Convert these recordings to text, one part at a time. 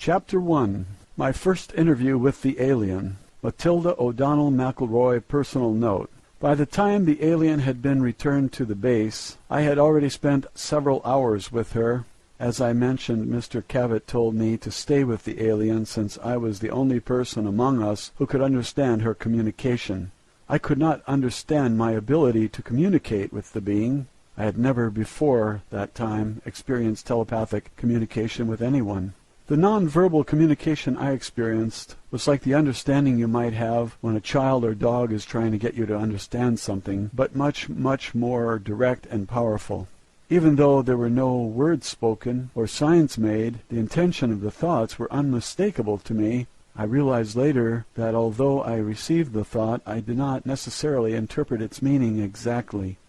Chapter 1. My first interview with the alien. Matilda O'Donnell McElroy personal note. By the time the alien had been returned to the base, I had already spent several hours with her. As I mentioned, Mr. Cavett told me to stay with the alien since I was the only person among us who could understand her communication. I could not understand my ability to communicate with the being. I had never before that time experienced telepathic communication with anyone. The non-verbal communication I experienced was like the understanding you might have when a child or dog is trying to get you to understand something, but much, much more direct and powerful. Even though there were no words spoken or signs made, the intention of the thoughts were unmistakable to me. I realized later that although I received the thought, I did not necessarily interpret its meaning exactly.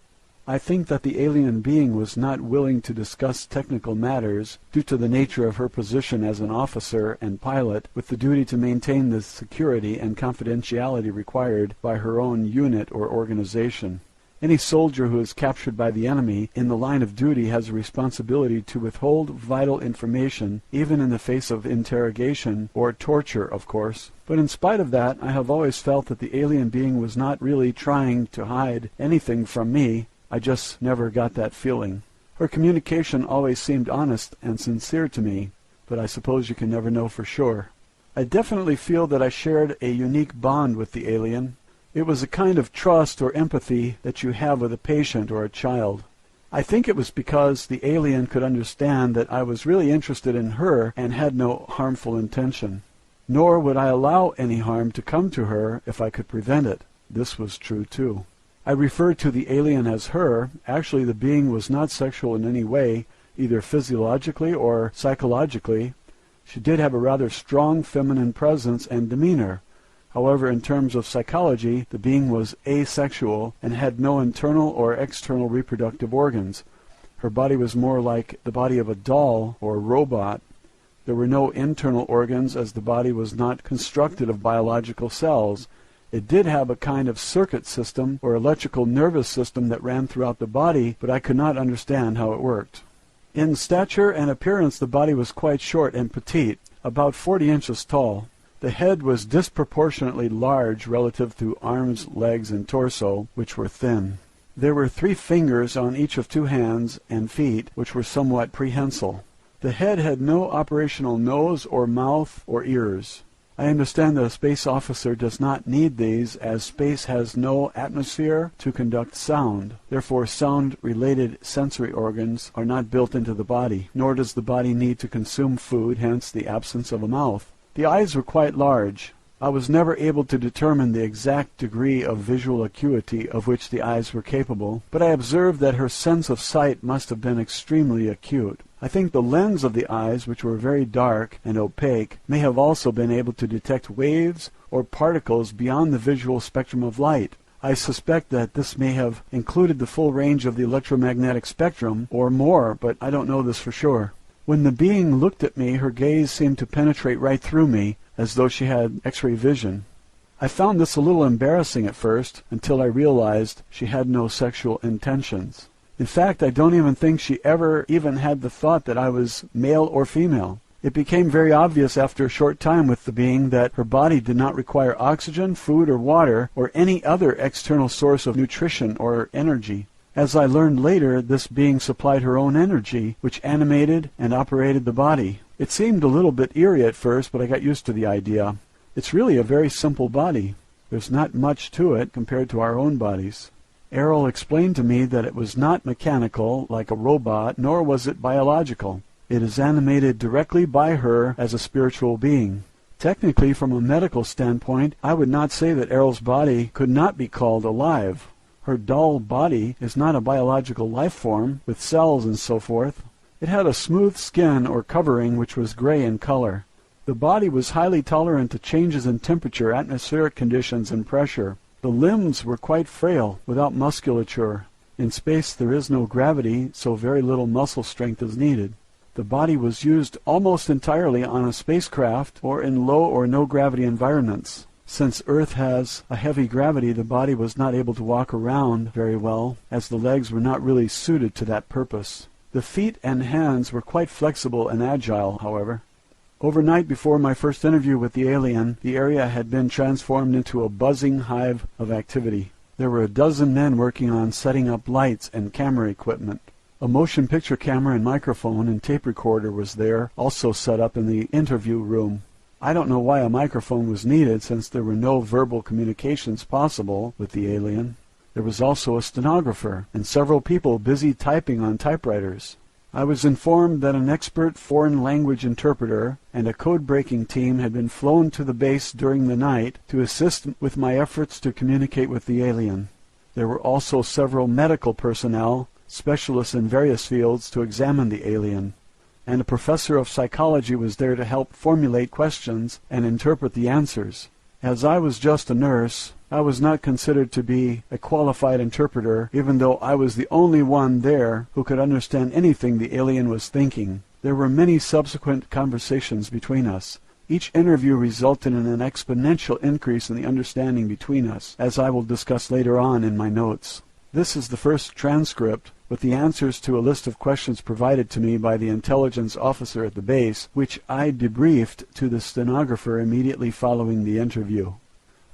I think that the alien being was not willing to discuss technical matters due to the nature of her position as an officer and pilot with the duty to maintain the security and confidentiality required by her own unit or organization. Any soldier who is captured by the enemy in the line of duty has a responsibility to withhold vital information, even in the face of interrogation or torture, of course. But in spite of that, I have always felt that the alien being was not really trying to hide anything from me. I just never got that feeling. Her communication always seemed honest and sincere to me, but I suppose you can never know for sure. I definitely feel that I shared a unique bond with the alien. It was a kind of trust or empathy that you have with a patient or a child. I think it was because the alien could understand that I was really interested in her and had no harmful intention. Nor would I allow any harm to come to her if I could prevent it. This was true too. I refer to the alien as her. Actually, the being was not sexual in any way, either physiologically or psychologically. She did have a rather strong feminine presence and demeanor. However, in terms of psychology, the being was asexual and had no internal or external reproductive organs. Her body was more like the body of a doll or robot. There were no internal organs, as the body was not constructed of biological cells. It did have a kind of circuit system or electrical nervous system that ran throughout the body, but I could not understand how it worked. In stature and appearance, the body was quite short and petite, about 40 inches tall. The head was disproportionately large relative to arms, legs, and torso, which were thin. There were 3 fingers on each of 2 hands and feet, which were somewhat prehensile. The head had no operational nose or mouth or ears. I understand that a space officer does not need these, as space has no atmosphere to conduct sound. Therefore, sound-related sensory organs are not built into the body, nor does the body need to consume food, hence the absence of a mouth. The eyes were quite large. I was never able to determine the exact degree of visual acuity of which the eyes were capable, but I observed that her sense of sight must have been extremely acute. I think the lens of the eyes, which were very dark and opaque, may have also been able to detect waves or particles beyond the visual spectrum of light. I suspect that this may have included the full range of the electromagnetic spectrum, or more, but I don't know this for sure. When the being looked at me, her gaze seemed to penetrate right through me, as though she had X-ray vision. I found this a little embarrassing at first, until I realized she had no sexual intentions. In fact, I don't even think she ever even had the thought that I was male or female. It became very obvious after a short time with the being that her body did not require oxygen, food, or water, or any other external source of nutrition or energy. As I learned later, this being supplied her own energy, which animated and operated the body. It seemed a little bit eerie at first, but I got used to the idea. It's really a very simple body. There's not much to it compared to our own bodies. Airl explained to me that it was not mechanical, like a robot, nor was it biological. It is animated directly by her as a spiritual being. Technically, from a medical standpoint, I would not say that Airl's body could not be called alive. Her dull body is not a biological life form, with cells and so forth. It had a smooth skin or covering which was gray in color. The body was highly tolerant to changes in temperature, atmospheric conditions, and pressure. The limbs were quite frail, without musculature. In space there is no gravity, so very little muscle strength is needed. The body was used almost entirely on a spacecraft or in low or no gravity environments. Since Earth has a heavy gravity, the body was not able to walk around very well, as the legs were not really suited to that purpose. The feet and hands were quite flexible and agile, however. Overnight before my first interview with the alien, the area had been transformed into a buzzing hive of activity. There were a dozen men working on setting up lights and camera equipment. A motion picture camera and microphone and tape recorder was there, also set up in the interview room. I don't know why a microphone was needed since there were no verbal communications possible with the alien. There was also a stenographer and several people busy typing on typewriters. I was informed that an expert foreign language interpreter and a code-breaking team had been flown to the base during the night to assist with my efforts to communicate with the alien. There were also several medical personnel, specialists in various fields, to examine the alien, and a professor of psychology was there to help formulate questions and interpret the answers. As I was just a nurse, I was not considered to be a qualified interpreter, even though I was the only one there who could understand anything the alien was thinking. There were many subsequent conversations between us. Each interview resulted in an exponential increase in the understanding between us, as I will discuss later on in my notes. This is the first transcript with the answers to a list of questions provided to me by the intelligence officer at the base, which I debriefed to the stenographer immediately following the interview.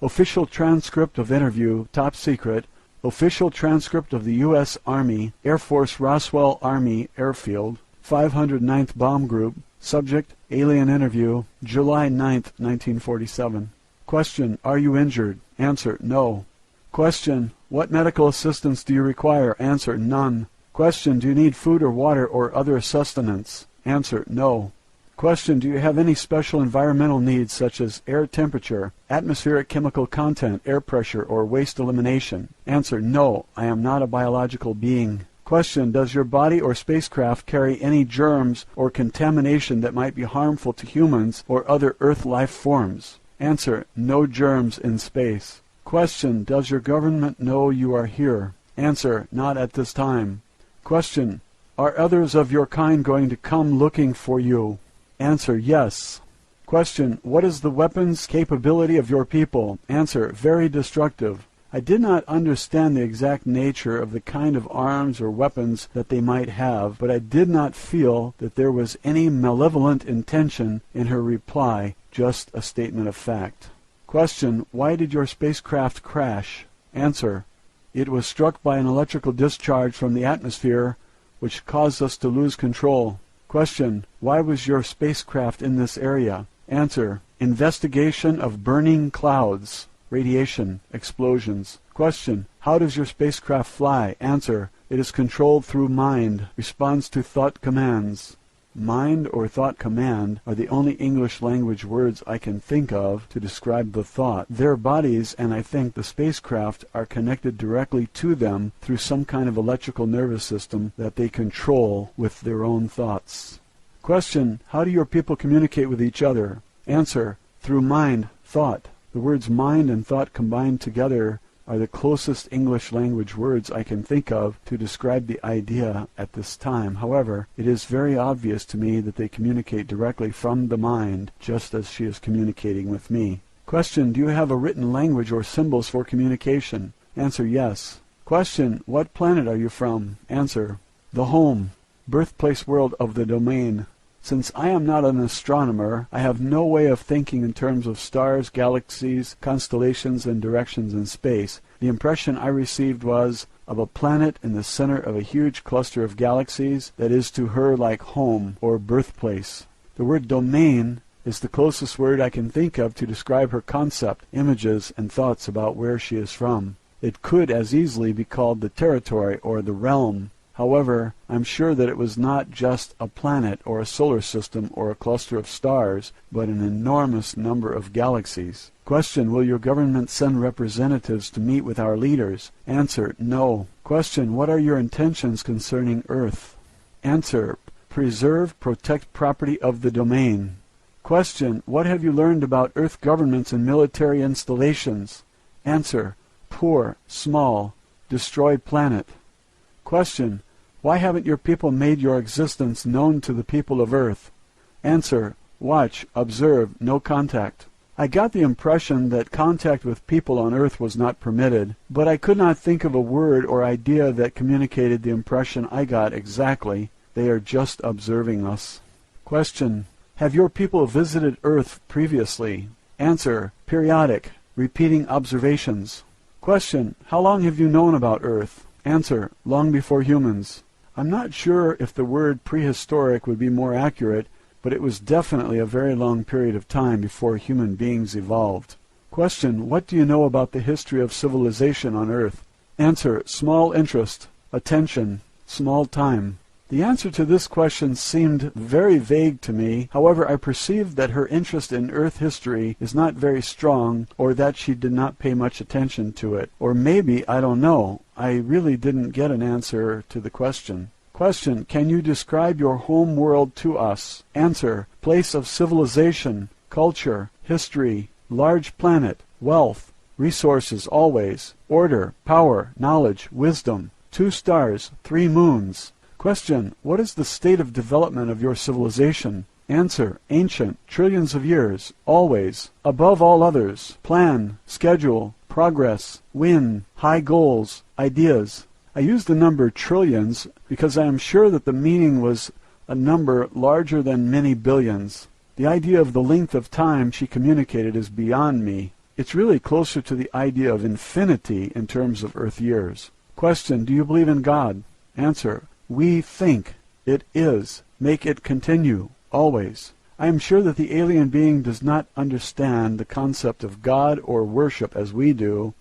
Official transcript of interview, top secret. Official transcript of the US Army, Air Force Roswell Army Airfield, 509th Bomb Group. Subject, alien interview, July 9th, 1947. Question, are you injured? Answer, no. Question, what medical assistance do you require? Answer, none. Question, do you need food or water or other sustenance? Answer, no. Question, do you have any special environmental needs such as air temperature, atmospheric chemical content, air pressure, or waste elimination? Answer, no, I am not a biological being. Question, does your body or spacecraft carry any germs or contamination that might be harmful to humans or other Earth life forms? Answer, no germs in space. Question, does your government know you are here? Answer, not at this time. Question, are others of your kind going to come looking for you? Answer, yes. Question, what is the weapons capability of your people? Answer, very destructive. I did not understand the exact nature of the kind of arms or weapons that they might have, but I did not feel that there was any malevolent intention in her reply, just a statement of fact. Question, why did your spacecraft crash? Answer, it was struck by an electrical discharge from the atmosphere, which caused us to lose control. Question, why was your spacecraft in this area? Answer, investigation of burning clouds, radiation, explosions. Question, how does your spacecraft fly? Answer, it is controlled through mind, responds to thought commands. Mind or thought command are the only English language words I can think of to describe the thought. Their bodies, and I think the spacecraft, are connected directly to them through some kind of electrical nervous system that they control with their own thoughts. Question, how do your people communicate with each other? Answer, through mind, thought. The words mind and thought combined together are the closest English language words I can think of to describe the idea at this time. However, it is very obvious to me that they communicate directly from the mind, just as she is communicating with me. Question, do you have a written language or symbols for communication? Answer, yes. Question, what planet are you from? Answer, the home, birthplace world of the domain. Since I am not an astronomer, I have no way of thinking in terms of stars, galaxies, constellations, and directions in space. The impression I received was of a planet in the center of a huge cluster of galaxies that is to her like home or birthplace. The word domain is the closest word I can think of to describe her concept, images, and thoughts about where she is from. It could as easily be called the territory or the realm. However, I'm sure that it was not just a planet or a solar system or a cluster of stars, but an enormous number of galaxies. Question, will your government send representatives to meet with our leaders? Answer, no. Question, what are your intentions concerning Earth? Answer, preserve, protect property of the domain. Question, what have you learned about Earth governments and military installations? Answer, poor, small, destroy planet. Question, why haven't your people made your existence known to the people of Earth? Answer, watch, observe, no contact. I got the impression that contact with people on Earth was not permitted, but I could not think of a word or idea that communicated the impression I got exactly. They are just observing us. Question, Have your people visited Earth previously? Answer: periodic, repeating observations. Question: how long have you known about Earth? Answer: long before humans. I'm not sure if the word prehistoric would be more accurate, but it was definitely a very long period of time before human beings evolved. Question: what do you know about the history of civilization on Earth? Answer: small interest, attention, small time. The answer to this question seemed very vague to me. However, I perceived that her interest in Earth history is not very strong, or that she did not pay much attention to it. Or maybe, I don't know, I really didn't get an answer to the question. Question: can you describe your home world to us? Answer: place of civilization, culture, history, large planet, wealth, resources always, order, power, knowledge, wisdom, 2 stars, 3 moons. Question: what is the state of development of your civilization? Answer: ancient, trillions of years, always, above all others, plan, schedule, progress, win, high goals, ideas. I use the number trillions because I am sure that the meaning was a number larger than many billions. The idea of the length of time she communicated is beyond me. It's really closer to the idea of infinity in terms of Earth years. Question: do you believe in God? Answer: we think. It is. Make it continue. Always. I am sure that the alien being does not understand the concept of God or worship as we do.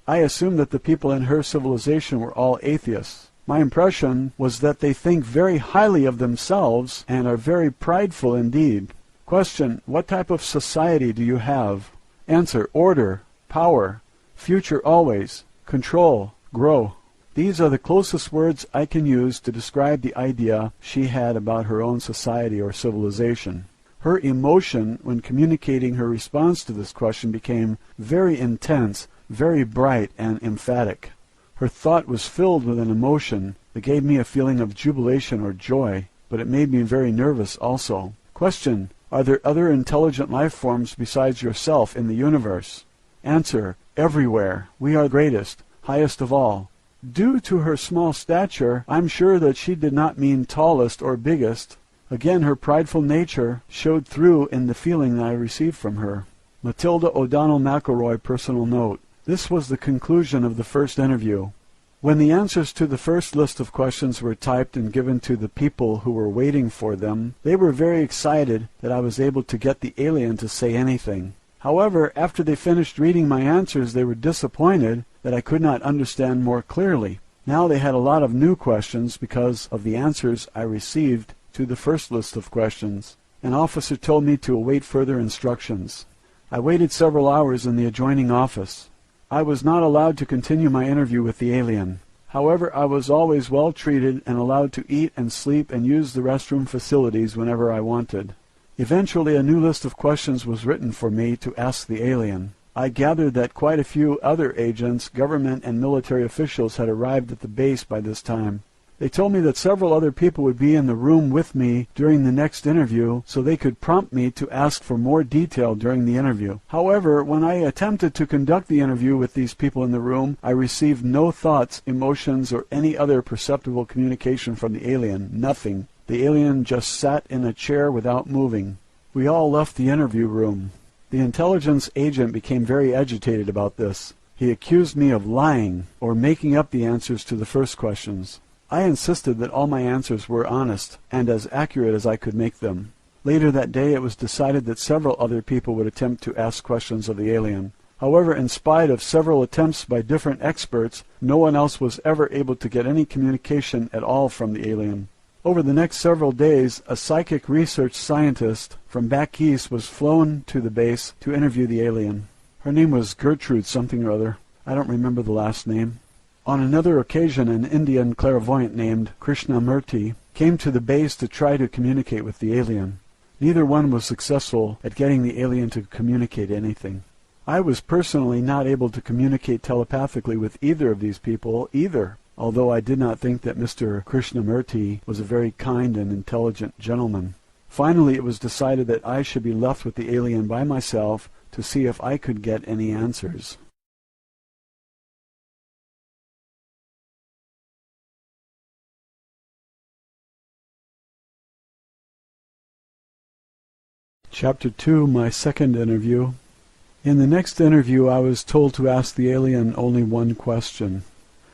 I assume that the people in her civilization were all atheists. My impression was that they think very highly of themselves and are very prideful indeed. Question: what type of society do you have? Answer: order, power, future always, control, grow. These are the closest words I can use to describe the idea she had about her own society or civilization. Her emotion when communicating her response to this question became very intense, very bright and emphatic. Her thought was filled with an emotion that gave me a feeling of jubilation or joy, but it made me very nervous also. Question: are there other intelligent life forms besides yourself in the universe? Answer: everywhere. We are greatest, highest of all. Due to her small stature, I'm sure that she did not mean tallest or biggest. Again, her prideful nature showed through in the feeling I received from her. Matilda O'Donnell McElroy, personal note. This was the conclusion of the first interview. When the answers to the first list of questions were typed and given to the people who were waiting for them, they were very excited that I was able to get the alien to say anything. However, after they finished reading my answers, they were disappointed that I could not understand more clearly. Now they had a lot of new questions because of the answers I received to the first list of questions. An officer told me to await further instructions. I waited several hours in the adjoining office. I was not allowed to continue my interview with the alien. However, I was always well treated and allowed to eat and sleep and use the restroom facilities whenever I wanted. Eventually, a new list of questions was written for me to ask the alien. I gathered that quite a few other agents, government and military officials had arrived at the base by this time. They told me that several other people would be in the room with me during the next interview, so they could prompt me to ask for more detail during the interview. However, when I attempted to conduct the interview with these people in the room, I received no thoughts, emotions, or any other perceptible communication from the alien. Nothing. The alien just sat in a chair without moving. We all left the interview room. The intelligence agent became very agitated about this. He accused me of lying or making up the answers to the first questions. I insisted that all my answers were honest and as accurate as I could make them. Later that day it was decided that several other people would attempt to ask questions of the alien. However, in spite of several attempts by different experts, no one else was ever able to get any communication at all from the alien. Over the next several days, a psychic research scientist from back east was flown to the base to interview the alien. Her name was Gertrude something or other. I don't remember the last name. On another occasion, an Indian clairvoyant named Krishnamurti came to the base to try to communicate with the alien. Neither one was successful at getting the alien to communicate anything. I was personally not able to communicate telepathically with either of these people either, although I did not think that Mr. Krishnamurti was a very kind and intelligent gentleman. Finally, it was decided that I should be left with the alien by myself to see if I could get any answers. Chapter 2, my second interview. In the next interview I was told to ask the alien only one question.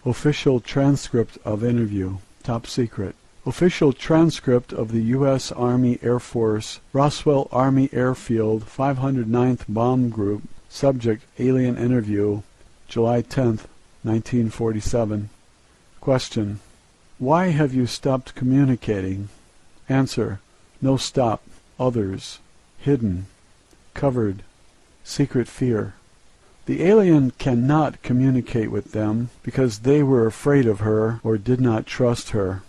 Official transcript of interview. Top secret. Official transcript of the US Army Air Force, Roswell Army Airfield, 509th Bomb Group. Subject, alien interview, July 10th, 1947. Question. Why have you stopped communicating? Answer. No stop. Others. Hidden. Covered. Secret fear. The alien cannot communicate with them because they were afraid of her or did not trust her.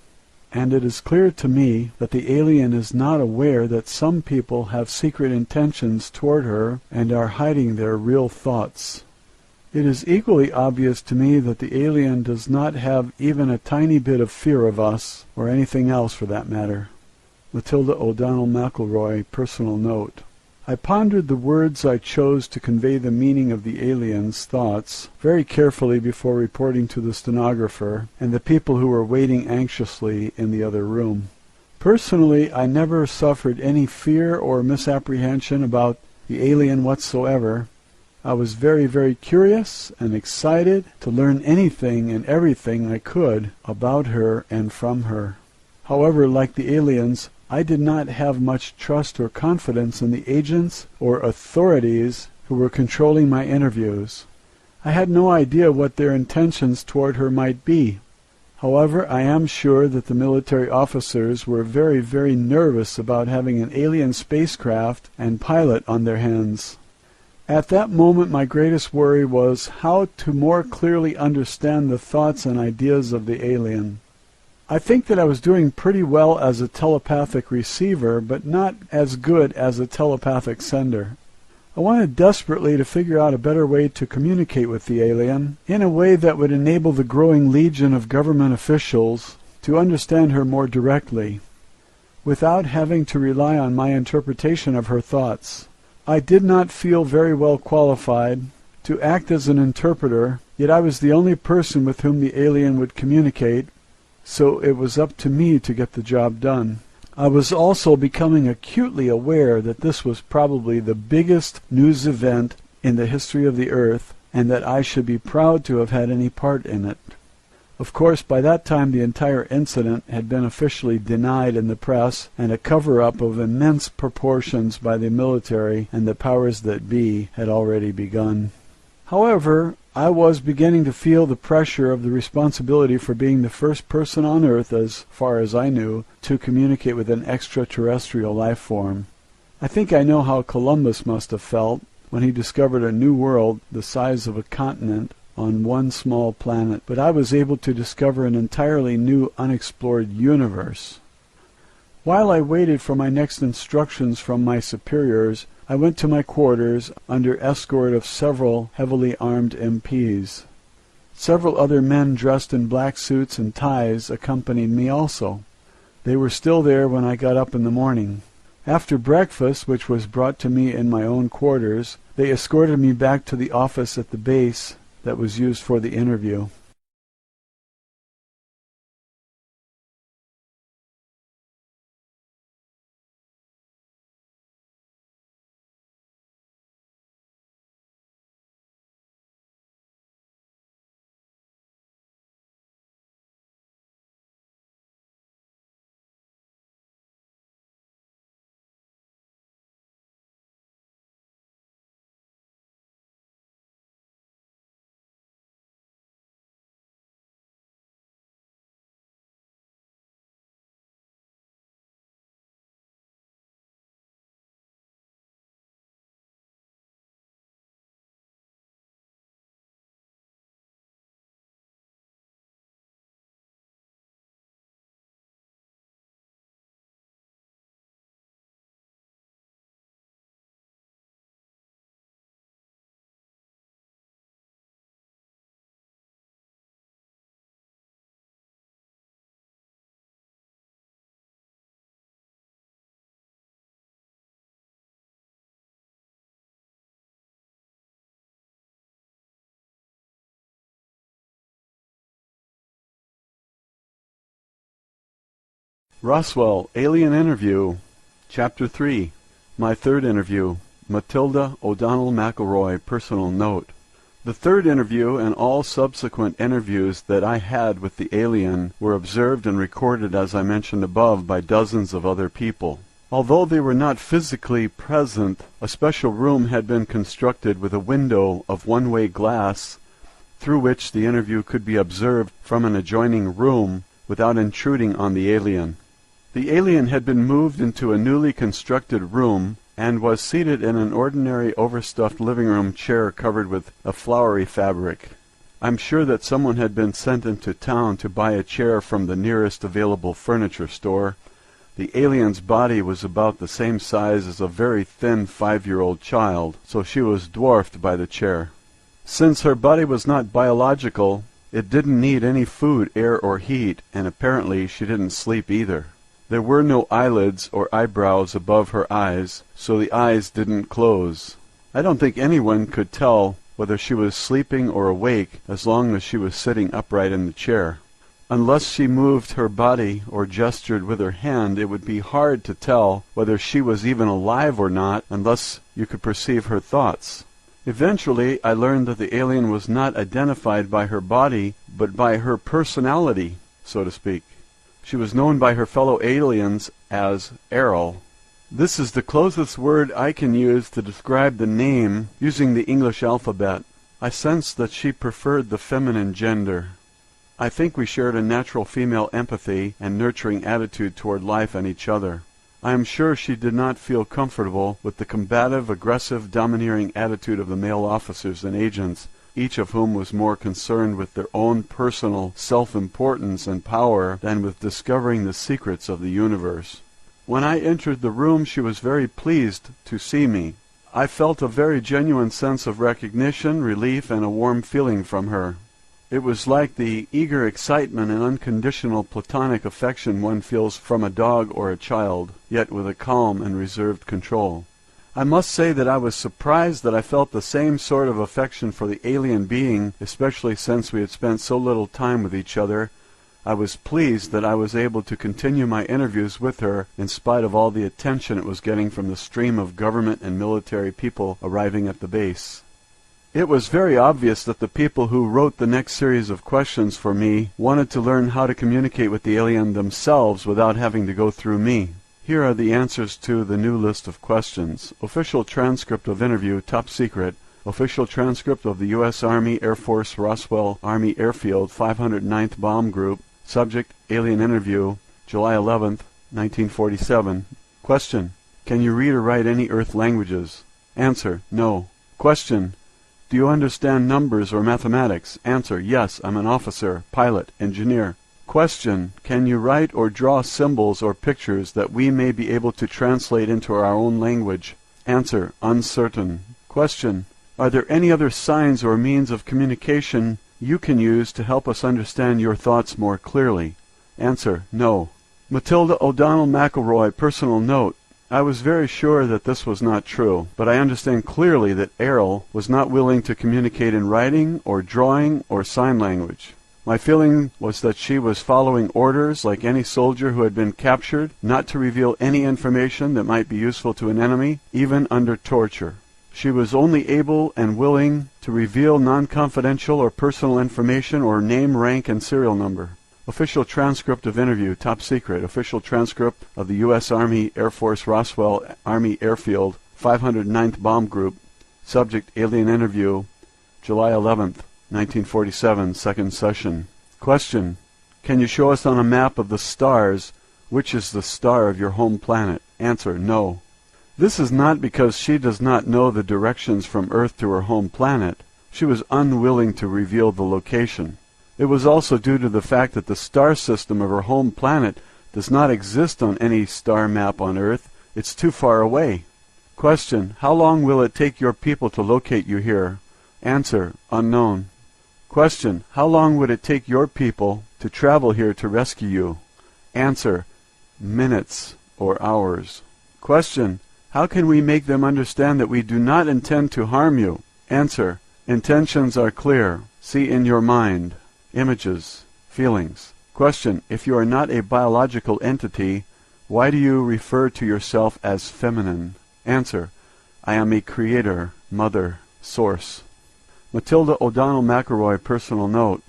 And it is clear to me that the alien is not aware that some people have secret intentions toward her and are hiding their real thoughts. It is equally obvious to me that the alien does not have even a tiny bit of fear of us, or anything else for that matter. Matilda O'Donnell McElroy, personal note. I pondered the words I chose to convey the meaning of the alien's thoughts very carefully before reporting to the stenographer and the people who were waiting anxiously in the other room. Personally, I never suffered any fear or misapprehension about the alien whatsoever. I was very, very curious and excited to learn anything and everything I could about her and from her. However, like the aliens, I did not have much trust or confidence in the agents or authorities who were controlling my interviews. I had no idea what their intentions toward her might be. However, I am sure that the military officers were very, very nervous about having an alien spacecraft and pilot on their hands. At that moment my greatest worry was how to more clearly understand the thoughts and ideas of the alien. I think that I was doing pretty well as a telepathic receiver, but not as good as a telepathic sender. I wanted desperately to figure out a better way to communicate with the alien, in a way that would enable the growing legion of government officials to understand her more directly, without having to rely on my interpretation of her thoughts. I did not feel very well qualified to act as an interpreter, yet I was the only person with whom the alien would communicate, so it was up to me to get the job done. I was also becoming acutely aware that this was probably the biggest news event in the history of the Earth, and that I should be proud to have had any part in it. Of course, by that time the entire incident had been officially denied in the press, and a cover-up of immense proportions by the military and the powers that be had already begun. However, I was beginning to feel the pressure of the responsibility for being the first person on Earth, as far as I knew, to communicate with an extraterrestrial life form. I think I know how Columbus must have felt when he discovered a new world the size of a continent on one small planet, but I was able to discover an entirely new unexplored universe. While I waited for my next instructions from my superiors, I went to my quarters under escort of several heavily armed MPs. Several other men dressed in black suits and ties accompanied me also. They were still there when I got up in the morning. After breakfast, which was brought to me in my own quarters, they escorted me back to the office at the base that was used for the interview. Roswell, Alien Interview, Chapter 3. My third interview, Matilda O'Donnell McElroy, personal note. The third interview and all subsequent interviews that I had with the alien were observed and recorded, as I mentioned above, by dozens of other people. Although they were not physically present, a special room had been constructed with a window of one-way glass through which the interview could be observed from an adjoining room without intruding on the alien. The alien had been moved into a newly constructed room and was seated in an ordinary overstuffed living room chair covered with a flowery fabric. I'm sure that someone had been sent into town to buy a chair from the nearest available furniture store. The alien's body was about the same size as a very thin 5-year-old child, so she was dwarfed by the chair. Since her body was not biological, it didn't need any food, air, or heat, and apparently she didn't sleep either. There were no eyelids or eyebrows above her eyes, so the eyes didn't close. I don't think anyone could tell whether she was sleeping or awake as long as she was sitting upright in the chair. Unless she moved her body or gestured with her hand, it would be hard to tell whether she was even alive or not unless you could perceive her thoughts. Eventually, I learned that the alien was not identified by her body, but by her personality, so to speak. She was known by her fellow aliens as Airl. This is the closest word I can use to describe the name using the English alphabet. I sensed that she preferred the feminine gender. I think we shared a natural female empathy and nurturing attitude toward life and each other. I am sure she did not feel comfortable with the combative, aggressive, domineering attitude of the male officers and agents, each of whom was more concerned with their own personal self-importance and power than with discovering the secrets of the universe. When I entered the room, she was very pleased to see me. I felt a very genuine sense of recognition, relief, and a warm feeling from her. It was like the eager excitement and unconditional platonic affection one feels from a dog or a child, yet with a calm and reserved control. I must say that I was surprised that I felt the same sort of affection for the alien being, especially since we had spent so little time with each other. I was pleased that I was able to continue my interviews with her in spite of all the attention it was getting from the stream of government and military people arriving at the base. It was very obvious that the people who wrote the next series of questions for me wanted to learn how to communicate with the alien themselves without having to go through me. Here are the answers to the new list of questions. Official transcript of interview, top secret. Official transcript of the US Army Air Force Roswell Army Airfield 509th Bomb Group. Subject, alien interview, July 11th, 1947. Question, can you read or write any Earth languages? Answer, no. Question, do you understand numbers or mathematics? Answer, yes, I'm an officer, pilot, engineer. Question, can you write or draw symbols or pictures that we may be able to translate into our own language? Answer, uncertain. Question, are there any other signs or means of communication you can use to help us understand your thoughts more clearly? Answer, no. Matilda O'Donnell McElroy, personal note. I was very sure that this was not true, but I understand clearly that Airl was not willing to communicate in writing or drawing or sign language. My feeling was that she was following orders like any soldier who had been captured, not to reveal any information that might be useful to an enemy, even under torture. She was only able and willing to reveal non-confidential or personal information or name, rank, and serial number. Official transcript of interview, top secret. Official transcript of the US Army Air Force Roswell Army Airfield 509th Bomb Group. Subject, alien interview, July 11th, 1947, second session. Question, can you show us on a map of the stars which is the star of your home planet? Answer, no. This is not because she does not know the directions from Earth to her home planet. She was unwilling to reveal the location. It was also due to the fact that the star system of her home planet does not exist on any star map on Earth. It's too far away. Question, how long will it take your people to locate you here? Answer, unknown. Question, how long would it take your people to travel here to rescue you? Answer, minutes or hours. Question, how can we make them understand that we do not intend to harm you? Answer, intentions are clear. See in your mind. Images, feelings. Question, if you are not a biological entity, why do you refer to yourself as feminine? Answer: I am a creator, mother, source. Matilda O'Donnell McElroy personal note.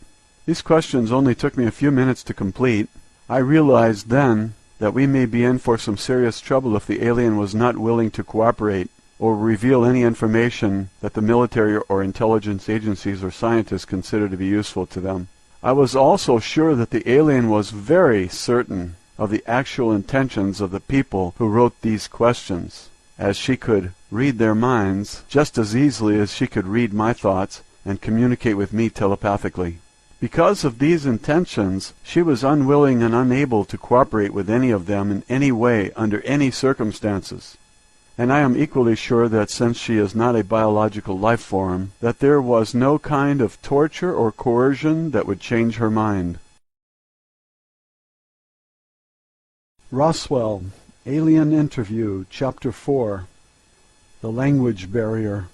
These questions only took me a few minutes to complete. I realized then that we may be in for some serious trouble if the alien was not willing to cooperate or reveal any information that the military or intelligence agencies or scientists consider to be useful to them. I was also sure that the alien was very certain of the actual intentions of the people who wrote these questions, as she could read their minds just as easily as she could read my thoughts and communicate with me telepathically. Because of these intentions, she was unwilling and unable to cooperate with any of them in any way under any circumstances. And I am equally sure that since she is not a biological life form, that there was no kind of torture or coercion that would change her mind. Roswell, Alien Interview, Chapter 4, The Language Barrier.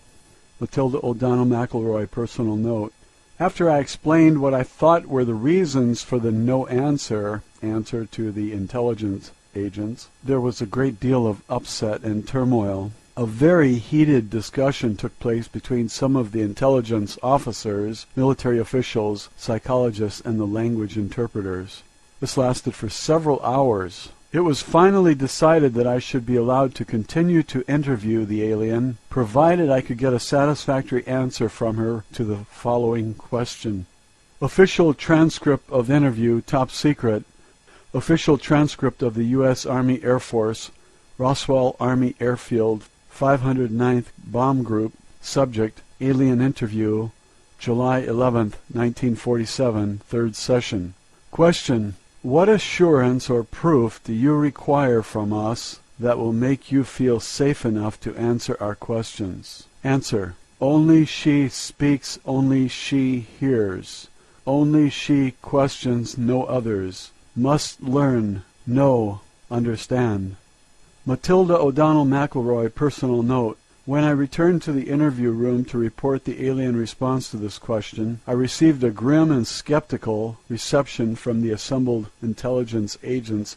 Matilda O'Donnell McElroy personal note. After I explained what I thought were the reasons for the no answer to the intelligence agents, there was a great deal of upset and turmoil. A very heated discussion took place between some of the intelligence officers, military officials, psychologists, and the language interpreters. This lasted for several hours. It was finally decided that I should be allowed to continue to interview the alien, provided I could get a satisfactory answer from her to the following question. Official transcript of interview, top secret. Official transcript of the US Army Air Force, Roswell Army Airfield, 509th Bomb Group. Subject: Alien Interview, July 11th, 1947, third session. Question: what assurance or proof do you require from us that will make you feel safe enough to answer our questions? Answer: only she speaks, only she hears. Only she questions, no others. Must learn, know, understand. Matilda O'Donnell McElroy personal note. When I returned to the interview room to report the alien response to this question, I received a grim and skeptical reception from the assembled intelligence agents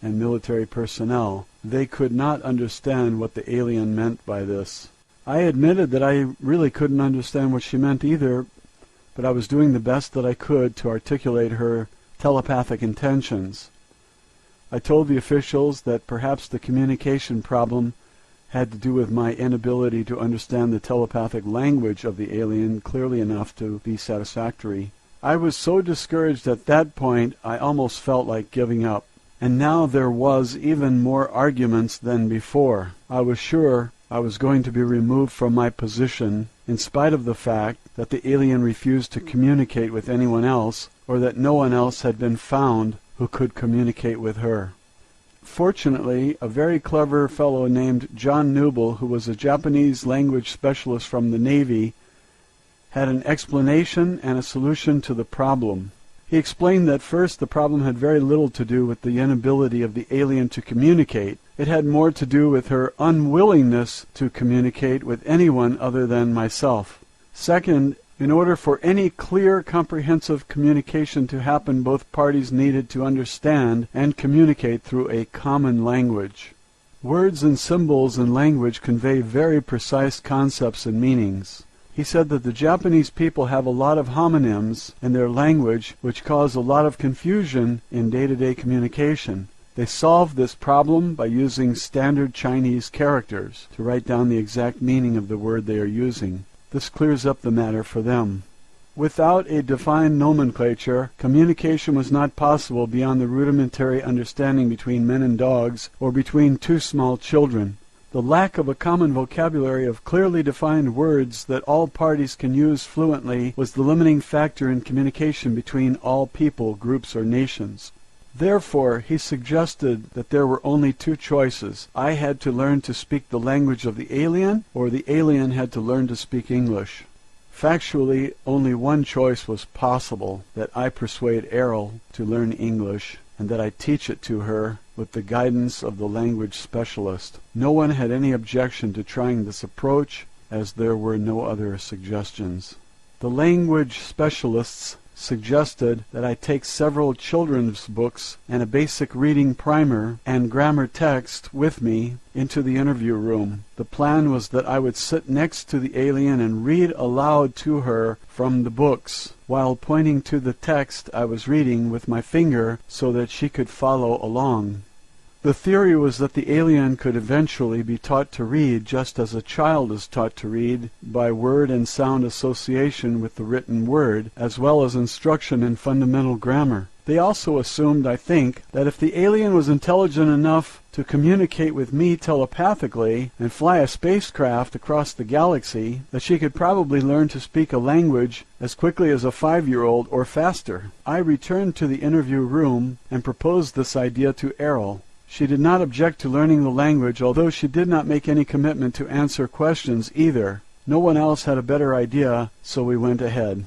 and military personnel. They could not understand what the alien meant by this. I admitted that I really couldn't understand what she meant either, but I was doing the best that I could to articulate her telepathic intentions. I told the officials that perhaps the communication problem had to do with my inability to understand the telepathic language of the alien clearly enough to be satisfactory. I was so discouraged at that point I almost felt like giving up. And now there was even more arguments than before. I was sure I was going to be removed from my position in spite of the fact that the alien refused to communicate with anyone else, or that no one else had been found who could communicate with her. Fortunately, a very clever fellow named John Newble, who was a Japanese language specialist from the Navy, had an explanation and a solution to the problem. He explained that first, the problem had very little to do with the inability of the alien to communicate. It had more to do with her unwillingness to communicate with anyone other than myself. Second, in order for any clear, comprehensive communication to happen, both parties needed to understand and communicate through a common language. Words and symbols in language convey very precise concepts and meanings. He said that the Japanese people have a lot of homonyms in their language which cause a lot of confusion in day-to-day communication. They solved this problem by using standard Chinese characters to write down the exact meaning of the word they are using. This clears up the matter for them. Without a defined nomenclature, communication was not possible beyond the rudimentary understanding between men and dogs or between two small children. The lack of a common vocabulary of clearly defined words that all parties can use fluently was the limiting factor in communication between all people, groups, or nations. Therefore, he suggested that there were only two choices. I had to learn to speak the language of the alien, or the alien had to learn to speak English. Factually, only one choice was possible, that I persuade Airl to learn English, and that I teach it to her with the guidance of the language specialist. No one had any objection to trying this approach, as there were no other suggestions. The language specialists suggested that I take several children's books and a basic reading primer and grammar text with me into the interview room. The plan was that I would sit next to the alien and read aloud to her from the books, while pointing to the text I was reading with my finger so that she could follow along. The theory was that the alien could eventually be taught to read just as a child is taught to read, by word and sound association with the written word, as well as instruction in fundamental grammar. They also assumed, I think, that if the alien was intelligent enough to communicate with me telepathically and fly a spacecraft across the galaxy, that she could probably learn to speak a language as quickly as a 5-year-old or faster. I returned to the interview room and proposed this idea to Airl. She did not object to learning the language, although she did not make any commitment to answer questions either. No one else had a better idea, so we went ahead.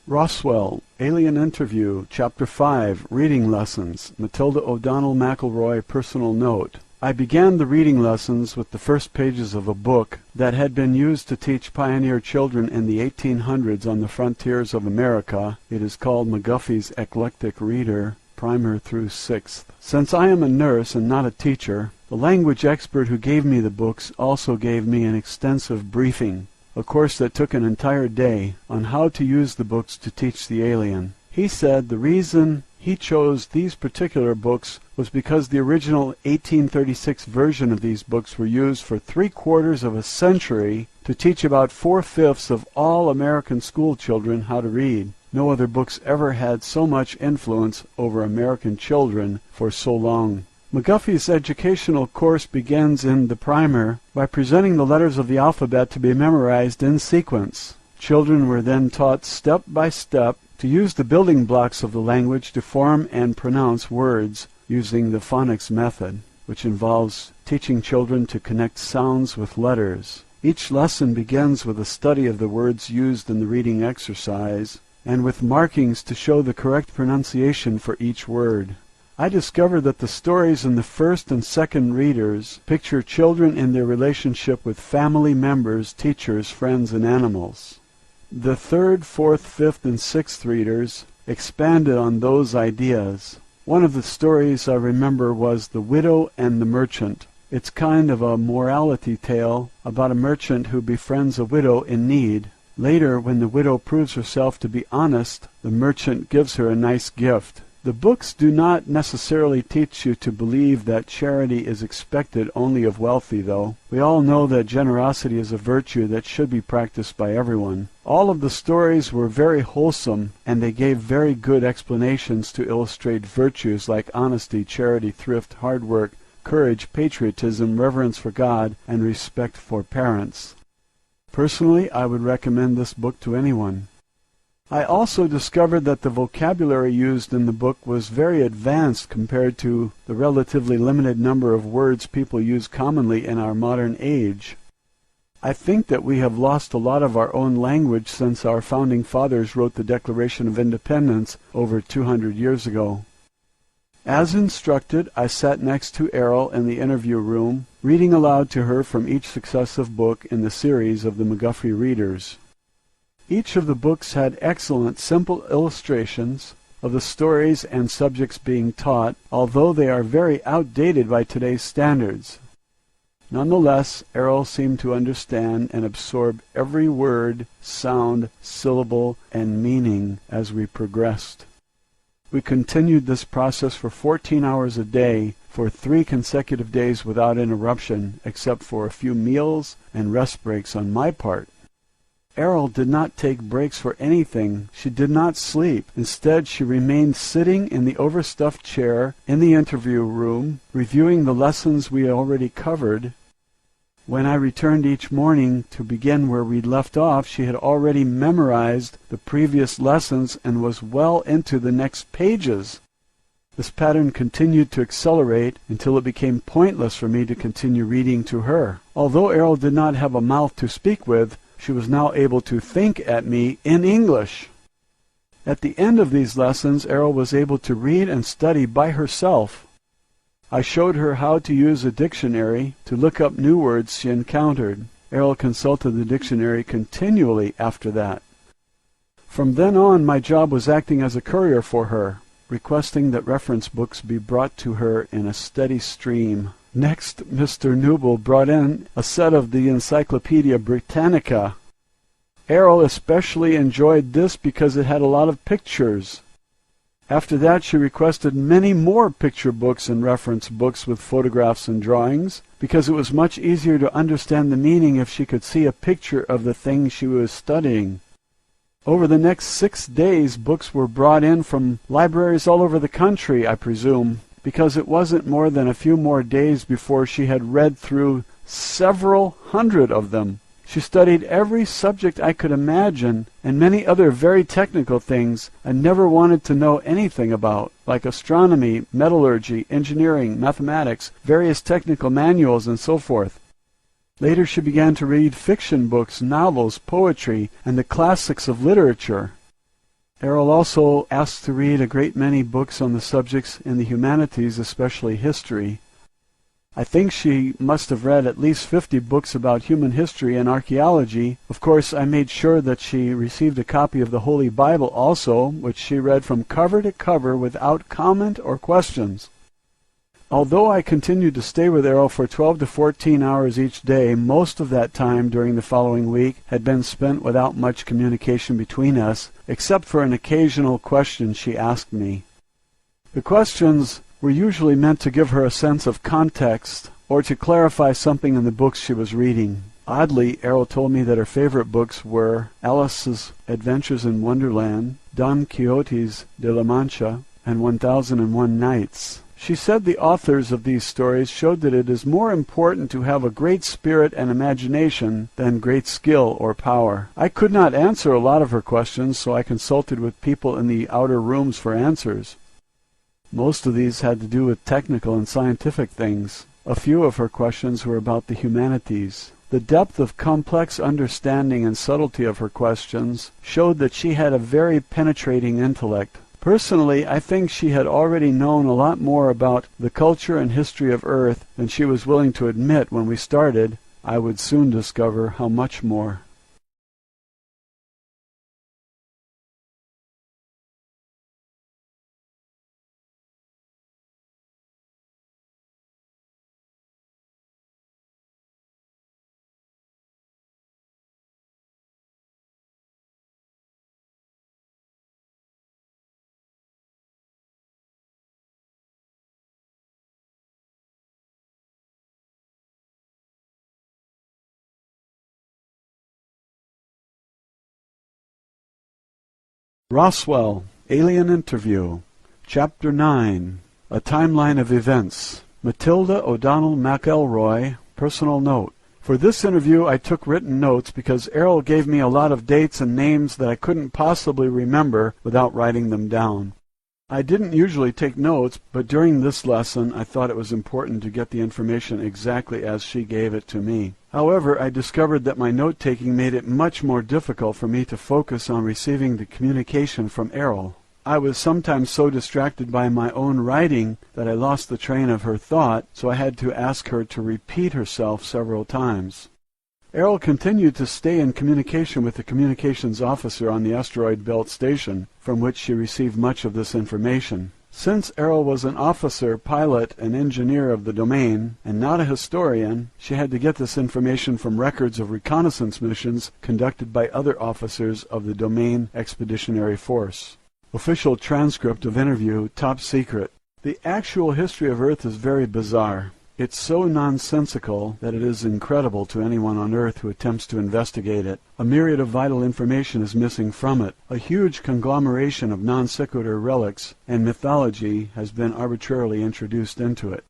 Roswell, Alien Interview, Chapter 5, Reading Lessons, Matilda O'Donnell McElroy Personal Note. I began the reading lessons with the first pages of a book that had been used to teach pioneer children in the 1800s on the frontiers of America. It is called McGuffey's Eclectic Reader, Primer through 6th. Since I am a nurse and not a teacher, the language expert who gave me the books also gave me an extensive briefing, a course that took an entire day, on how to use the books to teach the alien. He said the reason he chose these particular books was because the original 1836 version of these books were used for 3/4 of a century to teach about 4/5 of all American school children how to read. No other books ever had so much influence over American children for so long. McGuffey's educational course begins in the primer by presenting the letters of the alphabet to be memorized in sequence. Children were then taught step by step to use the building blocks of the language to form and pronounce words using the phonics method, which involves teaching children to connect sounds with letters. Each lesson begins with a study of the words used in the reading exercise and with markings to show the correct pronunciation for each word. I discovered that the stories in the first and second readers picture children in their relationship with family members, teachers, friends, and animals. The third, fourth, fifth, and sixth readers expanded on those ideas. One of the stories I remember was The Widow and the Merchant. It's kind of a morality tale about a merchant who befriends a widow in need. Later, when the widow proves herself to be honest, the merchant gives her a nice gift. The books do not necessarily teach you to believe that charity is expected only of wealthy, though. We all know that generosity is a virtue that should be practiced by everyone. All of the stories were very wholesome, and they gave very good explanations to illustrate virtues like honesty, charity, thrift, hard work, courage, patriotism, reverence for God, and respect for parents. Personally, I would recommend this book to anyone. I also discovered that the vocabulary used in the book was very advanced compared to the relatively limited number of words people use commonly in our modern age. I think that we have lost a lot of our own language since our founding fathers wrote the Declaration of Independence over 200 years ago. As instructed, I sat next to Airl in the interview room, reading aloud to her from each successive book in the series of the McGuffey Readers. Each of the books had excellent, simple illustrations of the stories and subjects being taught, although they are very outdated by today's standards. Nonetheless, Airl seemed to understand and absorb every word, sound, syllable, and meaning as we progressed. We continued this process for 14 hours a day for 3 consecutive days without interruption, except for a few meals and rest breaks on my part. Airl did not take breaks for anything. She did not sleep. Instead, she remained sitting in the overstuffed chair in the interview room, reviewing the lessons we already covered. When I returned each morning to begin where we'd left off, she had already memorized the previous lessons and was well into the next pages. This pattern continued to accelerate until it became pointless for me to continue reading to her. Although Airl did not have a mouth to speak with, she was now able to think at me in English. At the end of these lessons, Airl was able to read and study by herself. I showed her how to use a dictionary to look up new words she encountered. Airl consulted the dictionary continually after that. From then on, my job was acting as a courier for her, requesting that reference books be brought to her in a steady stream. Next, Mr. Newble brought in a set of the Encyclopedia Britannica. Airl especially enjoyed this because it had a lot of pictures. After that, she requested many more picture books and reference books with photographs and drawings, because it was much easier to understand the meaning if she could see a picture of the thing she was studying. Over the next 6 days, books were brought in from libraries all over the country, I presume, because it wasn't more than a few more days before she had read through several hundred of them. She studied every subject I could imagine, and many other very technical things I never wanted to know anything about, like astronomy, metallurgy, engineering, mathematics, various technical manuals, and so forth. Later she began to read fiction books, novels, poetry, and the classics of literature. Airl also asked to read a great many books on the subjects in the humanities, especially history. I think she must have read at least 50 books about human history and archaeology. Of course, I made sure that she received a copy of the Holy Bible also, which she read from cover to cover without comment or questions. Although I continued to stay with Airl for 12 to 14 hours each day, most of that time during the following week had been spent without much communication between us, except for an occasional question she asked me. The questions were usually meant to give her a sense of context or to clarify something in the books she was reading. Oddly, Airl told me that her favorite books were Alice's Adventures in Wonderland, Don Quixote's de la Mancha, and 1001 Nights. She said the authors of these stories showed that it is more important to have a great spirit and imagination than great skill or power. I could not answer a lot of her questions, so I consulted with people in the outer rooms for answers. Most of these had to do with technical and scientific things. A few of her questions were about the humanities. The depth of complex understanding and subtlety of her questions showed that she had a very penetrating intellect. Personally, I think she had already known a lot more about the culture and history of Earth than she was willing to admit when we started. I would soon discover how much more. Roswell, Alien Interview, Chapter 9, A Timeline of Events. Matilda O'Donnell McElroy, Personal Note. For this interview I took written notes because Airl gave me a lot of dates and names that I couldn't possibly remember without writing them down. I didn't usually take notes, but during this lesson I thought it was important to get the information exactly as she gave it to me. However, I discovered that my note-taking made it much more difficult for me to focus on receiving the communication from Airl. I was sometimes so distracted by my own writing that I lost the train of her thought, so I had to ask her to repeat herself several times. Airl continued to stay in communication with the communications officer on the asteroid belt station, from which she received much of this information. Since Airl was an officer, pilot, and engineer of the domain, and not a historian, she had to get this information from records of reconnaissance missions conducted by other officers of the domain expeditionary force. Official transcript of interview, top secret. The actual history of Earth is very bizarre. It's so nonsensical that it is incredible to anyone on Earth who attempts to investigate it. A myriad of vital information is missing from it. A huge conglomeration of non sequitur relics and mythology has been arbitrarily introduced into it.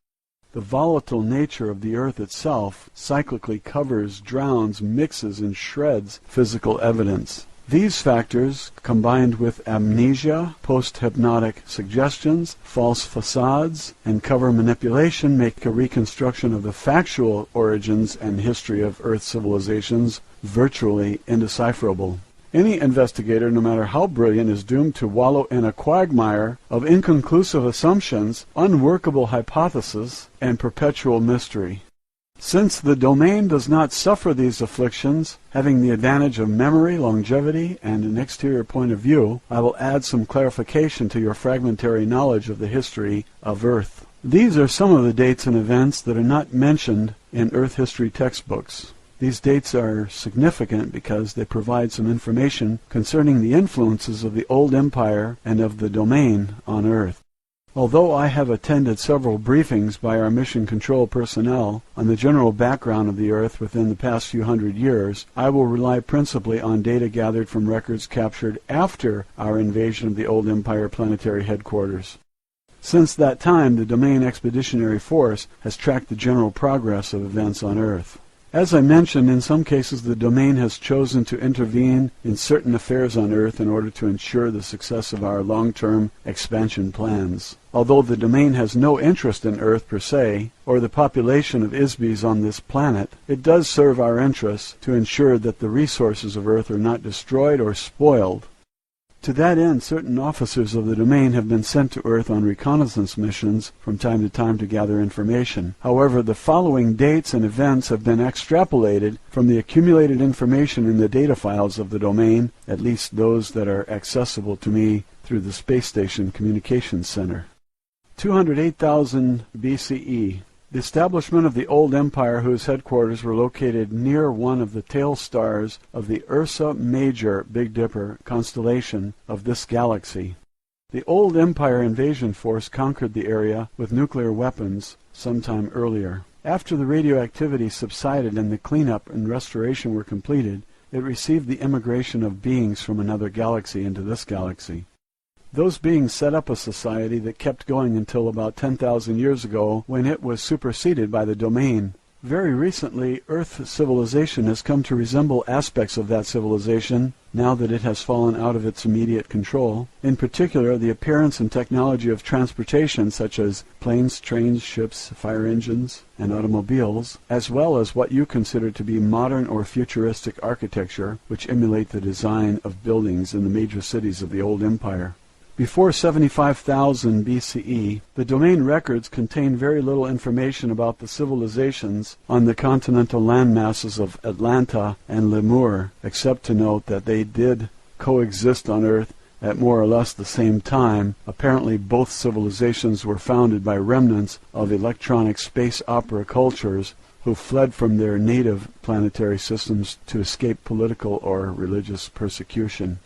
The volatile nature of the Earth itself cyclically covers, drowns, mixes, and shreds physical evidence. These factors, combined with amnesia, post-hypnotic suggestions, false facades, and cover manipulation, make a reconstruction of the factual origins and history of Earth civilizations virtually indecipherable. Any investigator, no matter how brilliant, is doomed to wallow in a quagmire of inconclusive assumptions, unworkable hypotheses, and perpetual mystery. Since the domain does not suffer these afflictions, having the advantage of memory, longevity, and an exterior point of view, I will add some clarification to your fragmentary knowledge of the history of Earth. These are some of the dates and events that are not mentioned in Earth history textbooks. These dates are significant because they provide some information concerning the influences of the old empire and of the domain on Earth. Although I have attended several briefings by our mission control personnel on the general background of the Earth within the past few hundred years, I will rely principally on data gathered from records captured after our invasion of the old empire planetary headquarters. Since that time, the Domain Expeditionary Force has tracked the general progress of events on Earth. As I mentioned, in some cases the domain has chosen to intervene in certain affairs on Earth in order to ensure the success of our long-term expansion plans. Although the domain has no interest in Earth per se, or the population of Isbys on this planet, it does serve our interests to ensure that the resources of Earth are not destroyed or spoiled. To that end, certain officers of the domain have been sent to Earth on reconnaissance missions from time to time to gather information. However, the following dates and events have been extrapolated from the accumulated information in the data files of the domain, at least those that are accessible to me through the Space Station Communications Center. 208,000 BCE. The establishment of the old empire, whose headquarters were located near one of the tail stars of the Ursa Major Big Dipper constellation of this galaxy. The old empire invasion force conquered the area with nuclear weapons sometime earlier. After the radioactivity subsided and the cleanup and restoration were completed, it received the immigration of beings from another galaxy into this galaxy. Those beings set up a society that kept going until about 10,000 years ago, when it was superseded by the domain. Very recently, Earth civilization has come to resemble aspects of that civilization, now that it has fallen out of its immediate control. In particular, the appearance and technology of transportation, such as planes, trains, ships, fire engines, and automobiles, as well as what you consider to be modern or futuristic architecture, which emulate the design of buildings in the major cities of the old empire. Before 75,000 BCE, the domain records contain very little information about the civilizations on the continental landmasses of Atlanta and Lemur, except to note that they did coexist on Earth at more or less the same time. Apparently both civilizations were founded by remnants of electronic space opera cultures who fled from their native planetary systems to escape political or religious persecution.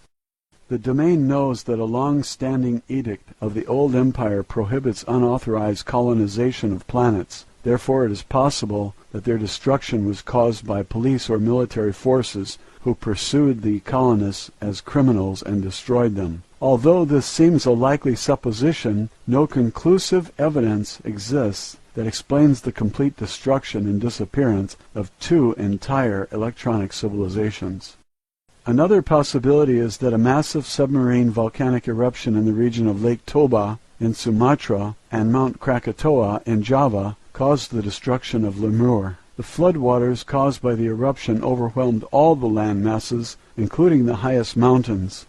The domain knows that a long-standing edict of the old empire prohibits unauthorized colonization of planets. Therefore, it is possible that their destruction was caused by police or military forces who pursued the colonists as criminals and destroyed them. Although this seems a likely supposition, no conclusive evidence exists that explains the complete destruction and disappearance of two entire electronic civilizations. Another possibility is that a massive submarine volcanic eruption in the region of Lake Toba in Sumatra and Mount Krakatoa in Java caused the destruction of Lemur. The floodwaters caused by the eruption overwhelmed all the land masses, including the highest mountains.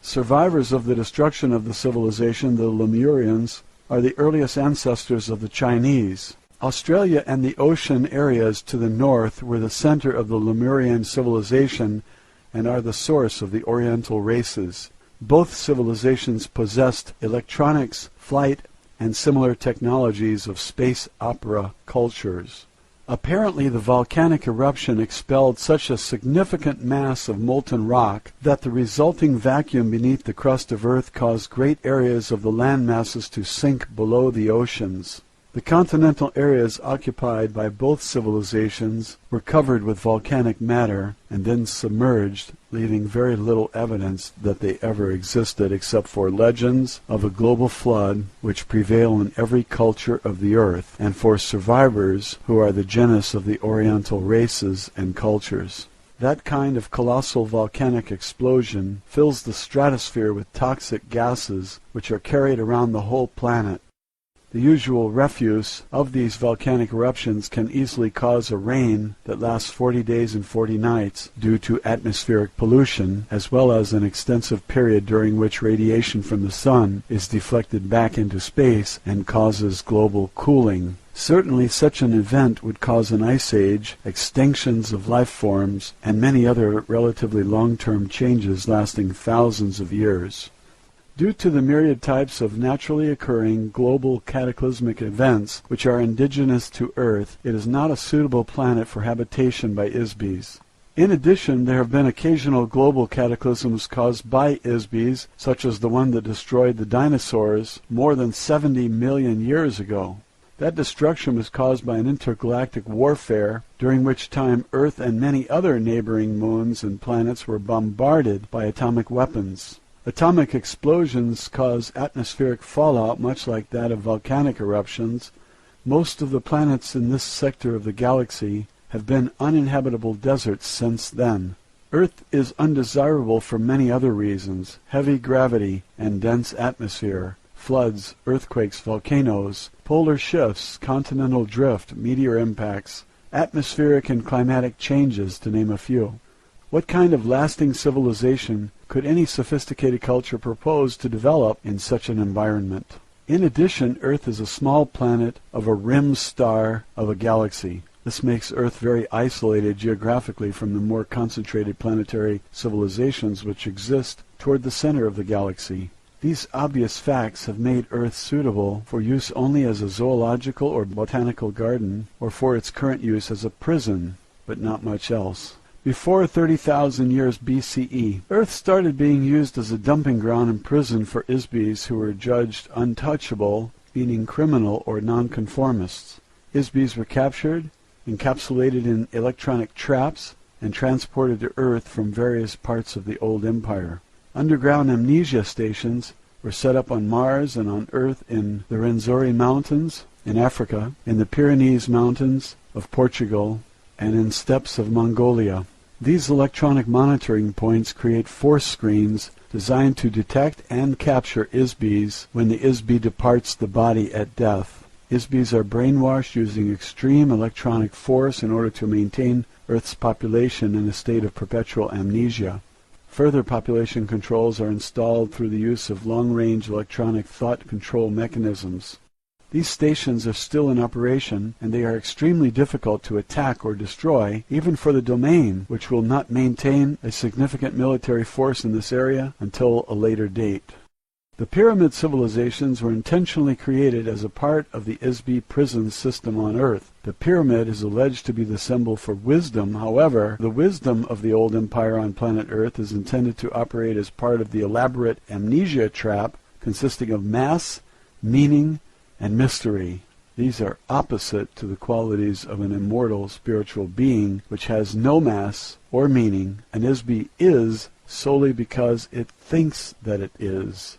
Survivors of the destruction of the civilization, the Lemurians, are the earliest ancestors of the Chinese. Australia and the ocean areas to the north were the center of the Lemurian civilization and are the source of the Oriental races. Both civilizations possessed electronics, flight, and similar technologies of space opera cultures. Apparently the volcanic eruption expelled such a significant mass of molten rock that the resulting vacuum beneath the crust of Earth caused great areas of the land masses to sink below the oceans. The continental areas occupied by both civilizations were covered with volcanic matter and then submerged, leaving very little evidence that they ever existed except for legends of a global flood which prevail in every culture of the earth, and for survivors who are the genus of the Oriental races and cultures. That kind of colossal volcanic explosion fills the stratosphere with toxic gases which are carried around the whole planet. The usual refuse of these volcanic eruptions can easily cause a rain that lasts 40 days and 40 nights due to atmospheric pollution, as well as an extensive period during which radiation from the sun is deflected back into space and causes global cooling. Certainly such an event would cause an ice age, extinctions of life forms, and many other relatively long-term changes lasting thousands of years. Due to the myriad types of naturally occurring global cataclysmic events which are indigenous to Earth, it is not a suitable planet for habitation by ISBs. In addition, there have been occasional global cataclysms caused by ISBs, such as the one that destroyed the dinosaurs more than 70 million years ago. That destruction was caused by an intergalactic warfare, during which time Earth and many other neighboring moons and planets were bombarded by atomic weapons. Atomic explosions cause atmospheric fallout much like that of volcanic eruptions. Most of the planets in this sector of the galaxy have been uninhabitable deserts since then. Earth is undesirable for many other reasons: heavy gravity and dense atmosphere, floods, earthquakes, volcanoes, polar shifts, continental drift, meteor impacts, atmospheric and climatic changes, to name a few. What kind of lasting civilization could any sophisticated culture propose to develop in such an environment? In addition, Earth is a small planet of a rim star of a galaxy. This makes Earth very isolated geographically from the more concentrated planetary civilizations which exist toward the center of the galaxy. These obvious facts have made Earth suitable for use only as a zoological or botanical garden, or for its current use as a prison, but not much else. Before 30,000 years BCE, Earth started being used as a dumping ground and prison for ISBs who were judged untouchable, meaning criminal or nonconformists. ISBs were captured, encapsulated in electronic traps, and transported to Earth from various parts of the old empire. Underground amnesia stations were set up on Mars and on Earth in the Rwenzori Mountains in Africa, in the Pyrenees Mountains of Portugal, and in steppes of Mongolia. These electronic monitoring points create force screens designed to detect and capture ISBs when the ISB departs the body at death. ISBs are brainwashed using extreme electronic force in order to maintain Earth's population in a state of perpetual amnesia. Further population controls are installed through the use of long-range electronic thought control mechanisms. These stations are still in operation, and they are extremely difficult to attack or destroy, even for the domain, which will not maintain a significant military force in this area until a later date. The pyramid civilizations were intentionally created as a part of the ISB prison system on Earth. The pyramid is alleged to be the symbol for wisdom. However, the wisdom of the old empire on planet Earth is intended to operate as part of the elaborate amnesia trap consisting of mass, meaning, and mystery. These are opposite to the qualities of an immortal spiritual being which has no mass or meaning. An ISB is solely because it thinks that it is.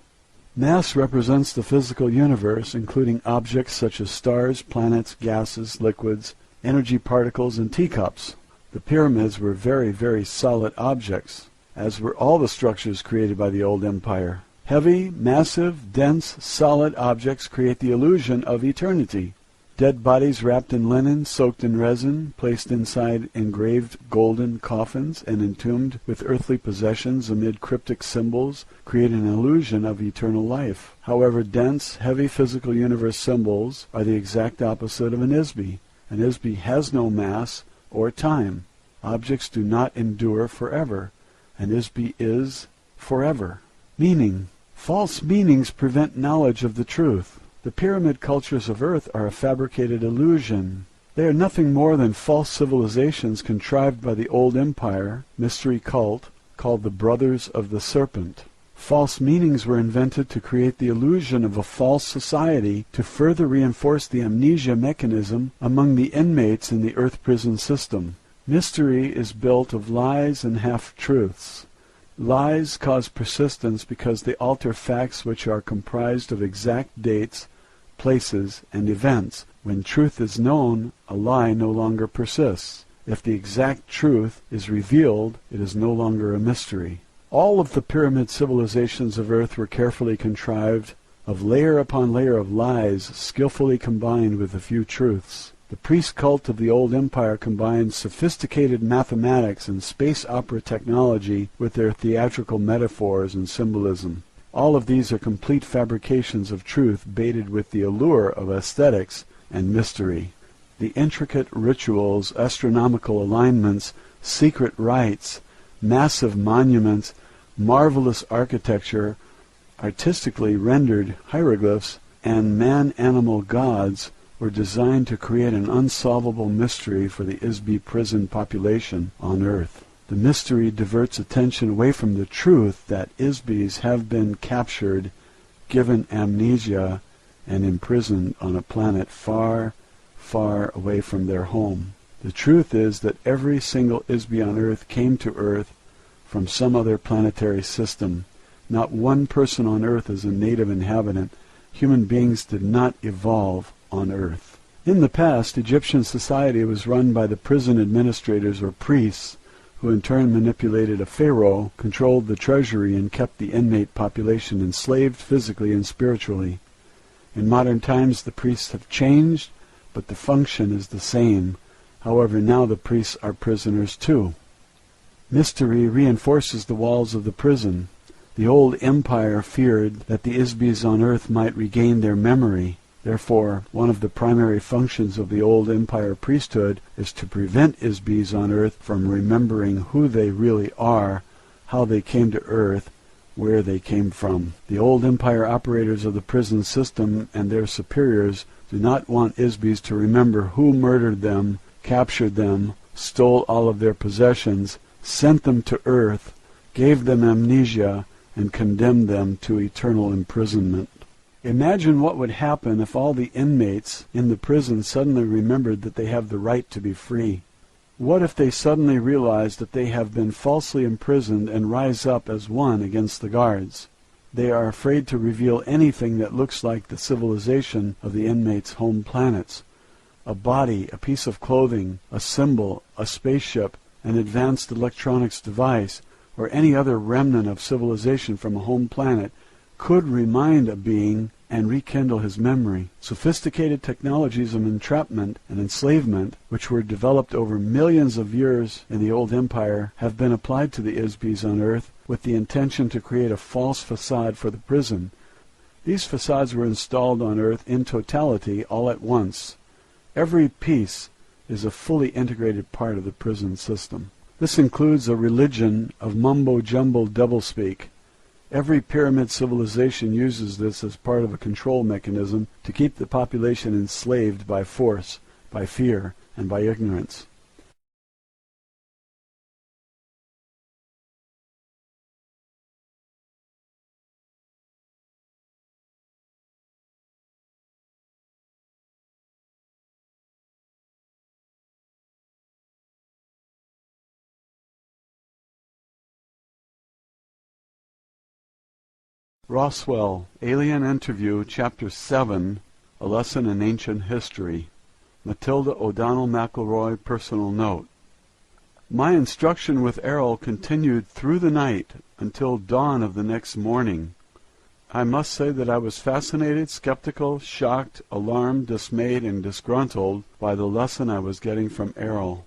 Mass represents the physical universe, including objects such as stars, planets, gases, liquids, energy particles, and teacups. The pyramids were very, very solid objects, as were all the structures created by the old empire. Heavy, massive, dense, solid objects create the illusion of eternity. Dead bodies wrapped in linen, soaked in resin, placed inside engraved golden coffins, and entombed with earthly possessions amid cryptic symbols create an illusion of eternal life. However, dense, heavy physical universe symbols are the exact opposite of an ISB. An ISB has no mass or time. Objects do not endure forever. An ISB is forever. Meaning. False meanings prevent knowledge of the truth. The pyramid cultures of Earth are a fabricated illusion. They are nothing more than false civilizations contrived by the old empire, mystery cult, called the Brothers of the Serpent. False meanings were invented to create the illusion of a false society to further reinforce the amnesia mechanism among the inmates in the Earth prison system. Mystery is built of lies and half-truths. Lies cause persistence because they alter facts which are comprised of exact dates, places, and events. When truth is known, a lie no longer persists. If the exact truth is revealed, it is no longer a mystery. All of the pyramid civilizations of Earth were carefully contrived of layer upon layer of lies skillfully combined with a few truths. The priest cult of the old empire combined sophisticated mathematics and space opera technology with their theatrical metaphors and symbolism. All of these are complete fabrications of truth baited with the allure of aesthetics and mystery. The intricate rituals, astronomical alignments, secret rites, massive monuments, marvelous architecture, artistically rendered hieroglyphs, and man-animal gods were designed to create an unsolvable mystery for the ISB prison population on Earth. The mystery diverts attention away from the truth that ISBs have been captured, given amnesia, and imprisoned on a planet far, far away from their home. The truth is that every single ISB on Earth came to Earth from some other planetary system. Not one person on Earth is a native inhabitant. Human beings did not evolve on Earth. In the past, Egyptian society was run by the prison administrators or priests, who in turn manipulated a pharaoh, controlled the treasury, and kept the inmate population enslaved physically and spiritually. In modern times, the priests have changed, but the function is the same. However, now the priests are prisoners too. Mystery reinforces the walls of the prison. The old empire feared that the ISBs on Earth might regain their memory. Therefore, one of the primary functions of the old empire priesthood is to prevent ISBs on Earth from remembering who they really are, how they came to Earth, where they came from. The old empire operators of the prison system and their superiors do not want ISBs to remember who murdered them, captured them, stole all of their possessions, sent them to Earth, gave them amnesia, and condemned them to eternal imprisonment. Imagine what would happen if all the inmates in the prison suddenly remembered that they have the right to be free. What if they suddenly realize that they have been falsely imprisoned and rise up as one against the guards? They are afraid to reveal anything that looks like the civilization of the inmates' home planets. A body, a piece of clothing, a symbol, a spaceship, an advanced electronics device, or any other remnant of civilization from a home planet could remind a being and rekindle his memory. Sophisticated technologies of entrapment and enslavement, which were developed over millions of years in the old empire, have been applied to the ISBs on Earth with the intention to create a false facade for the prison. These facades were installed on Earth in totality all at once. Every piece is a fully integrated part of the prison system. This includes a religion of mumbo-jumbo doublespeak. Every pyramid civilization uses this as part of a control mechanism to keep the population enslaved by force, by fear, and by ignorance. Roswell, Alien Interview, Chapter 7, A Lesson in Ancient History. Matilda O'Donnell McElroy, Personal Note. My instruction with Airl continued through the night until dawn of the next morning. I must say that I was fascinated, skeptical, shocked, alarmed, dismayed, and disgruntled by the lesson I was getting from Airl.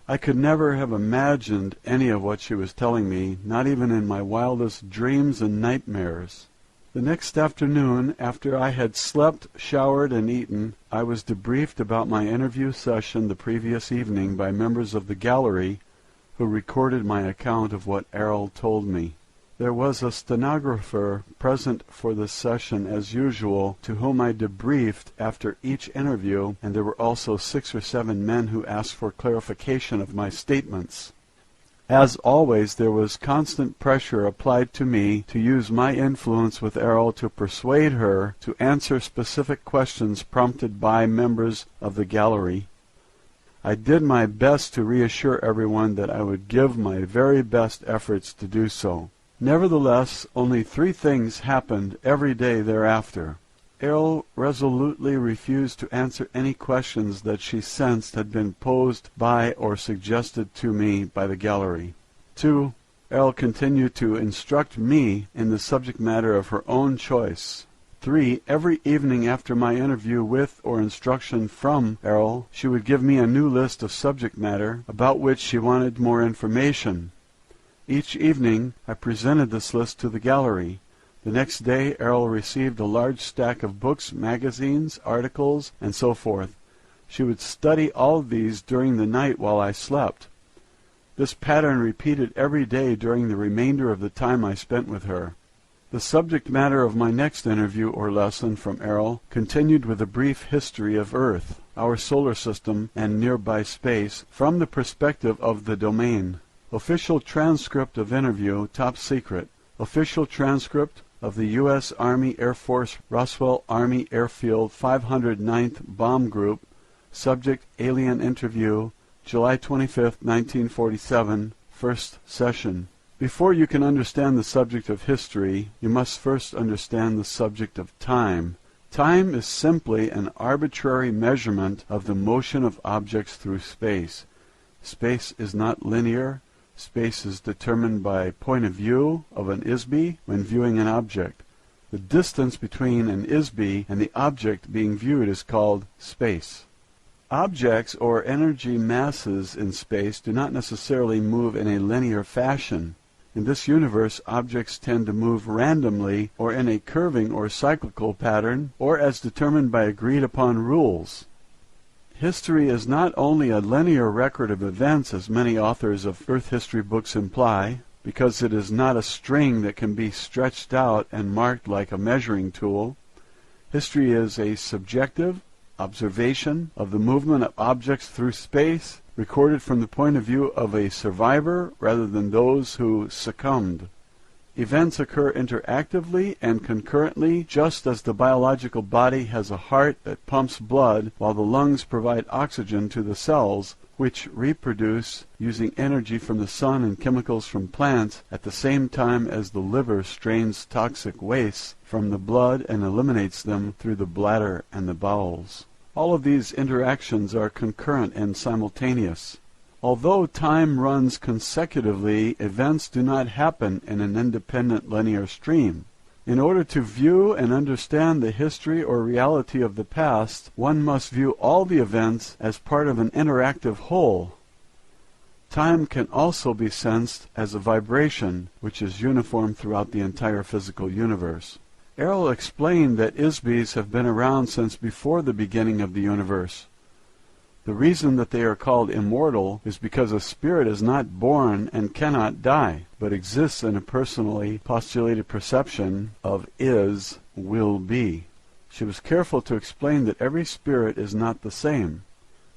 I could never have imagined any of what she was telling me, not even in my wildest dreams and nightmares. The next afternoon, after I had slept, showered, and eaten, I was debriefed about my interview session the previous evening by members of the gallery who recorded my account of what Airl told me. There was a stenographer present for the session as usual, to whom I debriefed after each interview, and there were also 6 or 7 men who asked for clarification of my statements. As always, there was constant pressure applied to me to use my influence with Airl to persuade her to answer specific questions prompted by members of the gallery. I did my best to reassure everyone that I would give my very best efforts to do so. Nevertheless, only 3 things happened every day thereafter. Airl resolutely refused to answer any questions that she sensed had been posed by or suggested to me by the gallery. 2. Airl continued to instruct me in the subject matter of her own choice. 3. Every evening after my interview with or instruction from Airl, she would give me a new list of subject matter about which she wanted more information. Each evening I presented this list to the gallery. The next day Airl received a large stack of books, magazines, articles, and so forth. She would study all of these during the night while I slept. This pattern repeated every day during the remainder of the time I spent with her. The subject matter of my next interview or lesson from Airl continued with a brief history of Earth, our solar system, and nearby space from the perspective of the domain. Official transcript of interview, top secret. Official transcript of the US Army Air Force Roswell Army Airfield 509th Bomb Group. Subject Alien Interview, July 25, 1947, first session. Before you can understand the subject of history, you must first understand the subject of time. Time is simply an arbitrary measurement of the motion of objects through space. Space is not linear. Space is determined by point of view of an ISB when viewing an object. The distance between an ISB and the object being viewed is called space. Objects or energy masses in space do not necessarily move in a linear fashion. In this universe, objects tend to move randomly or in a curving or cyclical pattern, or as determined by agreed-upon rules. History is not only a linear record of events, as many authors of Earth history books imply, because it is not a string that can be stretched out and marked like a measuring tool. History is a subjective observation of the movement of objects through space, recorded from the point of view of a survivor rather than those who succumbed. Events occur interactively and concurrently, just as the biological body has a heart that pumps blood while the lungs provide oxygen to the cells, which reproduce using energy from the sun and chemicals from plants at the same time as the liver strains toxic wastes from the blood and eliminates them through the bladder and the bowels. All of these interactions are concurrent and simultaneous. Although time runs consecutively, events do not happen in an independent linear stream. In order to view and understand the history or reality of the past, one must view all the events as part of an interactive whole. Time can also be sensed as a vibration, which is uniform throughout the entire physical universe. Airl explained that ISBs have been around since before the beginning of the universe. The reason that they are called immortal is because a spirit is not born and cannot die, but exists in a personally postulated perception of is, will be. She was careful to explain that every spirit is not the same.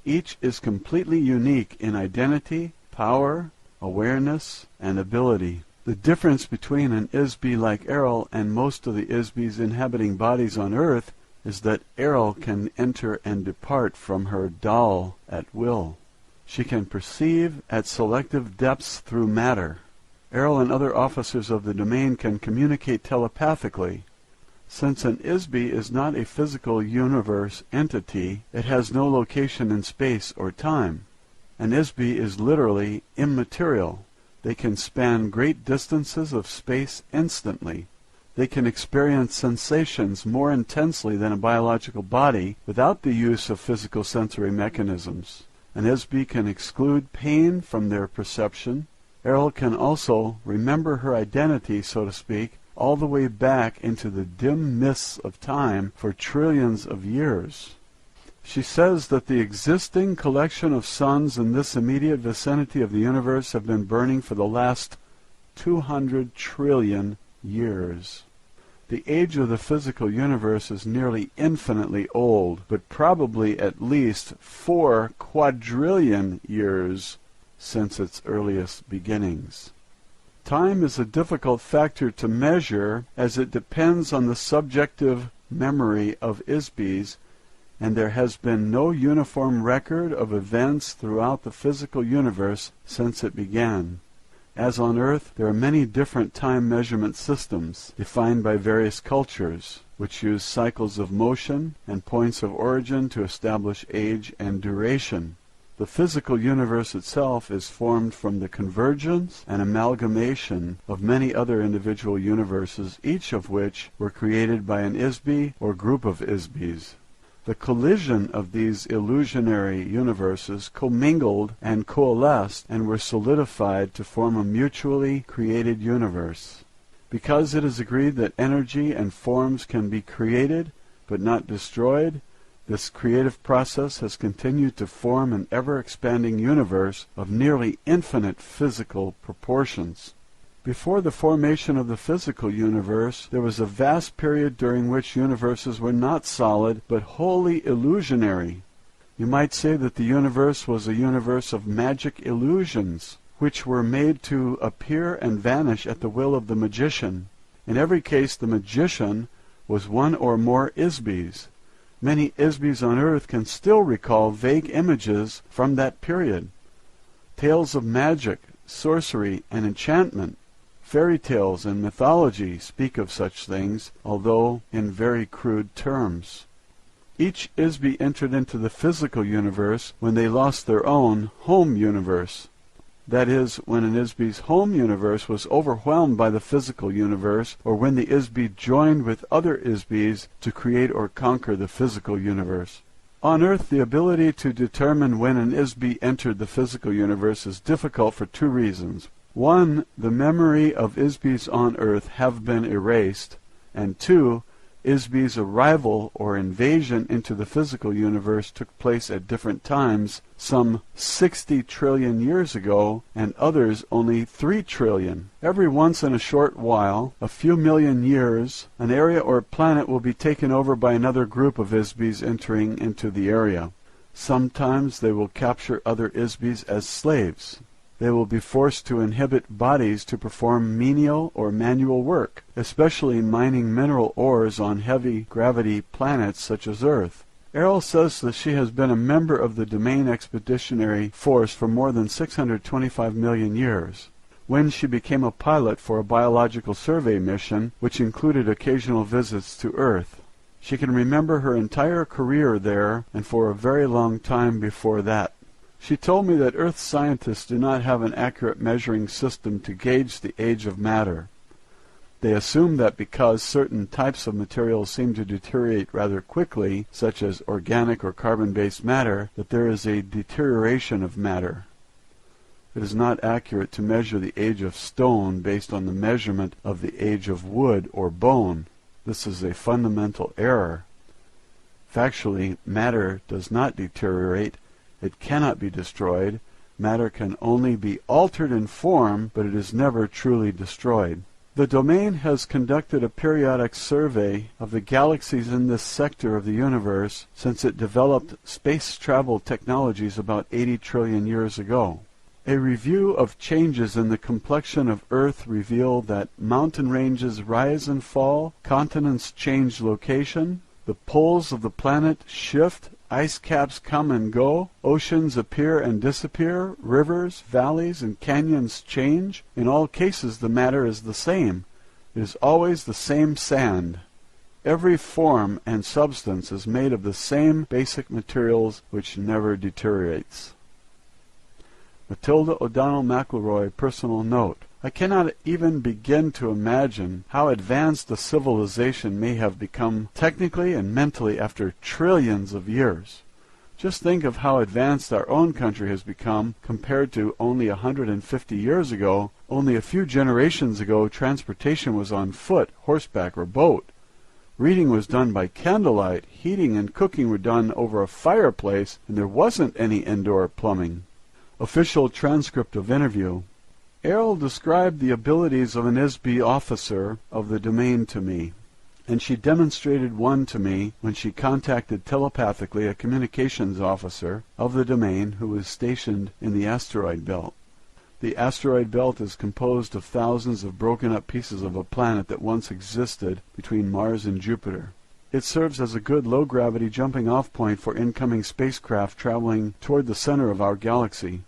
Each is completely unique in identity, power, awareness, and ability. The difference between an ISB like Airl and most of the ISBs inhabiting bodies on Earth is that Airl can enter and depart from her doll at will. She can perceive at selective depths through matter. Airl and other officers of the domain can communicate telepathically. Since an ISB is not a physical universe entity, it has no location in space or time. An ISB is literally immaterial. They can span great distances of space instantly. They can experience sensations more intensely than a biological body without the use of physical sensory mechanisms. An ISB can exclude pain from their perception. Airl can also remember her identity, so to speak, all the way back into the dim mists of time for trillions of years. She says that the existing collection of suns in this immediate vicinity of the universe have been burning for the last 200 trillion years. The age of the physical universe is nearly infinitely old, but probably at least 4 quadrillion years since its earliest beginnings. Time is a difficult factor to measure as it depends on the subjective memory of ISBs, and there has been no uniform record of events throughout the physical universe since it began. As on Earth, there are many different time measurement systems defined by various cultures, which use cycles of motion and points of origin to establish age and duration. The physical universe itself is formed from the convergence and amalgamation of many other individual universes, each of which were created by an ISB or group of ISBs. The collision of these illusionary universes commingled and coalesced and were solidified to form a mutually created universe. Because it is agreed that energy and forms can be created but not destroyed, this creative process has continued to form an ever-expanding universe of nearly infinite physical proportions. Before the formation of the physical universe, there was a vast period during which universes were not solid but wholly illusionary. You might say that the universe was a universe of magic illusions, which were made to appear and vanish at the will of the magician. In every case, the magician was one or more ISBs. Many ISBs on Earth can still recall vague images from that period. Tales of magic, sorcery, and enchantment, fairy tales and mythology speak of such things, although in very crude terms. Each ISB entered into the physical universe when they lost their own home universe. That is, when an ISB's home universe was overwhelmed by the physical universe, or when the ISB joined with other ISBs to create or conquer the physical universe. On Earth, the ability to determine when an ISB entered the physical universe is difficult for two reasons. One, the memory of ISBs on Earth have been erased, and two, ISB's arrival or invasion into the physical universe took place at different times, some 60 trillion years ago, and others only 3 trillion. Every once in a short while, a few million years, an area or planet will be taken over by another group of ISBs entering into the area. Sometimes they will capture other ISBs as slaves. They will be forced to inhabit bodies to perform menial or manual work, especially mining mineral ores on heavy gravity planets such as Earth. Airl says that she has been a member of the Domain Expeditionary Force for more than 625 million years. When she became a pilot for a biological survey mission, which included occasional visits to Earth. She can remember her entire career there and for a very long time before that. She told me that Earth scientists do not have an accurate measuring system to gauge the age of matter. They assume that because certain types of materials seem to deteriorate rather quickly, such as organic or carbon-based matter, that there is a deterioration of matter. It is not accurate to measure the age of stone based on the measurement of the age of wood or bone. This is a fundamental error. Factually, matter does not deteriorate. It cannot be destroyed. Matter can only be altered in form, but it is never truly destroyed. The domain has conducted a periodic survey of the galaxies in this sector of the universe since it developed space travel technologies about 80 trillion years ago. A review of changes in the complexion of Earth revealed that mountain ranges rise and fall, continents change location, the poles of the planet shift, ice caps come and go, oceans appear and disappear, rivers, valleys, and canyons change. In all cases the matter is the same. It is always the same sand. Every form and substance is made of the same basic materials which never deteriorates. Matilda O'Donnell McElroy, personal note. I cannot even begin to imagine how advanced a civilization may have become technically and mentally after trillions of years. Just think of how advanced our own country has become compared to only 150 years ago. Only a few generations ago, transportation was on foot, horseback, or boat. Reading was done by candlelight, heating and cooking were done over a fireplace, and there wasn't any indoor plumbing. Official transcript of interview. Airl described the abilities of an ISB officer of the domain to me, and she demonstrated one to me when she contacted telepathically a communications officer of the domain who was stationed in the asteroid belt. The asteroid belt is composed of thousands of broken-up pieces of a planet that once existed between Mars and Jupiter. It serves as a good low-gravity jumping-off point for incoming spacecraft traveling toward the center of our galaxy.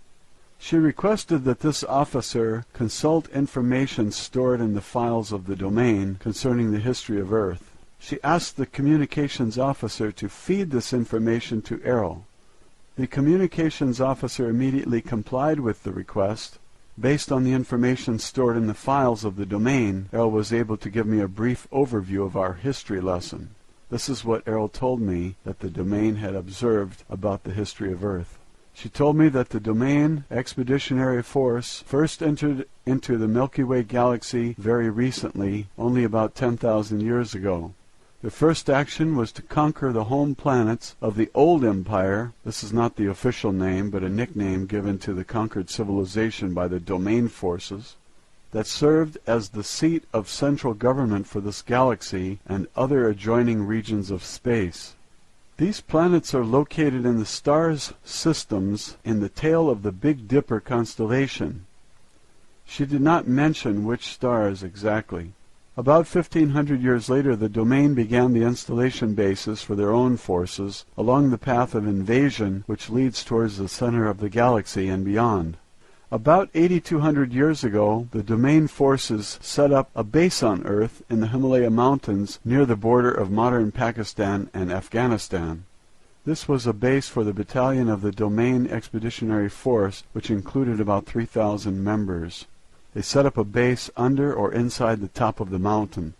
She requested that this officer consult information stored in the files of the domain concerning the history of Earth. She asked the communications officer to feed this information to Airl. The communications officer immediately complied with the request. Based on the information stored in the files of the domain, Airl was able to give me a brief overview of our history lesson. This is what Airl told me that the domain had observed about the history of Earth. She told me that the domain expeditionary force first entered into the Milky Way galaxy very recently, only about 10,000 years ago. The first action was to conquer the home planets of the Old Empire. This is not the official name, but a nickname given to the conquered civilization by the domain forces that served as the seat of central government for this galaxy and other adjoining regions of space. These planets are located in the stars systems in the tail of the Big Dipper constellation. She did not mention which stars exactly. About 1,500 years later, the domain began the installation bases for their own forces along the path of invasion which leads towards the center of the galaxy and beyond. About 8,200 years ago, the domain forces set up a base on Earth in the Himalaya Mountains near the border of modern Pakistan and Afghanistan. This was a base for the battalion of the Domain Expeditionary Force, which included about 3,000 members. They set up a base under or inside the top of the mountain.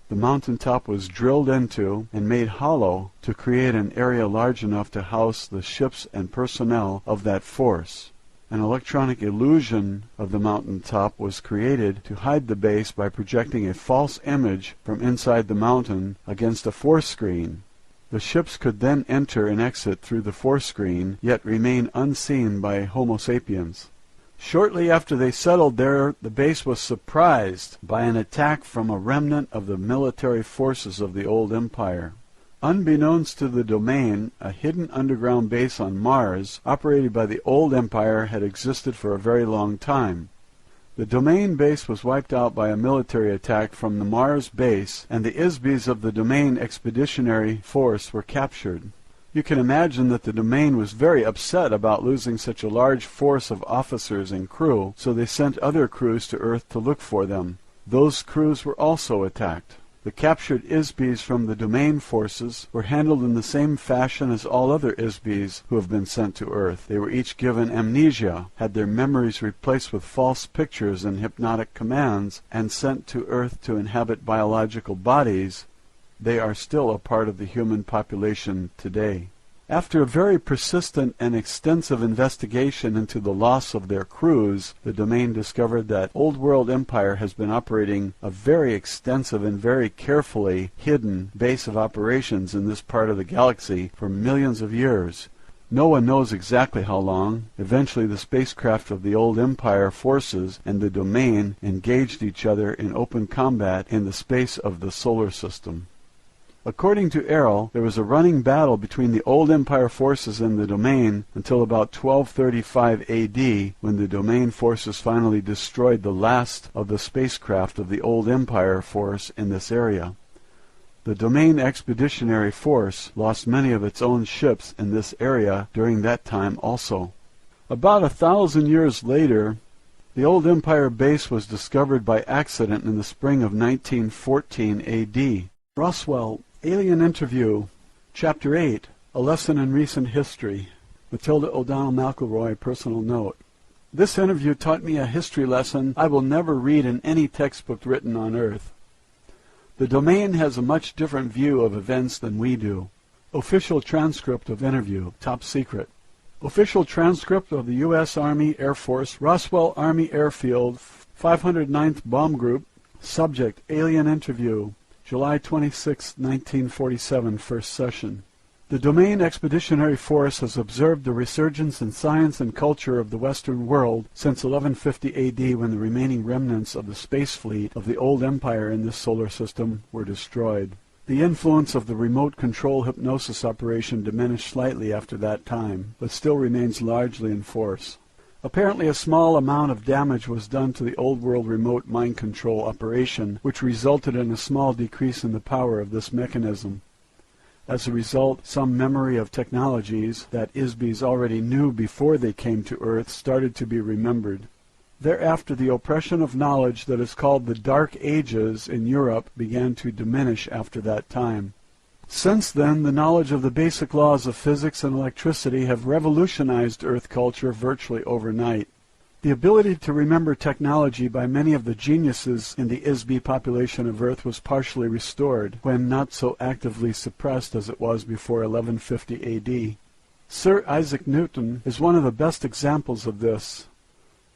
The mountain top was drilled into and made hollow to create an area large enough to house the ships and personnel of that force. An electronic illusion of the mountain top was created to hide the base by projecting a false image from inside the mountain against a force screen. The ships could then enter and exit through the force screen, yet remain unseen by Homo sapiens. Shortly after they settled there, the base was surprised by an attack from a remnant of the military forces of the Old Empire. Unbeknownst to the domain, a hidden underground base on Mars, operated by the Old Empire, had existed for a very long time. The domain base was wiped out by a military attack from the Mars base, and the ISBs of the Domain Expeditionary Force were captured. You can imagine that the domain was very upset about losing such a large force of officers and crew, so they sent other crews to Earth to look for them. Those crews were also attacked. The captured ISBs from the domain forces were handled in the same fashion as all other ISBs who have been sent to Earth. They were each given amnesia, had their memories replaced with false pictures and hypnotic commands, and sent to Earth to inhabit biological bodies. They are still a part of the human population today. After a very persistent and extensive investigation into the loss of their crews, the domain discovered that Old World Empire has been operating a very extensive and very carefully hidden base of operations in this part of the galaxy for millions of years. No one knows exactly how long. Eventually the spacecraft of the Old Empire forces and the domain engaged each other in open combat in the space of the solar system. According to Airl, there was a running battle between the Old Empire forces and the domain until about 1235 AD, when the domain forces finally destroyed the last of the spacecraft of the Old Empire force in this area. The Domain Expeditionary Force lost many of its own ships in this area during that time also. About 1,000 years later, the Old Empire base was discovered by accident in the spring of 1914 AD. Roswell, Alien Interview, Chapter 8, A Lesson in Recent History. Matilda O'Donnell McElroy, personal note. This interview taught me a history lesson I will never read in any textbook written on Earth. The domain has a much different view of events than we do. Official transcript of interview, top secret. Official transcript of the US Army Air Force, Roswell Army Airfield, 509th Bomb Group. Subject, Alien Interview, July 26, 1947, first session. The Domain Expeditionary Force has observed the resurgence in science and culture of the Western world since 1150 AD, when the remaining remnants of the space fleet of the Old Empire in this solar system were destroyed. The influence of the remote control hypnosis operation diminished slightly after that time, but still remains largely in force. Apparently a small amount of damage was done to the Old World remote mind control operation, which resulted in a small decrease in the power of this mechanism. As a result, some memory of technologies that ISBs already knew before they came to Earth started to be remembered. Thereafter, the oppression of knowledge that is called the Dark Ages in Europe began to diminish after that time. Since then, the knowledge of the basic laws of physics and electricity have revolutionized Earth culture virtually overnight. The ability to remember technology by many of the geniuses in the ISB population of Earth was partially restored, when not so actively suppressed as it was before 1150 AD. Sir Isaac Newton is one of the best examples of this.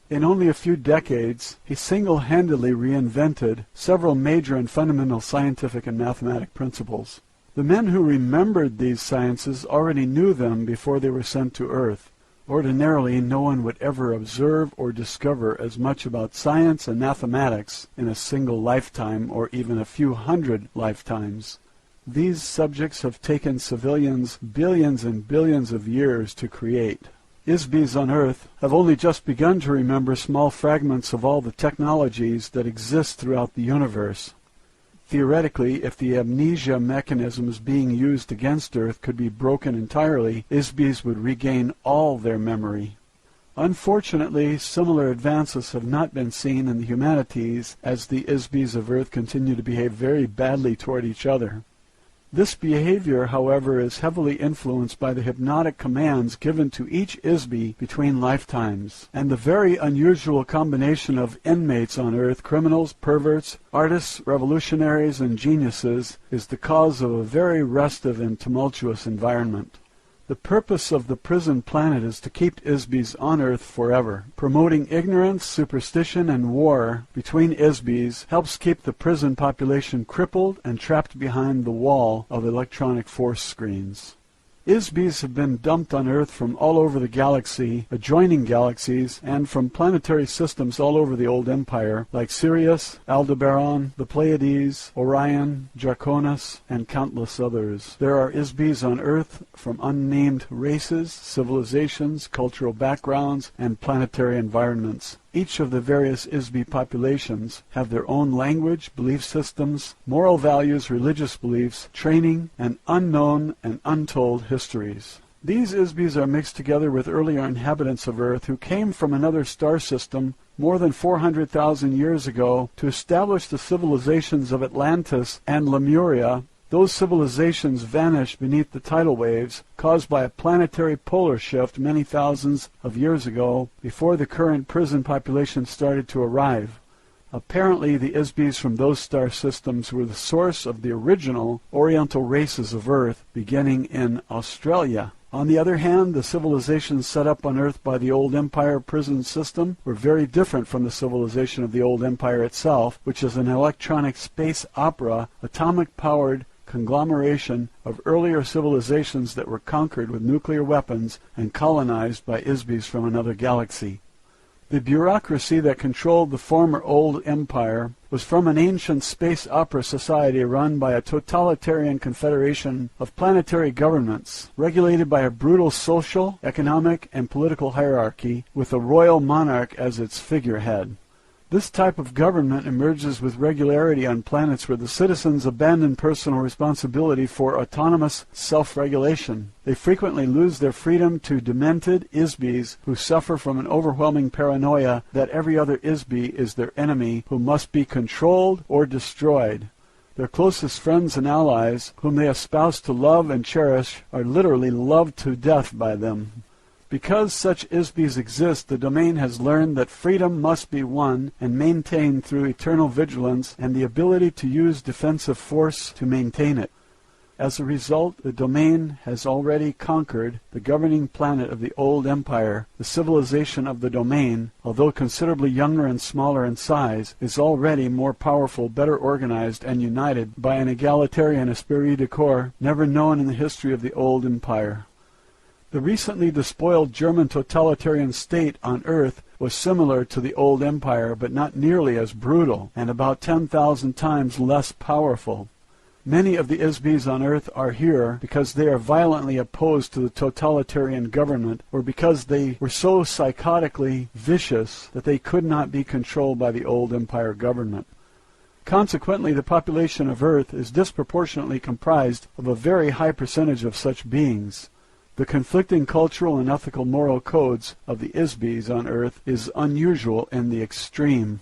In only a few decades, he single-handedly reinvented several major and fundamental scientific and mathematic principles. The men who remembered these sciences already knew them before they were sent to Earth. Ordinarily, no one would ever observe or discover as much about science and mathematics in a single lifetime or even a few hundred lifetimes. These subjects have taken civilians billions and billions of years to create. ISBs on Earth have only just begun to remember small fragments of all the technologies that exist throughout the universe. Theoretically, if the amnesia mechanisms being used against Earth could be broken entirely, ISBs would regain all their memory. Unfortunately, similar advances have not been seen in the humanities, as the ISBs of Earth continue to behave very badly toward each other. This behavior, however, is heavily influenced by the hypnotic commands given to each ISB between lifetimes, and the very unusual combination of inmates on Earth, criminals, perverts, artists, revolutionaries, and geniuses, is the cause of a very restive and tumultuous environment. The purpose of the prison planet is to keep ISBs on Earth forever. Promoting ignorance, superstition, and war between ISBs helps keep the prison population crippled and trapped behind the wall of electronic force screens. ISBs have been dumped on Earth from all over the galaxy, adjoining galaxies, and from planetary systems all over the old empire, like Sirius, Aldebaran, the Pleiades, Orion, Draconis, and countless others. There are ISBs on Earth from unnamed races, civilizations, cultural backgrounds, and planetary environments. Each of the various ISB populations have their own language, belief systems, moral values, religious beliefs, training, and unknown and untold histories. These ISBs are mixed together with earlier inhabitants of Earth who came from another star system more than 400,000 years ago to establish the civilizations of Atlantis and Lemuria. Those civilizations vanished beneath the tidal waves caused by a planetary polar shift many thousands of years ago, before the current prison population started to arrive. Apparently, the ISBs from those star systems were the source of the original Oriental races of Earth, beginning in Australia. On the other hand, the civilizations set up on Earth by the old Empire prison system were very different from the civilization of the old Empire itself, which is an electronic space opera, atomic-powered conglomeration of earlier civilizations that were conquered with nuclear weapons and colonized by ISBs from another galaxy. The bureaucracy that controlled the former old empire was from an ancient space opera society run by a totalitarian confederation of planetary governments, regulated by a brutal social, economic, and political hierarchy, with a royal monarch as its figurehead. This type of government emerges with regularity on planets where the citizens abandon personal responsibility for autonomous self-regulation. They frequently lose their freedom to demented ISBs who suffer from an overwhelming paranoia that every other ISB is their enemy who must be controlled or destroyed. Their closest friends and allies, whom they espouse to love and cherish, are literally loved to death by them. Because such ISBs exist, the domain has learned that freedom must be won and maintained through eternal vigilance and the ability to use defensive force to maintain it. As a result, the domain has already conquered the governing planet of the old empire. The civilization of the domain, although considerably younger and smaller in size, is already more powerful, better organized, and united by an egalitarian esprit de corps never known in the history of the old empire. The recently despoiled German totalitarian state on Earth was similar to the old empire, but not nearly as brutal, and about 10,000 times less powerful. Many of the ISBs on Earth are here because they are violently opposed to the totalitarian government, or because they were so psychotically vicious that they could not be controlled by the old empire government. Consequently, the population of Earth is disproportionately comprised of a very high percentage of such beings. The conflicting cultural and ethical moral codes of the ISBs on Earth is unusual in the extreme.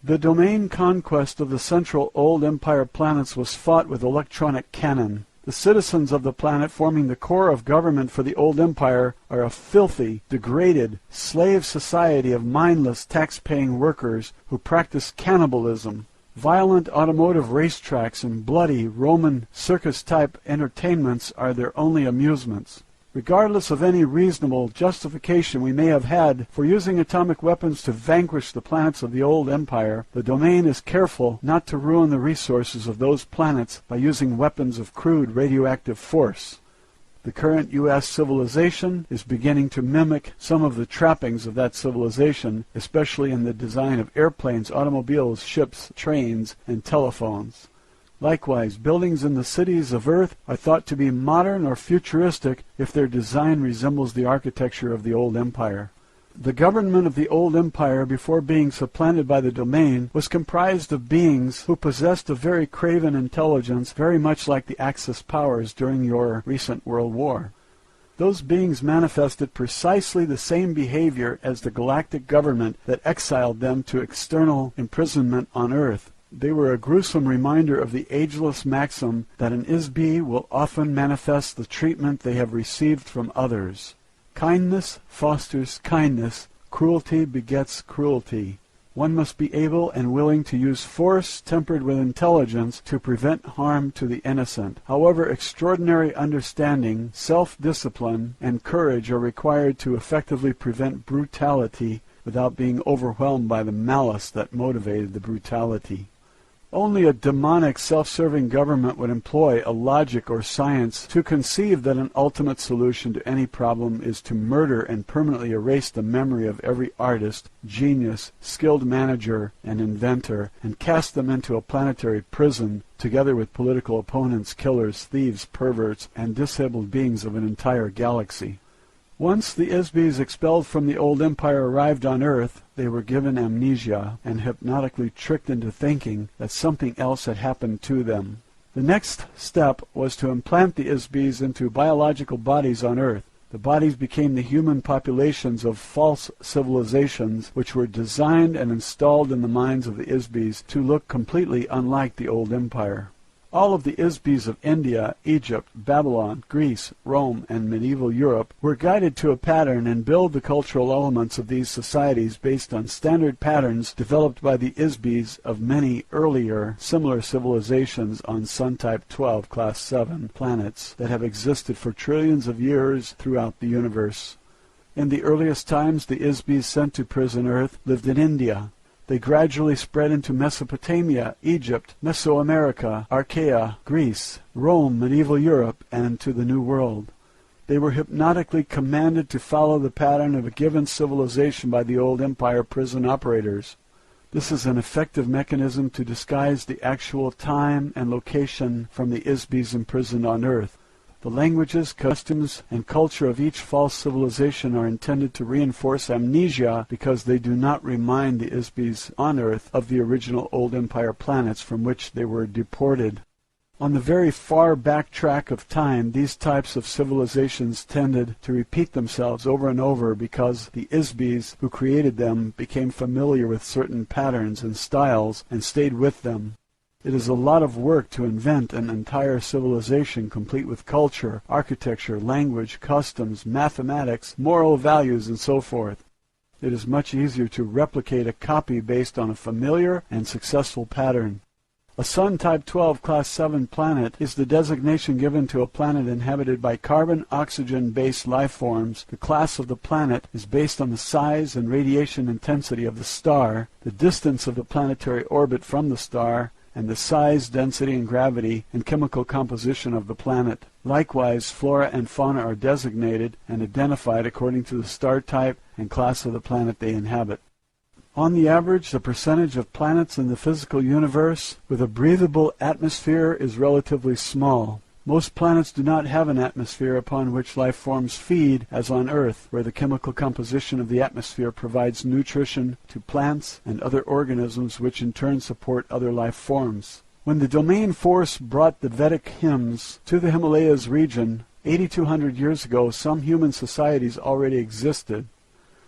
The domain conquest of the central old empire planets was fought with electronic cannon. The The citizens of the planet forming the core of government for the old empire are a filthy, degraded, slave society of mindless, tax-paying workers who practice cannibalism. Violent automotive racetracks and bloody Roman circus-type entertainments are their only amusements. Regardless of any reasonable justification we may have had for using atomic weapons to vanquish the planets of the old empire, the domain is careful not to ruin the resources of those planets by using weapons of crude radioactive force. The current U.S. civilization is beginning to mimic some of the trappings of that civilization, especially in the design of airplanes, automobiles, ships, trains, and telephones. Likewise, buildings in the cities of Earth are thought to be modern or futuristic if their design resembles the architecture of the old empire. The government of the old empire, before being supplanted by the domain, was comprised of beings who possessed a very craven intelligence, very much like the Axis powers during your recent World War. Those beings manifested precisely the same behavior as the galactic government that exiled them to external imprisonment on Earth. They were a gruesome reminder of the ageless maxim that an ISB will often manifest the treatment they have received from others. Kindness fosters kindness, cruelty begets cruelty. One must be able and willing to use force tempered with intelligence to prevent harm to the innocent. However, extraordinary understanding, self-discipline, and courage are required to effectively prevent brutality without being overwhelmed by the malice that motivated the brutality. Only a demonic, self-serving government would employ a logic or science to conceive that an ultimate solution to any problem is to murder and permanently erase the memory of every artist, genius, skilled manager, and inventor, and cast them into a planetary prison, together with political opponents, killers, thieves, perverts, and disabled beings of an entire galaxy. Once the ISBs expelled from the old empire arrived on Earth, they were given amnesia and hypnotically tricked into thinking that something else had happened to them. The next step was to implant the ISBs into biological bodies on Earth. The bodies became the human populations of false civilizations which were designed and installed in the minds of the ISBs to look completely unlike the old empire. All of the ISBs of India, Egypt, Babylon, Greece, Rome, and medieval Europe were guided to a pattern and build the cultural elements of these societies based on standard patterns developed by the ISBs of many earlier similar civilizations on Sun-type 12 Class 7 planets that have existed for trillions of years throughout the universe. In the earliest times, the ISBs sent to prison Earth lived in India. They gradually spread into Mesopotamia, Egypt, Mesoamerica, Archaea, Greece, Rome, medieval Europe, and to the New World. They were hypnotically commanded to follow the pattern of a given civilization by the old empire prison operators. This is an effective mechanism to disguise the actual time and location from the ISBs imprisoned on Earth. The languages, customs, and culture of each false civilization are intended to reinforce amnesia because they do not remind the ISBs on Earth of the original old empire planets from which they were deported. On the very far back track of time, these types of civilizations tended to repeat themselves over and over because the ISBs who created them became familiar with certain patterns and styles and stayed with them. It is a lot of work to invent an entire civilization complete with culture, architecture, language, customs, mathematics, moral values, and so forth. It is much easier to replicate a copy based on a familiar and successful pattern. A Sun-type 12 Class 7 planet is the designation given to a planet inhabited by carbon-oxygen-based life forms. The class of the planet is based on the size and radiation intensity of the star, the distance of the planetary orbit from the star, and the size, density, and gravity and chemical composition of the planet. Likewise, flora and fauna are designated and identified according to the star type and class of the planet they inhabit. On the average, the percentage of planets in the physical universe with a breathable atmosphere is relatively small. Most planets do not have an atmosphere upon which life forms feed, as on Earth, where the chemical composition of the atmosphere provides nutrition to plants and other organisms which in turn support other life forms. When the domain force brought the Vedic hymns to the Himalayas region, 8,200 years ago, some human societies already existed.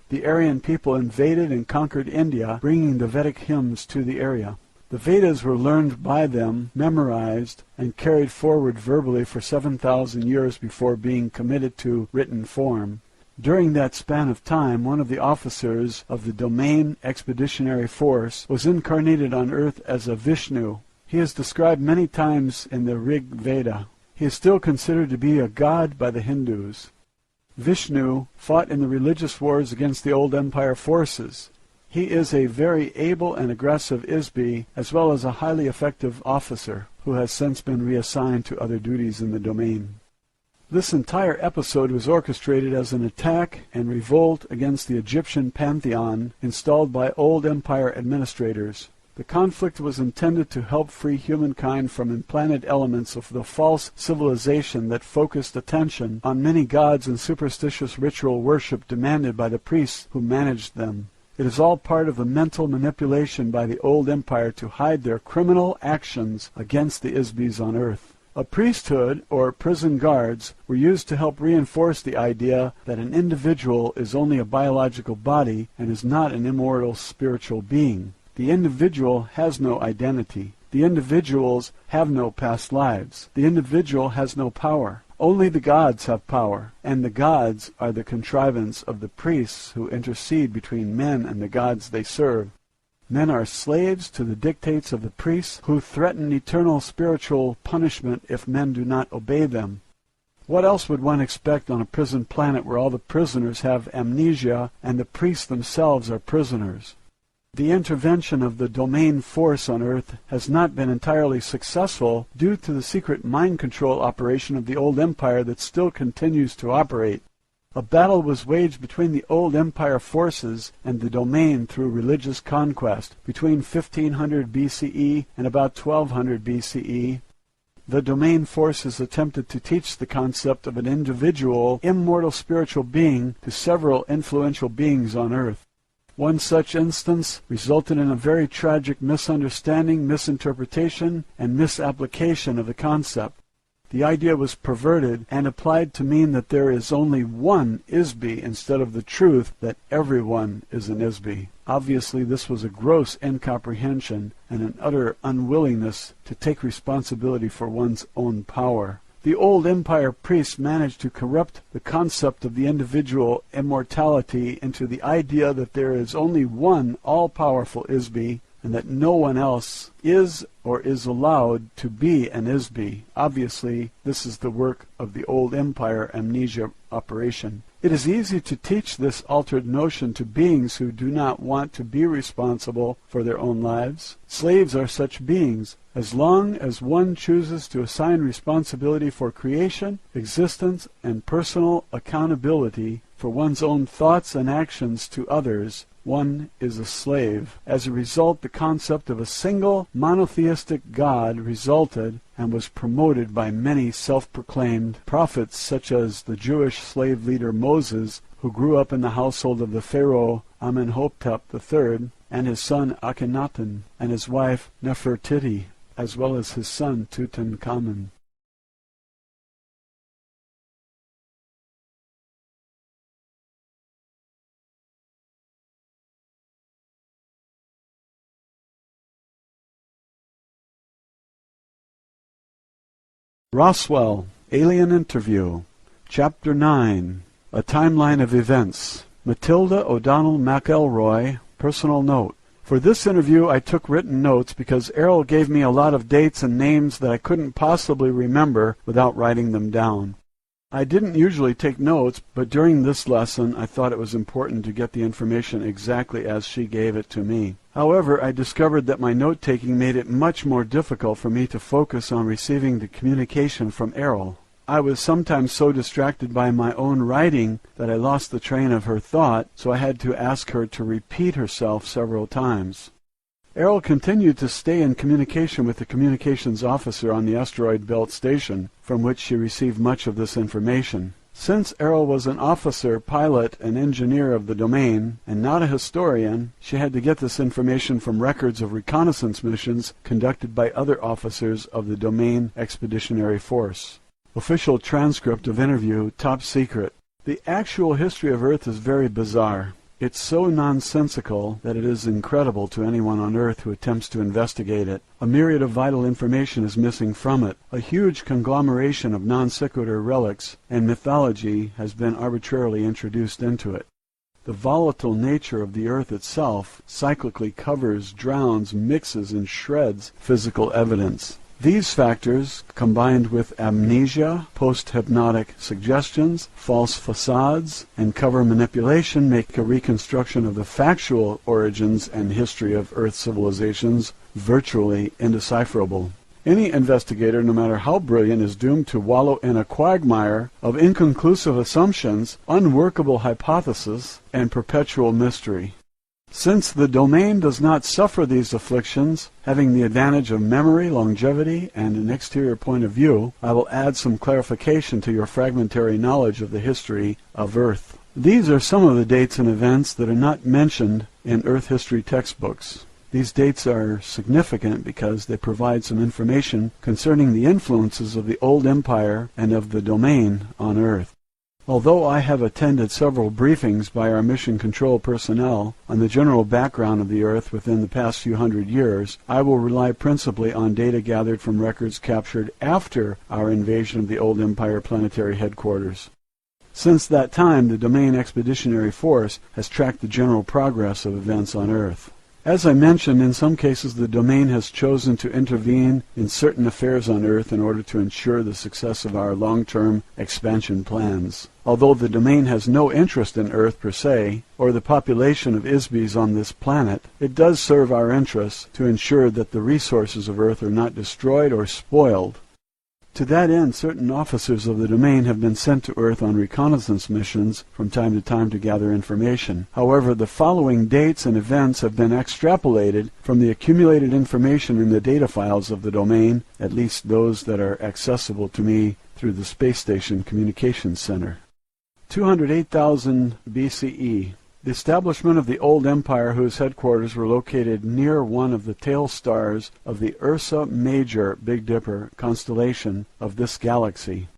The Aryan people invaded and conquered India, bringing the Vedic hymns to the area. The Vedas were learned by them, memorized, and carried forward verbally for 7,000 years before being committed to written form. During that span of time, one of the officers of the Domain Expeditionary Force was incarnated on Earth as a Vishnu. He is described many times in the Rig Veda. He is still considered to be a god by the Hindus. Vishnu fought in the religious wars against the old empire forces. He is a very able and aggressive Isbi, as well as a highly effective officer, who has since been reassigned to other duties in the domain. This entire episode was orchestrated as an attack and revolt against the Egyptian pantheon installed by old empire administrators. The conflict was intended to help free humankind from implanted elements of the false civilization that focused attention on many gods and superstitious ritual worship demanded by the priests who managed them. It is all part of the mental manipulation by the old empire to hide their criminal actions against the Isbis on Earth. A priesthood, or prison guards, were used to help reinforce the idea that an individual is only a biological body and is not an immortal spiritual being. The individual has no identity. The individuals have no past lives. The individual has no power. Only the gods have power, and the gods are the contrivance of the priests who intercede between men and the gods they serve. Men are slaves to the dictates of the priests who threaten eternal spiritual punishment if men do not obey them. What else would one expect on a prison planet where all the prisoners have amnesia and the priests themselves are prisoners? The intervention of the domain force on Earth has not been entirely successful due to the secret mind control operation of the old empire that still continues to operate. A battle was waged between the old empire forces and the domain through religious conquest between 1500 BCE and about 1200 BCE. The domain forces attempted to teach the concept of an individual, immortal spiritual being to several influential beings on Earth. One such instance resulted in a very tragic misunderstanding, misinterpretation, and misapplication of the concept. The idea was perverted and applied to mean that there is only one Isbi instead of the truth that everyone is an Isbi. Obviously, this was a gross incomprehension and an utter unwillingness to take responsibility for one's own power. The old empire priests managed to corrupt the concept of the individual immortality into the idea that there is only one all-powerful Isbi and that no one else is or is allowed to be an Isbi. Obviously, this is the work of the old empire amnesia operation. It is easy to teach this altered notion to beings who do not want to be responsible for their own lives. Slaves are such beings. As long as one chooses to assign responsibility for creation, existence, and personal accountability for one's own thoughts and actions to others, one is a slave. As a result, the concept of a single monotheistic God resulted and was promoted by many self-proclaimed prophets such as the Jewish slave leader Moses, who grew up in the household of the Pharaoh Amenhotep III, and his son Akhenaten, and his wife Nefertiti, as well as his son Tutankhamun. Roswell, Alien Interview, Chapter 9, A Timeline of Events. Matilda O'Donnell McElroy, Personal Note. For this interview I took written notes because Airl gave me a lot of dates and names that I couldn't possibly remember without writing them down. I didn't usually take notes, but during this lesson I thought it was important to get the information exactly as she gave it to me. However, I discovered that my note-taking made it much more difficult for me to focus on receiving the communication from Airl. I was sometimes so distracted by my own writing that I lost the train of her thought, so I had to ask her to repeat herself several times. Airl continued to stay in communication with the communications officer on the asteroid belt station, from which she received much of this information. Since Airl was an officer, pilot, and engineer of the domain, and not a historian, she had to get this information from records of reconnaissance missions conducted by other officers of the Domain Expeditionary Force. Official transcript of interview, top secret. The actual history of Earth is very bizarre. It's so nonsensical that it is incredible to anyone on Earth who attempts to investigate it. A myriad of vital information is missing from it. A huge conglomeration of non sequitur relics and mythology has been arbitrarily introduced into it. The volatile nature of the Earth itself cyclically covers, drowns, mixes, and shreds physical evidence. These factors, combined with amnesia, post-hypnotic suggestions, false facades, and cover manipulation, make a reconstruction of the factual origins and history of Earth civilizations virtually indecipherable. Any investigator, no matter how brilliant, is doomed to wallow in a quagmire of inconclusive assumptions, unworkable hypotheses, and perpetual mystery. Since the domain does not suffer these afflictions, having the advantage of memory, longevity, and an exterior point of view, I will add some clarification to your fragmentary knowledge of the history of Earth. These are some of the dates and events that are not mentioned in Earth history textbooks. These dates are significant because they provide some information concerning the influences of the old empire and of the domain on Earth. Although I have attended several briefings by our mission control personnel on the general background of the Earth within the past few hundred years, I will rely principally on data gathered from records captured after our invasion of the old empire planetary headquarters. Since that time, the Domain Expeditionary Force has tracked the general progress of events on Earth. As I mentioned, in some cases the domain has chosen to intervene in certain affairs on Earth in order to ensure the success of our long-term expansion plans. Although the domain has no interest in Earth per se, or the population of Isbys on this planet, it does serve our interests to ensure that the resources of Earth are not destroyed or spoiled. To that end, certain officers of the domain have been sent to Earth on reconnaissance missions from time to time to gather information. However, the following dates and events have been extrapolated from the accumulated information in the data files of the domain, at least those that are accessible to me through the Space Station Communications Center. 208,000 BCE. The establishment of the old empire, whose headquarters were located near one of the tail stars of the Ursa Major Big Dipper constellation of this galaxy.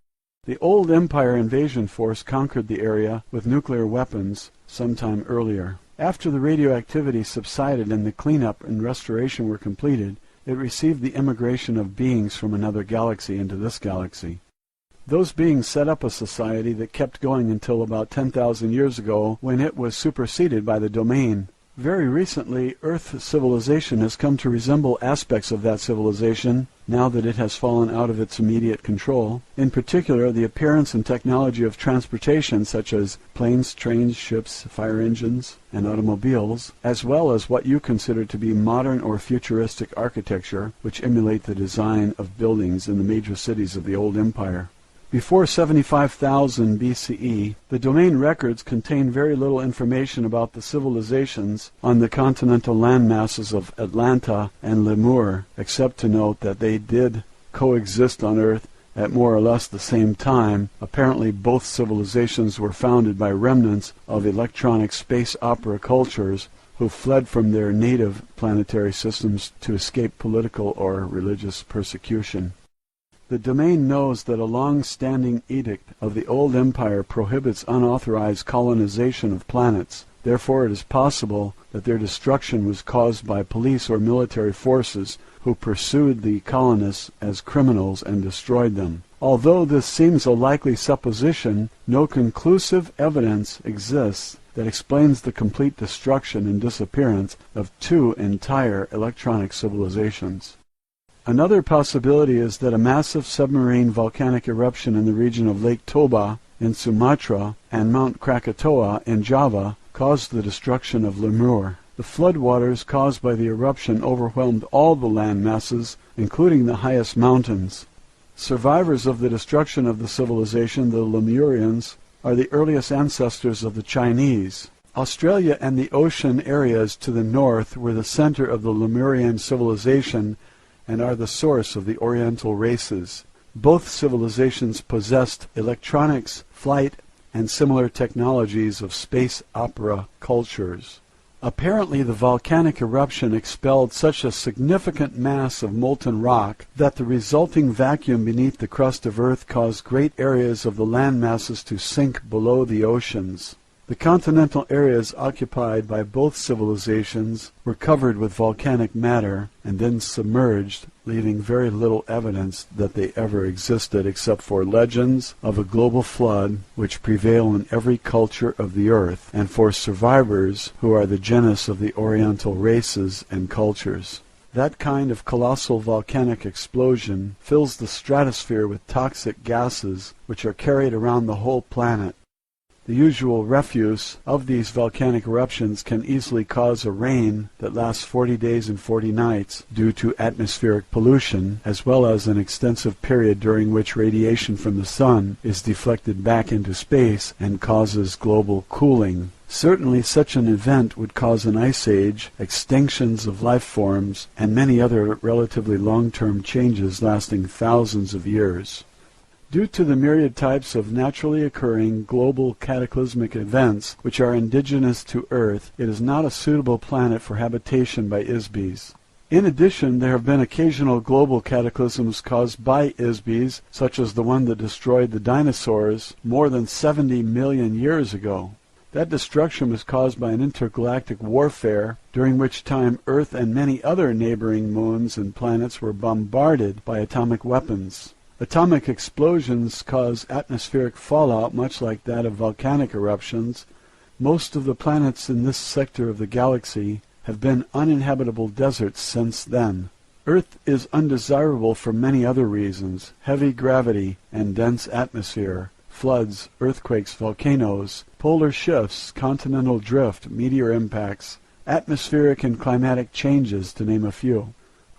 The old empire invasion force conquered the area with nuclear weapons sometime earlier. After the radioactivity subsided and the cleanup and restoration were completed, it received the immigration of beings from another galaxy into this galaxy. Those beings set up a society that kept going until about 10,000 years ago, when it was superseded by the domain. Very recently, Earth civilization has come to resemble aspects of that civilization, now that it has fallen out of its immediate control. In particular, the appearance and technology of transportation, such as planes, trains, ships, fire engines, and automobiles, as well as what you consider to be modern or futuristic architecture, which emulate the design of buildings in the major cities of the old empire. Before 75,000 BCE, the domain records contain very little information about the civilizations on the continental landmasses of Atlanta and Lemur, except to note that they did coexist on Earth at more or less the same time. Apparently both civilizations were founded by remnants of electronic space opera cultures who fled from their native planetary systems to escape political or religious persecution. The domain knows that a long-standing edict of the old empire prohibits unauthorized colonization of planets. Therefore, it is possible that their destruction was caused by police or military forces who pursued the colonists as criminals and destroyed them. Although this seems a likely supposition, no conclusive evidence exists that explains the complete destruction and disappearance of two entire electronic civilizations. Another possibility is that a massive submarine volcanic eruption in the region of Lake Toba in Sumatra and Mount Krakatoa in Java caused the destruction of Lemur. The floodwaters caused by the eruption overwhelmed all the land masses, including the highest mountains. Survivors of the destruction of the civilization, the Lemurians, are the earliest ancestors of the Chinese. Australia and the ocean areas to the north were the center of the Lemurian civilization and are the source of the Oriental races. Both civilizations possessed electronics, flight, and similar technologies of space opera cultures. Apparently, the volcanic eruption expelled such a significant mass of molten rock that the resulting vacuum beneath the crust of Earth caused great areas of the land masses to sink below the oceans. The continental areas occupied by both civilizations were covered with volcanic matter and then submerged, leaving very little evidence that they ever existed except for legends of a global flood which prevail in every culture of the earth, and for survivors who are the genus of the Oriental races and cultures. That kind of colossal volcanic explosion fills the stratosphere with toxic gases which are carried around the whole planet. The usual refuse of these volcanic eruptions can easily cause a rain that lasts 40 days and 40 nights due to atmospheric pollution, as well as an extensive period during which radiation from the sun is deflected back into space and causes global cooling. Certainly such an event would cause an ice age, extinctions of life forms, and many other relatively long-term changes lasting thousands of years. Due to the myriad types of naturally occurring global cataclysmic events which are indigenous to Earth, it is not a suitable planet for habitation by ISBs. In addition, there have been occasional global cataclysms caused by ISBs, such as the one that destroyed the dinosaurs more than 70 million years ago. That destruction was caused by an intergalactic warfare, during which time Earth and many other neighboring moons and planets were bombarded by atomic weapons. Atomic explosions cause atmospheric fallout much like that of volcanic eruptions. Most of the planets in this sector of the galaxy have been uninhabitable deserts since then. Earth is undesirable for many other reasons: heavy gravity and dense atmosphere, floods, earthquakes, volcanoes, polar shifts, continental drift, meteor impacts, atmospheric and climatic changes, to name a few.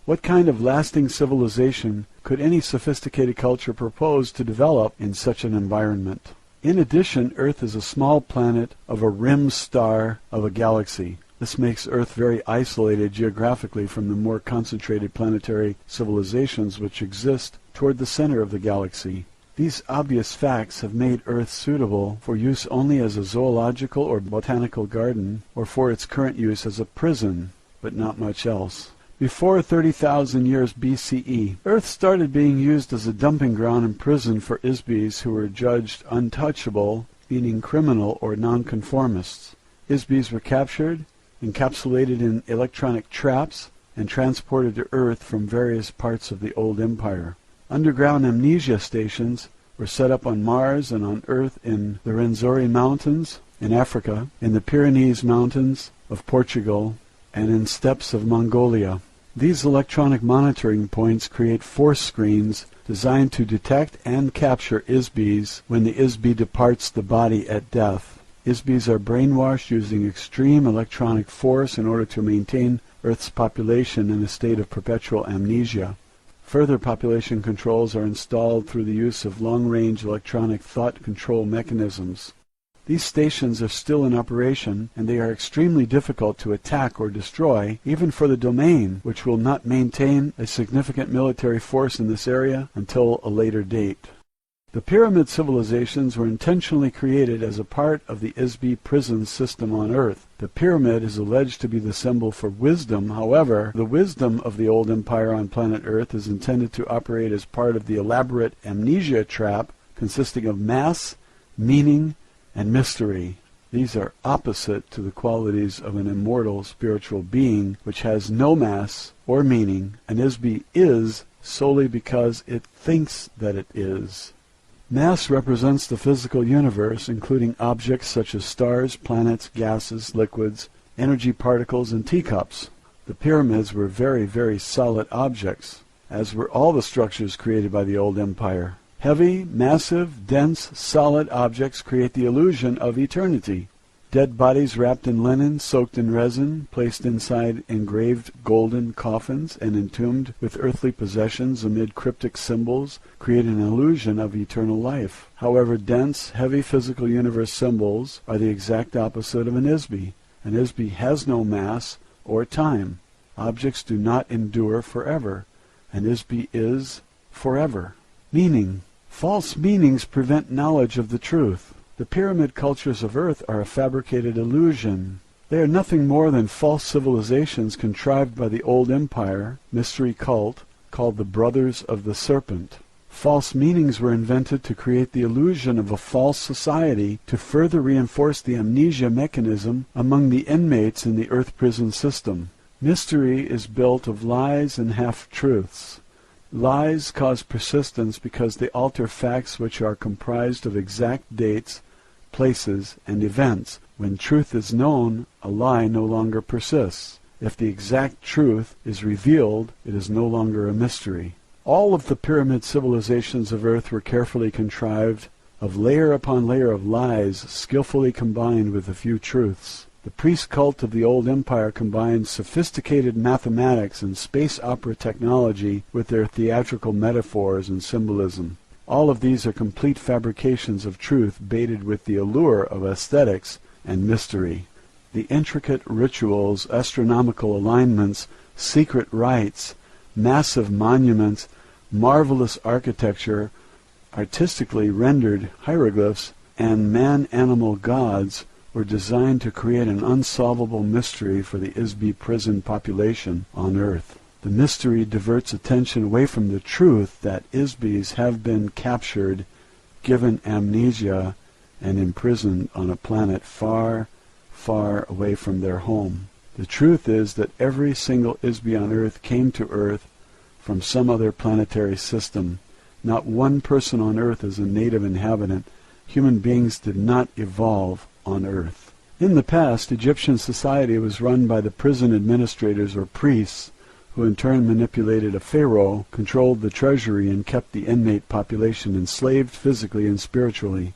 What kind of lasting civilization could any sophisticated culture propose to develop in such an environment? In addition, Earth is a small planet of a rim star of a galaxy. This makes Earth very isolated geographically from the more concentrated planetary civilizations which exist toward the center of the galaxy. These obvious facts have made Earth suitable for use only as a zoological or botanical garden, or for its current use as a prison, but not much else. Before 30,000 years BCE, Earth started being used as a dumping ground and prison for ISBs who were judged untouchable, meaning criminal or nonconformists. ISBs were captured, encapsulated in electronic traps, and transported to Earth from various parts of the old empire. Underground amnesia stations were set up on Mars and on Earth in the Rwenzori Mountains in Africa, in the Pyrenees Mountains of Portugal, and in steppes of Mongolia. These electronic monitoring points create force screens designed to detect and capture ISBs when the ISB departs the body at death. ISBs are brainwashed using extreme electronic force in order to maintain Earth's population in a state of perpetual amnesia. Further population controls are installed through the use of long-range electronic thought control mechanisms. These stations are still in operation, and they are extremely difficult to attack or destroy, even for the domain, which will not maintain a significant military force in this area until a later date. The pyramid civilizations were intentionally created as a part of the ISB prison system on Earth. The pyramid is alleged to be the symbol for wisdom. However, the wisdom of the old empire on planet Earth is intended to operate as part of the elaborate amnesia trap consisting of mass, meaning, and mystery. These are opposite to the qualities of an immortal spiritual being which has no mass or meaning. An ISB is solely because it thinks that it is. Mass represents the physical universe, including objects such as stars, planets, gases, liquids, energy particles, and teacups. The pyramids were very, very solid objects, as were all the structures created by the old empire. Heavy, massive, dense, solid objects create the illusion of eternity. Dead bodies wrapped in linen, soaked in resin, placed inside engraved golden coffins, and entombed with earthly possessions amid cryptic symbols create an illusion of eternal life. However, dense, heavy physical universe symbols are the exact opposite of an ISB. An ISB has no mass or time. Objects do not endure forever. An ISB is forever. Meaning. False meanings prevent knowledge of the truth. The pyramid cultures of Earth are a fabricated illusion. They are nothing more than false civilizations contrived by the old empire, mystery cult, called the Brothers of the Serpent. False meanings were invented to create the illusion of a false society to further reinforce the amnesia mechanism among the inmates in the Earth prison system. Mystery is built of lies and half-truths. Lies cause persistence because they alter facts which are comprised of exact dates, places, and events. When truth is known, a lie no longer persists. If the exact truth is revealed, it is no longer a mystery. All of the pyramid civilizations of Earth were carefully contrived of layer upon layer of lies skillfully combined with a few truths. The priest cult of the old empire combined sophisticated mathematics and space opera technology with their theatrical metaphors and symbolism. All of these are complete fabrications of truth baited with the allure of aesthetics and mystery. The intricate rituals, astronomical alignments, secret rites, massive monuments, marvelous architecture, artistically rendered hieroglyphs, and man-animal gods were designed to create an unsolvable mystery for the ISB prison population on Earth. The mystery diverts attention away from the truth that ISBs have been captured, given amnesia, and imprisoned on a planet far, far away from their home. The truth is that every single ISB on Earth came to Earth from some other planetary system. Not one person on Earth is a native inhabitant. Human beings did not evolve on Earth. In the past, Egyptian society was run by the prison administrators or priests, who in turn manipulated a pharaoh, controlled the treasury, and kept the inmate population enslaved physically and spiritually.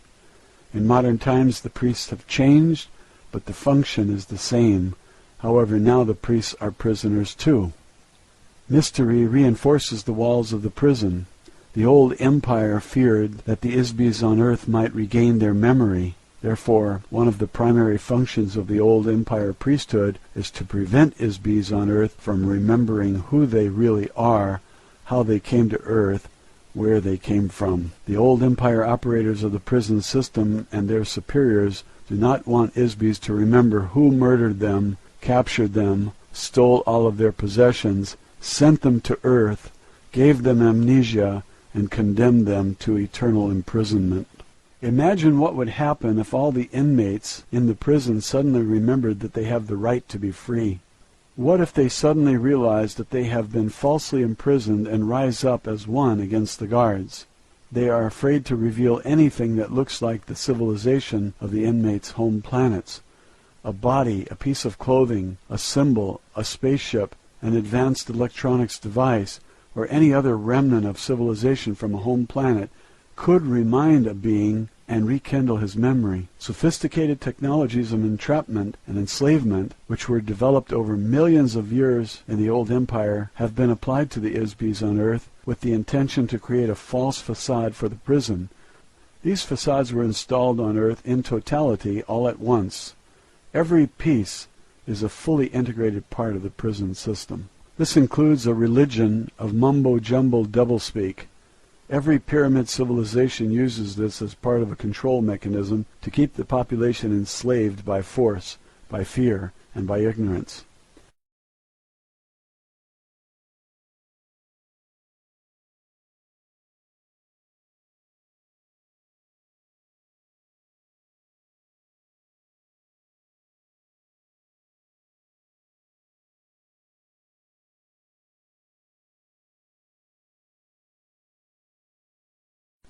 In modern times, the priests have changed, but the function is the same. However, now the priests are prisoners too. Mystery reinforces the walls of the prison. The old empire feared that the ISBs on Earth might regain their memory. Therefore, one of the primary functions of the old empire priesthood is to prevent ISBs on Earth from remembering who they really are, how they came to Earth, where they came from. The old empire operators of the prison system and their superiors do not want ISBs to remember who murdered them, captured them, stole all of their possessions, sent them to Earth, gave them amnesia, and condemned them to eternal imprisonment. Imagine what would happen if all the inmates in the prison suddenly remembered that they have the right to be free. What if they suddenly realized that they have been falsely imprisoned and rise up as one against the guards? They are afraid to reveal anything that looks like the civilization of the inmates' home planets. A body, a piece of clothing, a symbol, a spaceship, an advanced electronics device, or any other remnant of civilization from a home planet could remind a being and rekindle his memory. Sophisticated technologies of entrapment and enslavement, which were developed over millions of years in the old empire, have been applied to the ISBs on Earth with the intention to create a false facade for the prison. These facades were installed on Earth in totality all at once. Every piece is a fully integrated part of the prison system. This includes a religion of mumbo-jumbo doublespeak. Every pyramid civilization uses this as part of a control mechanism to keep the population enslaved by force, by fear, and by ignorance.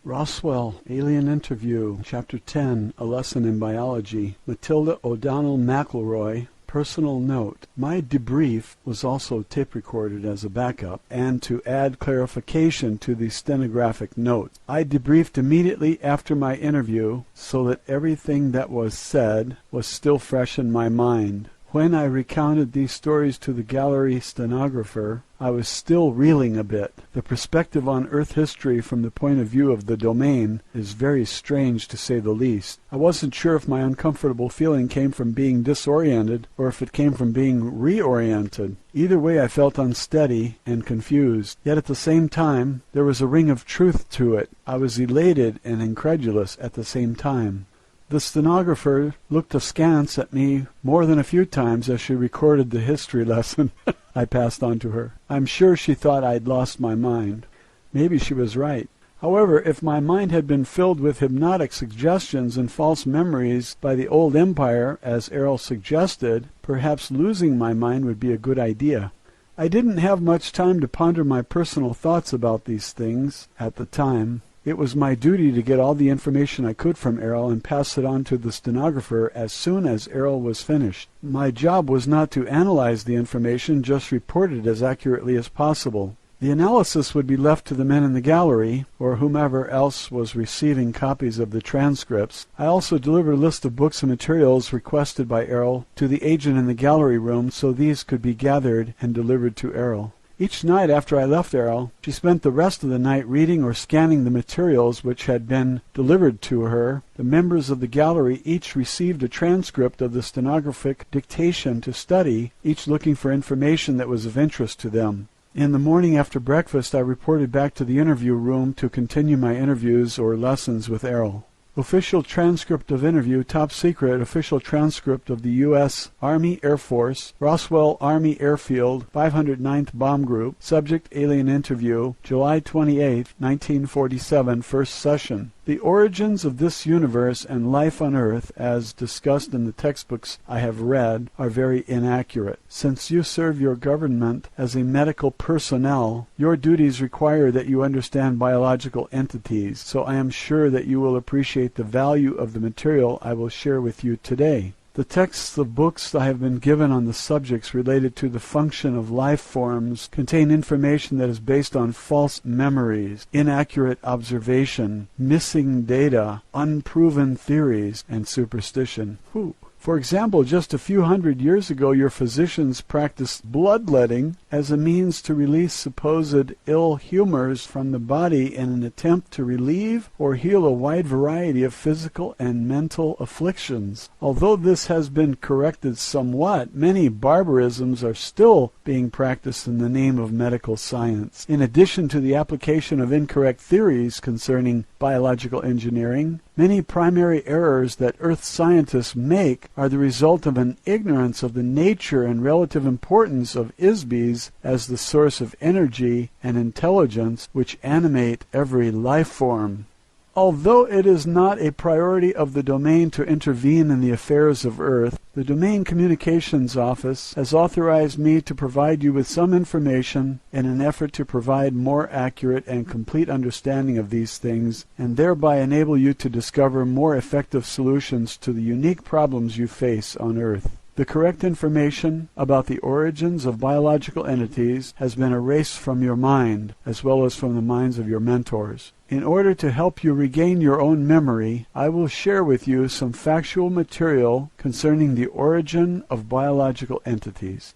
Roswell, Alien Interview, Chapter 10, A Lesson in Biology. Matilda O'Donnell McElroy, personal note. My debrief was also tape recorded as a backup and to add clarification to the stenographic notes. I debriefed immediately after my interview so that everything that was said was still fresh in my mind. When I recounted these stories to the gallery stenographer, I was still reeling a bit. The perspective on Earth history from the point of view of the domain is very strange, to say the least. I wasn't sure if my uncomfortable feeling came from being disoriented or if it came from being reoriented. Either way, I felt unsteady and confused. Yet at the same time, there was a ring of truth to it. I was elated and incredulous at the same time. The stenographer looked askance at me more than a few times as she recorded the history lesson I passed on to her. I'm sure she thought I'd lost my mind. Maybe she was right. However, if my mind had been filled with hypnotic suggestions and false memories by the old empire, as Airl suggested, perhaps losing my mind would be a good idea. I didn't have much time to ponder my personal thoughts about these things at the time. It was my duty to get all the information I could from Airl and pass it on to the stenographer as soon as Airl was finished. My job was not to analyze the information, just report it as accurately as possible. The analysis would be left to the men in the gallery, or whomever else was receiving copies of the transcripts. I also delivered a list of books and materials requested by Airl to the agent in the gallery room, so these could be gathered and delivered to Airl. Each night after I left Airl, she spent the rest of the night reading or scanning the materials which had been delivered to her. The members of the gallery each received a transcript of the stenographic dictation to study, each looking for information that was of interest to them. In the morning after breakfast, I reported back to the interview room to continue my interviews or lessons with Airl. Official transcript of interview, top secret, official transcript of the US Army Air Force, Roswell Army Airfield, 509th Bomb Group, subject alien interview, July 28, 1947, first session. The origins of this universe and life on Earth, as discussed in the textbooks I have read, are very inaccurate. Since you serve your government as a medical personnel, your duties require that you understand biological entities, so I am sure that you will appreciate the value of the material I will share with you today. The texts of books I have been given on the subjects related to the function of life forms contain information that is based on false memories, inaccurate observation, missing data, unproven theories, and superstition. For example, just a few hundred years ago, your physicians practiced bloodletting as a means to release supposed ill humors from the body in an attempt to relieve or heal a wide variety of physical and mental afflictions. Although this has been corrected somewhat, many barbarisms are still being practiced in the name of medical science. In addition to the application of incorrect theories concerning biological engineering, many primary errors that Earth scientists make are the result of an ignorance of the nature and relative importance of ISBs as the source of energy and intelligence which animate every life form. Although it is not a priority of the domain to intervene in the affairs of Earth, the Domain Communications Office has authorized me to provide you with some information in an effort to provide more accurate and complete understanding of these things, and thereby enable you to discover more effective solutions to the unique problems you face on Earth. The correct information about the origins of biological entities has been erased from your mind, as well as from the minds of your mentors. In order to help you regain your own memory, I will share with you some factual material concerning the origin of biological entities.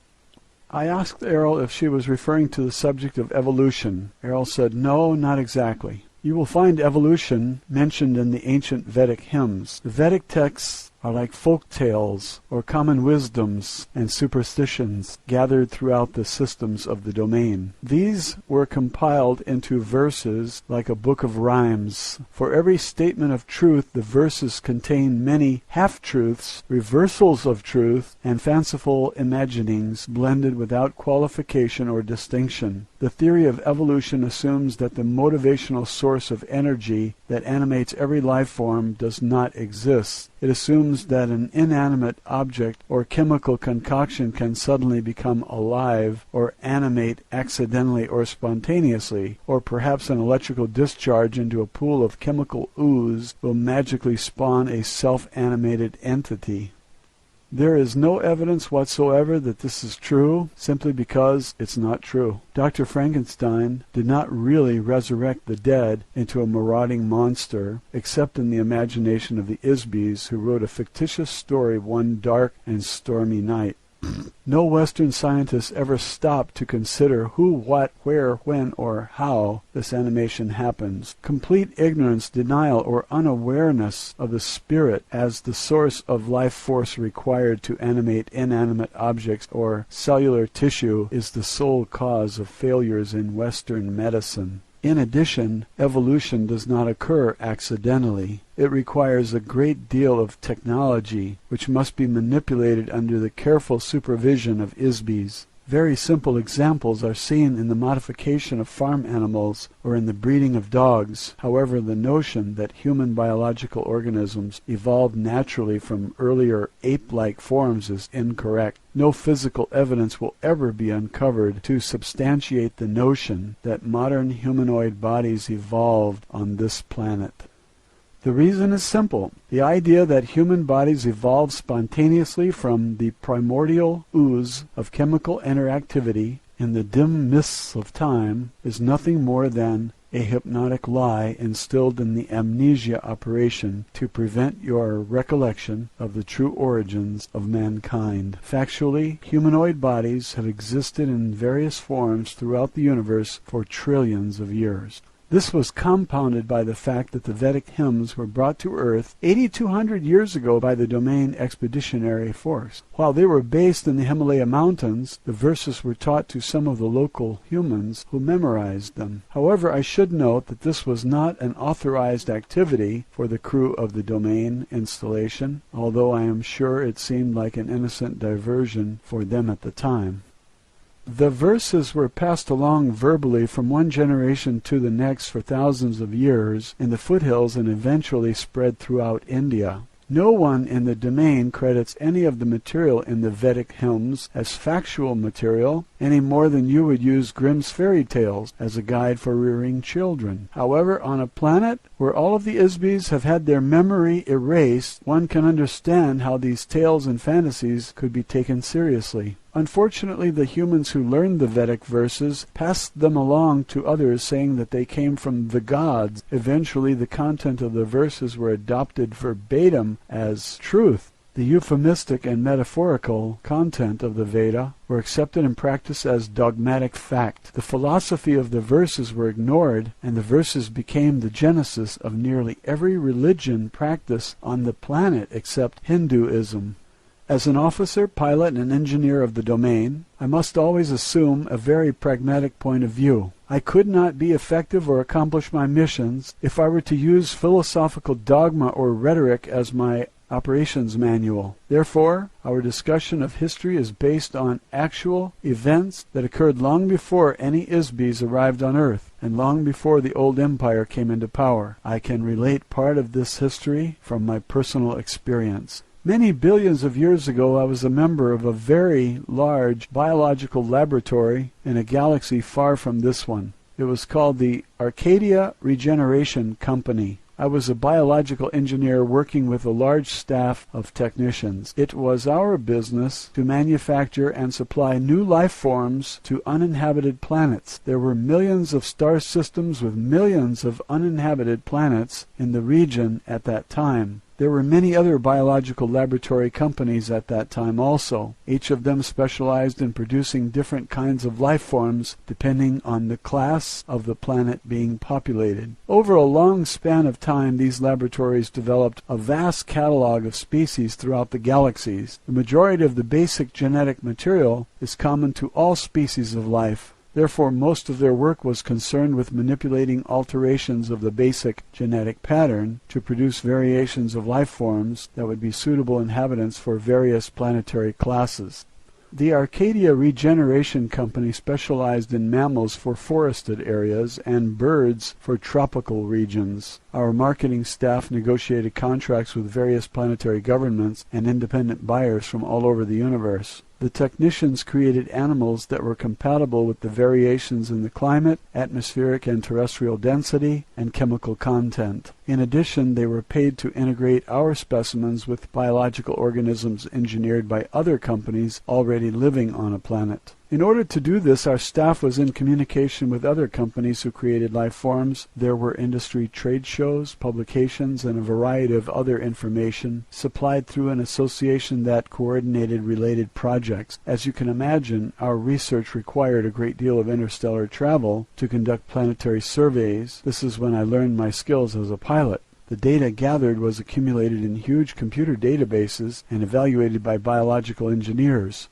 I asked Airl if she was referring to the subject of evolution. Airl said, "No, not exactly. You will find evolution mentioned in the ancient Vedic hymns. The Vedic texts are like folk tales or common wisdoms and superstitions gathered throughout the systems of the domain. These were compiled into verses like a book of rhymes. For every statement of truth, the verses contain many half-truths, reversals of truth, and fanciful imaginings blended without qualification or distinction. The theory of evolution assumes that the motivational source of energy that animates every life form does not exist. It assumes that an inanimate object or chemical concoction can suddenly become alive or animate accidentally or spontaneously, or perhaps an electrical discharge into a pool of chemical ooze will magically spawn a self-animated entity. There is no evidence whatsoever that this is true, simply because it's not true. Dr. Frankenstein did not really resurrect the dead into a marauding monster, except in the imagination of the Isbys, who wrote a fictitious story one dark and stormy night. No Western scientists ever stopped to consider who, what, where, when, or how this animation happens. Complete ignorance, denial, or unawareness of the spirit as the source of life force required to animate inanimate objects or cellular tissue is the sole cause of failures in Western medicine. In addition, evolution does not occur accidentally. It requires a great deal of technology, which must be manipulated under the careful supervision of Isbys. Very simple examples are seen in the modification of farm animals or in the breeding of dogs. However, the notion that human biological organisms evolved naturally from earlier ape-like forms is incorrect. No physical evidence will ever be uncovered to substantiate the notion that modern humanoid bodies evolved on this planet. The reason is simple. The idea that human bodies evolved spontaneously from the primordial ooze of chemical interactivity in the dim mists of time is nothing more than a hypnotic lie instilled in the amnesia operation to prevent your recollection of the true origins of mankind. Factually, humanoid bodies have existed in various forms throughout the universe for trillions of years. This was compounded by the fact that the Vedic hymns were brought to Earth 8,200 years ago by the Domain Expeditionary Force. While they were based in the Himalaya Mountains, the verses were taught to some of the local humans who memorized them. However, I should note that this was not an authorized activity for the crew of the Domain installation, although I am sure it seemed like an innocent diversion for them at the time. The verses were passed along verbally from one generation to the next for thousands of years in the foothills and eventually spread throughout India. No one in the domain credits any of the material in the Vedic hymns as factual material any more than you would use Grimm's fairy tales as a guide for rearing children. However, on a planet where all of the Isbis have had their memory erased, one can understand how these tales and fantasies could be taken seriously. Unfortunately, the humans who learned the Vedic verses passed them along to others, saying that they came from the gods. Eventually, the content of the verses were adopted verbatim as truth. The euphemistic and metaphorical content of the Veda were accepted and practiced as dogmatic fact. The philosophy of the verses were ignored, and the verses became the genesis of nearly every religion practiced on the planet except Hinduism. As an officer, pilot, and engineer of the domain, I must always assume a very pragmatic point of view. I could not be effective or accomplish my missions if I were to use philosophical dogma or rhetoric as my operations manual. Therefore, our discussion of history is based on actual events that occurred long before any Isbis arrived on Earth, and long before the old empire came into power. I can relate part of this history from my personal experience. Many billions of years ago, I was a member of a very large biological laboratory in a galaxy far from this one. It was called the Arcadia Regeneration Company. I was a biological engineer working with a large staff of technicians. It was our business to manufacture and supply new life forms to uninhabited planets. There were millions of star systems with millions of uninhabited planets in the region at that time. There were many other biological laboratory companies at that time also. Each of them specialized in producing different kinds of life forms depending on the class of the planet being populated. Over a long span of time, these laboratories developed a vast catalog of species throughout the galaxies. The majority of the basic genetic material is common to all species of life. Therefore, most of their work was concerned with manipulating alterations of the basic genetic pattern to produce variations of life forms that would be suitable inhabitants for various planetary classes. The Arcadia Regeneration Company specialized in mammals for forested areas and birds for tropical regions. Our marketing staff negotiated contracts with various planetary governments and independent buyers from all over the universe. The technicians created animals that were compatible with the variations in the climate, atmospheric and terrestrial density, and chemical content. In addition, they were paid to integrate our specimens with biological organisms engineered by other companies already living on a planet. In order to do this, our staff was in communication with other companies who created life forms. There were industry trade shows, publications, and a variety of other information supplied through an association that coordinated related projects. As you can imagine, our research required a great deal of interstellar travel to conduct planetary surveys. This is when I learned my skills as a pilot. The data gathered was accumulated in huge computer databases and evaluated by biological engineers.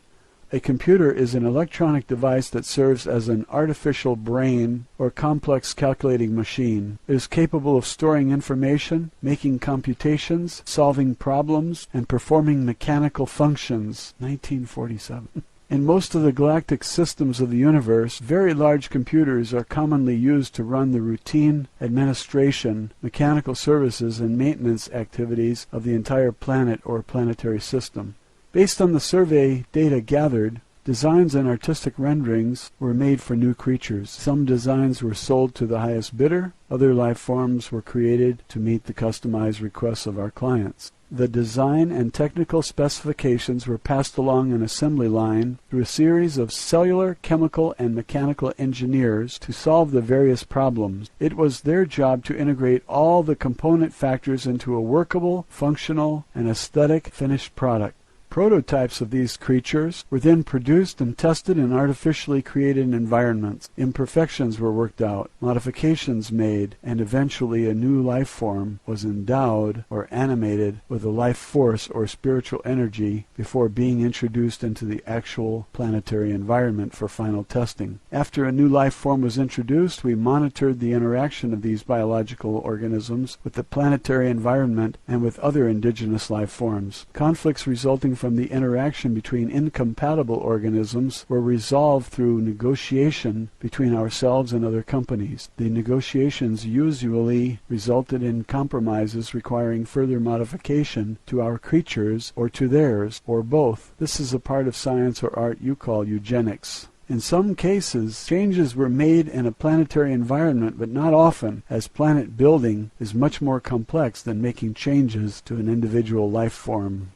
A computer is an electronic device that serves as an artificial brain or complex calculating machine. It is capable of storing information, making computations, solving problems, and performing mechanical functions. 1947. In most of the galactic systems of the universe, very large computers are commonly used to run the routine administration, mechanical services, and maintenance activities of the entire planet or planetary system. Based on the survey data gathered, designs and artistic renderings were made for new creatures. Some designs were sold to the highest bidder. Other life forms were created to meet the customized requests of our clients. The design and technical specifications were passed along an assembly line through a series of cellular, chemical, and mechanical engineers to solve the various problems. It was their job to integrate all the component factors into a workable, functional, and aesthetic finished product. Prototypes of these creatures were then produced and tested in artificially created environments. Imperfections were worked out, modifications made, and eventually a new life form was endowed or animated with a life force or spiritual energy before being introduced into the actual planetary environment for final testing. After a new life form was introduced, we monitored the interaction of these biological organisms with the planetary environment and with other indigenous life forms. Conflicts resulting from the interaction between incompatible organisms were resolved through negotiation between ourselves and other companies. The negotiations usually resulted in compromises requiring further modification to our creatures or to theirs, or both. This is a part of science or art you call eugenics. In some cases, changes were made in a planetary environment, but not often, as planet building is much more complex than making changes to an individual life form.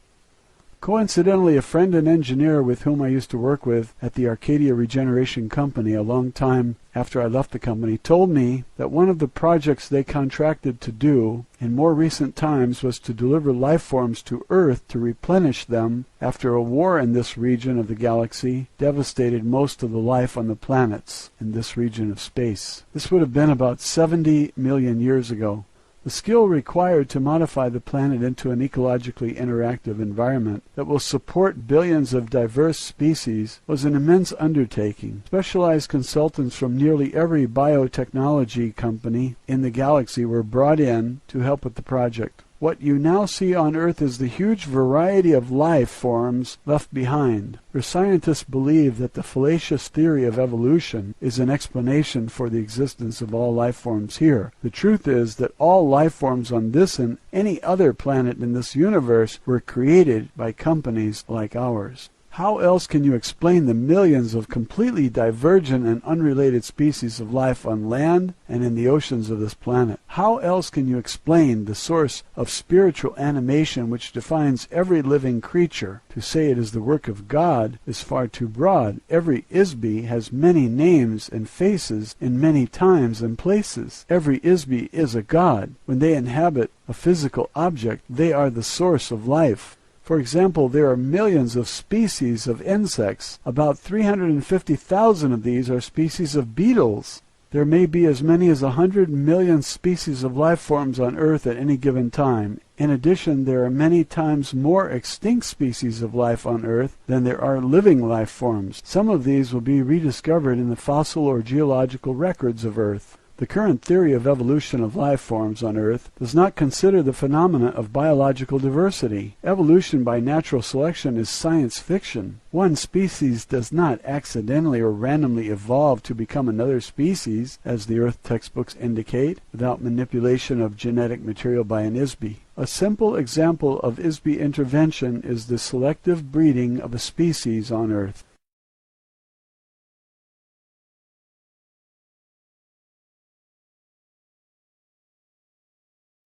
Coincidentally, a friend and engineer with whom I used to work with at the Arcadia Regeneration Company a long time after I left the company told me that one of the projects they contracted to do in more recent times was to deliver life forms to Earth to replenish them after a war in this region of the galaxy devastated most of the life on the planets in this region of space. This would have been about 70 million years ago. The skill required to modify the planet into an ecologically interactive environment that will support billions of diverse species was an immense undertaking. Specialized consultants from nearly every biotechnology company in the galaxy were brought in to help with the project. What you now see on Earth is the huge variety of life forms left behind. For scientists believe that the fallacious theory of evolution is an explanation for the existence of all life forms here. The truth is that all life forms on this and any other planet in this universe were created by companies like ours. How else can you explain the millions of completely divergent and unrelated species of life on land and in the oceans of this planet? How else can you explain the source of spiritual animation which defines every living creature? To say it is the work of God is far too broad. Every Isby has many names and faces in many times and places. Every Isby is a god. When they inhabit a physical object, they are the source of life. For example, there are millions of species of insects. About 350,000 of these are species of beetles. There may be as many as 100 million species of life forms on Earth at any given time. In addition, there are many times more extinct species of life on Earth than there are living life forms. Some of these will be rediscovered in the fossil or geological records of Earth. The current theory of evolution of life forms on Earth does not consider the phenomena of biological diversity. Evolution by natural selection is science fiction. One species does not accidentally or randomly evolve to become another species, as the Earth textbooks indicate, without manipulation of genetic material by an Isby. A simple example of Isby intervention is the selective breeding of a species on Earth.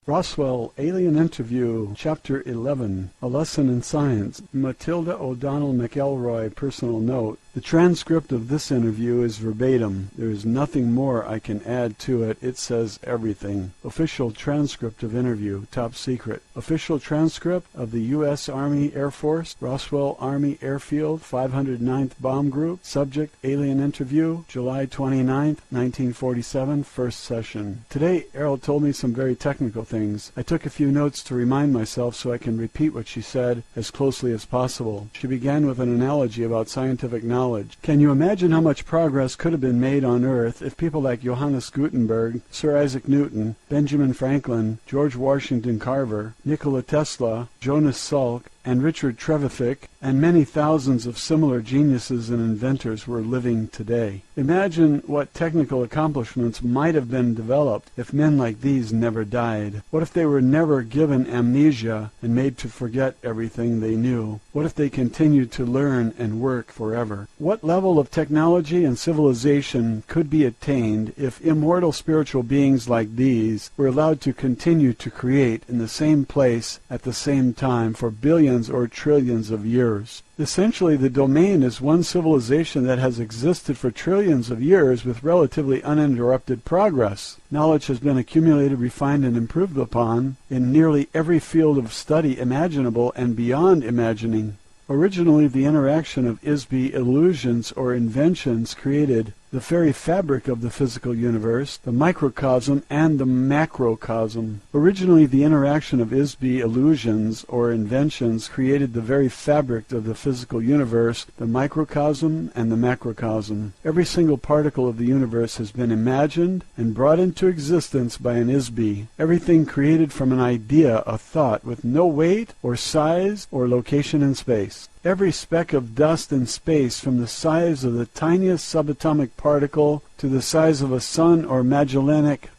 Roswell, Alien Interview, Chapter 11, A Lesson in Science, Matilda O'Donnell McElroy, Personal Note. The transcript of this interview is verbatim. There is nothing more I can add to it. It says everything. Official transcript of interview, top secret. Official transcript of the US Army Air Force, Roswell Army Airfield, 509th Bomb Group. Subject, Alien Interview, July 29, 1947, first session. Today, Airl told me some very technical things. I took a few notes to remind myself so I can repeat what she said as closely as possible. She began with an analogy about scientific knowledge. Can you imagine how much progress could have been made on Earth if people like Johannes Gutenberg, Sir Isaac Newton, Benjamin Franklin, George Washington Carver, Nikola Tesla, Jonas Salk, and Richard Trevithick, and many thousands of similar geniuses and inventors were living today. Imagine what technical accomplishments might have been developed if men like these never died. What if they were never given amnesia and made to forget everything they knew? What if they continued to learn and work forever? What level of technology and civilization could be attained if immortal spiritual beings like these were allowed to continue to create in the same place at the same time for billions or trillions of years? Essentially, the domain is one civilization that has existed for trillions of years with relatively uninterrupted progress. Knowledge has been accumulated, refined, and improved upon in nearly every field of study imaginable and beyond imagining. Originally, the interaction of ISB illusions or inventions created the very fabric of the physical universe, the microcosm and the macrocosm. Originally, the interaction of ISB illusions or inventions created the very fabric of the physical universe, the microcosm and the macrocosm. Every single particle of the universe has been imagined and brought into existence by an ISB. Everything created from an idea, a thought, with no weight or size or location in space. Every speck of dust in space, from the size of the tiniest subatomic particle to the size of a sun or Magellanic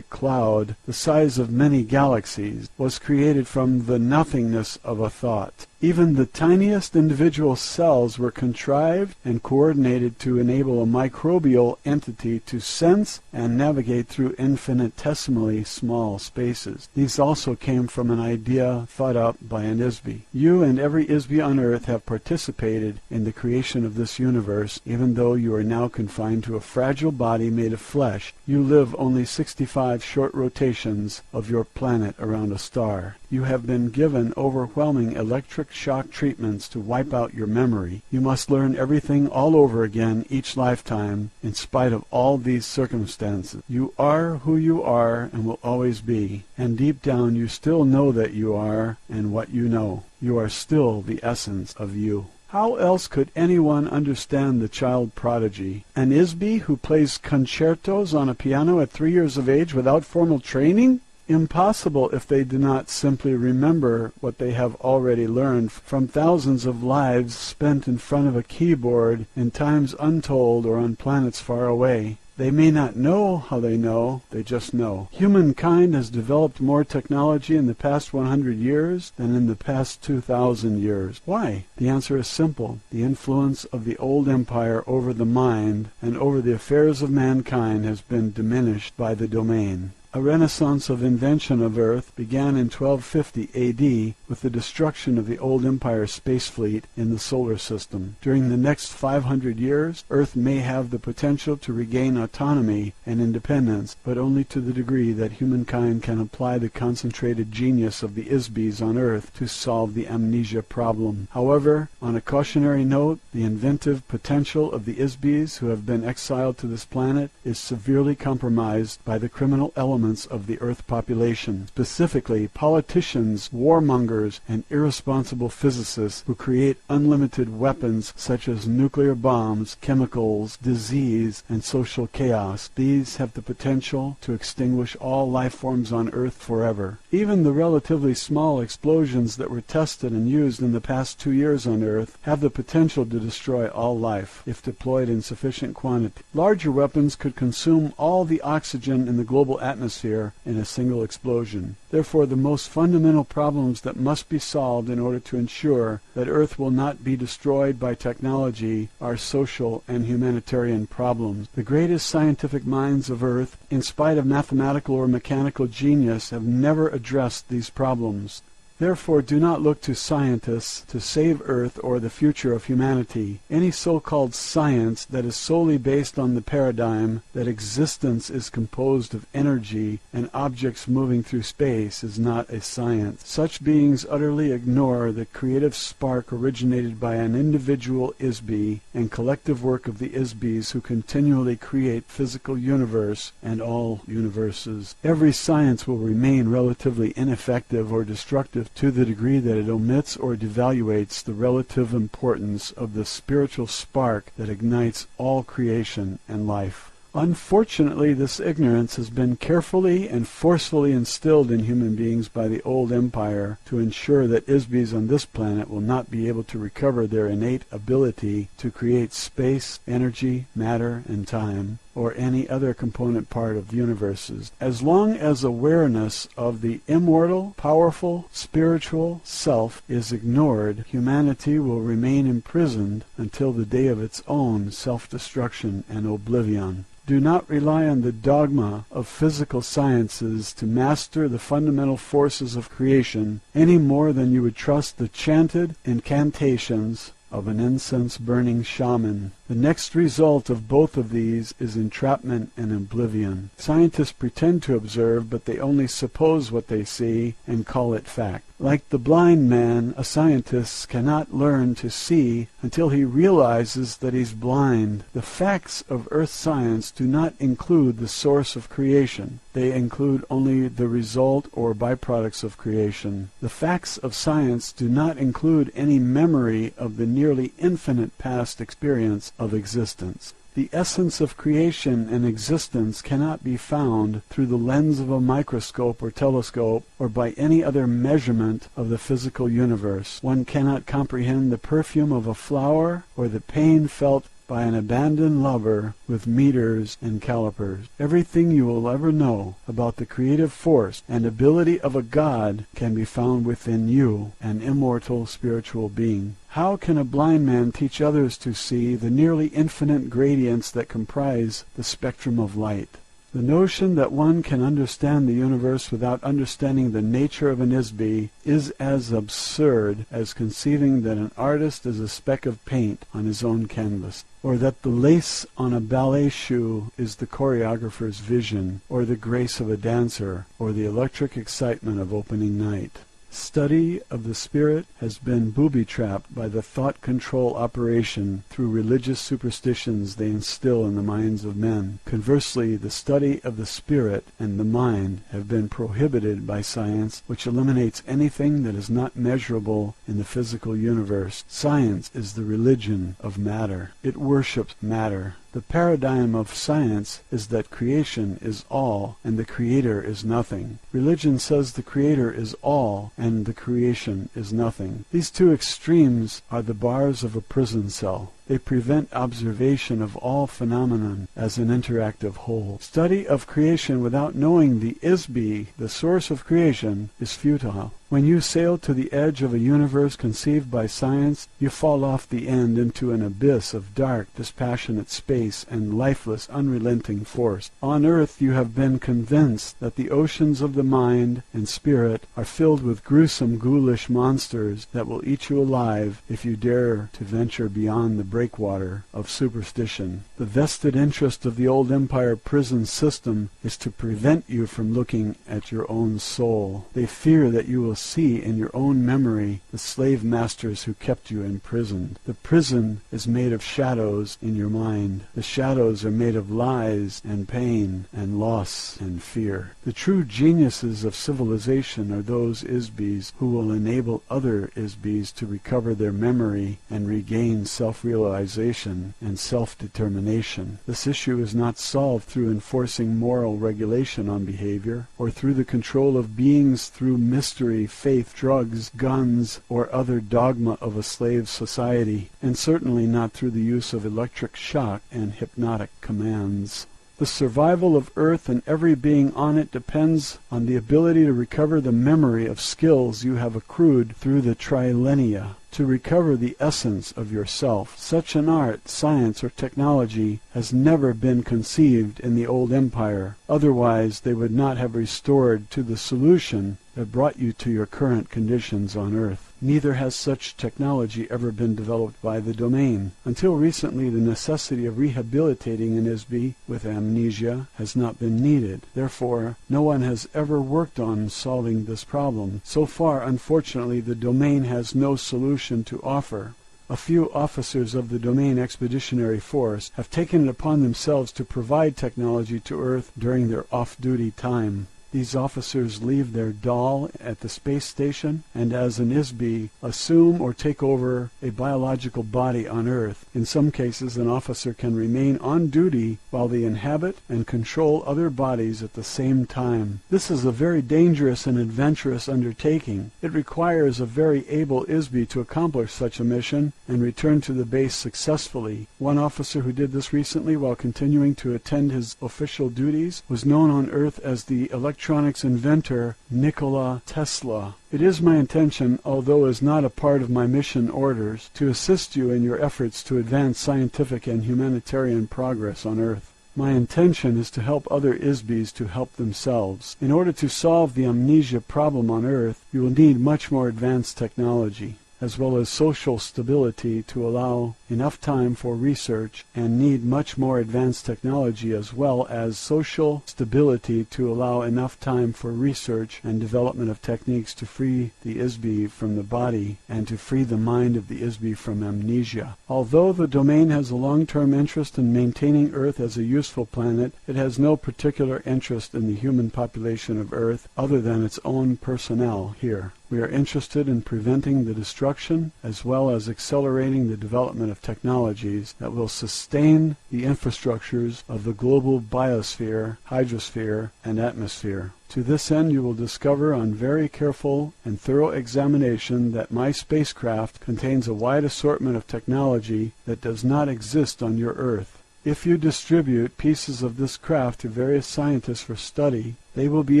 cloud, the size of many galaxies, was created from the nothingness of a thought. Even the tiniest individual cells were contrived and coordinated to enable a microbial entity to sense and navigate through infinitesimally small spaces. These also came from an idea thought up by an ISB. You and every ISB on Earth have participated in the creation of this universe, even though you are now confined to a fragile body made of flesh. You live only 65 short rotations of your planet around a star. You have been given overwhelming electric shock treatments to wipe out your memory. You must learn everything all over again each lifetime, in spite of all these circumstances. You are who you are and will always be, and deep down you still know that you are and what you know. You are still the essence of you. How else could anyone understand the child prodigy? An ISB who plays concertos on a piano at 3 years of age without formal training? Impossible if they do not simply remember what they have already learned from thousands of lives spent in front of a keyboard in times untold or on planets far away. They may not know how they know, they just know. Humankind has developed more technology in the past 100 years than in the past 2,000 years. Why? The answer is simple. The influence of the old empire over the mind and over the affairs of mankind has been diminished by the domain. A renaissance of invention of Earth began in 1250 A.D. with the destruction of the old Empire space fleet in the solar system. During the next 500 years, Earth may have the potential to regain autonomy and independence, but only to the degree that humankind can apply the concentrated genius of the ISBs on Earth to solve the amnesia problem. However, on a cautionary note, the inventive potential of the ISBs who have been exiled to this planet is severely compromised by the criminal elements of the Earth population, specifically politicians, warmongers, and irresponsible physicists who create unlimited weapons such as nuclear bombs, chemicals, disease, and social chaos. These have the potential to extinguish all life forms on Earth forever. Even the relatively small explosions that were tested and used in the past 2 years on Earth have the potential to destroy all life, if deployed in sufficient quantity. Larger weapons could consume all the oxygen in the global atmosphere in a single explosion. Therefore, the most fundamental problems that must be solved in order to ensure that Earth will not be destroyed by technology are social and humanitarian problems. The greatest scientific minds of Earth, in spite of mathematical or mechanical genius, have never addressed these problems. Therefore, do not look to scientists to save Earth or the future of humanity. Any so-called science that is solely based on the paradigm that existence is composed of energy and objects moving through space is not a science. Such beings utterly ignore the creative spark originated by an individual ISB and collective work of the ISBs who continually create physical universe and all universes. Every science will remain relatively ineffective or destructive to the degree that it omits or devaluates the relative importance of the spiritual spark that ignites all creation and life. Unfortunately, this ignorance has been carefully and forcefully instilled in human beings by the old empire to ensure that ISBs on this planet will not be able to recover their innate ability to create space, energy, matter, and time, or any other component part of the universes. As long as awareness of the immortal, powerful, spiritual self is ignored, humanity will remain imprisoned until the day of its own self-destruction and oblivion. Do not rely on the dogma of physical sciences to master the fundamental forces of creation any more than you would trust the chanted incantations of an incense-burning shaman. The next result of both of these is entrapment and oblivion. Scientists pretend to observe, but they only suppose what they see and call it fact. Like the blind man, a scientist cannot learn to see until he realizes that he's blind. The facts of earth science do not include the source of creation. They include only the result or byproducts of creation. The facts of science do not include any memory of the nearly infinite past experience of existence. The essence of creation and existence cannot be found through the lens of a microscope or telescope or by any other measurement of the physical universe. One cannot comprehend the perfume of a flower or the pain felt by an abandoned lover with meters and calipers. Everything you will ever know about the creative force and ability of a God can be found within you, an immortal spiritual being. How can a blind man teach others to see the nearly infinite gradients that comprise the spectrum of light? The notion that one can understand the universe without understanding the nature of an ISB is as absurd as conceiving that an artist is a speck of paint on his own canvas, or that the lace on a ballet shoe is the choreographer's vision, or the grace of a dancer, or the electric excitement of opening night. Study of the spirit has been booby-trapped by the thought control operation through religious superstitions they instill in the minds of men. Conversely, the study of the spirit and the mind have been prohibited by science, which eliminates anything that is not measurable in the physical universe. Science is the religion of matter. It worships matter. The paradigm of science is that creation is all and the creator is nothing. Religion says the creator is all and the creation is nothing. These two extremes are the bars of a prison cell. They prevent observation of all phenomenon as an interactive whole. Study of creation without knowing the ISB, the source of creation, is futile. When you sail to the edge of a universe conceived by science, you fall off the end into an abyss of dark, dispassionate space and lifeless, unrelenting force. On earth you have been convinced that the oceans of the mind and spirit are filled with gruesome, ghoulish monsters that will eat you alive if you dare to venture beyond the breakwater of superstition. The vested interest of the old empire prison system is to prevent you from looking at your own soul. They fear that you will see in your own memory the slave masters who kept you imprisoned. The prison is made of shadows in your mind. The shadows are made of lies and pain and loss and fear. The true geniuses of civilization are those ISBs who will enable other ISBs to recover their memory and regain self-realization and self-determination. This issue is not solved through enforcing moral regulation on behavior, or through the control of beings through mystery, faith, drugs, guns, or other dogma of a slave society, and certainly not through the use of electric shock and hypnotic commands. The survival of Earth and every being on it depends on the ability to recover the memory of skills you have accrued through the trilenia, to recover the essence of yourself. Such an art, science, or technology has never been conceived in the old empire. Otherwise, they would not have restored to the solution that brought you to your current conditions on Earth. Neither has such technology ever been developed by the domain. Until recently, the necessity of rehabilitating an ISB with amnesia has not been needed. Therefore, no one has ever worked on solving this problem. So far, unfortunately, the domain has no solution to offer. A few officers of the Domain Expeditionary Force have taken it upon themselves to provide technology to Earth during their off-duty time. These officers leave their doll at the space station and as an ISB assume or take over a biological body on Earth. In some cases, an officer can remain on duty while they inhabit and control other bodies at the same time. This is a very dangerous and adventurous undertaking. It requires a very able ISB to accomplish such a mission and return to the base successfully. One officer who did this recently while continuing to attend his official duties was known on Earth as the electronics inventor Nikola Tesla. It is my intention, although is not a part of my mission orders, to assist you in your efforts to advance scientific and humanitarian progress on Earth. My intention is to help other ISBs to help themselves. In order to solve the amnesia problem on Earth, you will need much more advanced technology, as well as social stability to allow enough time for research, and need much more advanced technology as well as social stability to allow enough time for research and development of techniques to free the ISB from the body and to free the mind of the ISB from amnesia. Although the domain has a long-term interest in maintaining Earth as a useful planet, it has no particular interest in the human population of Earth other than its own personnel here. We are interested in preventing the destruction as well as accelerating the development of technologies that will sustain the infrastructures of the global biosphere, hydrosphere, and atmosphere. To this end, you will discover on very careful and thorough examination that my spacecraft contains a wide assortment of technology that does not exist on your Earth. If you distribute pieces of this craft to various scientists for study, they will be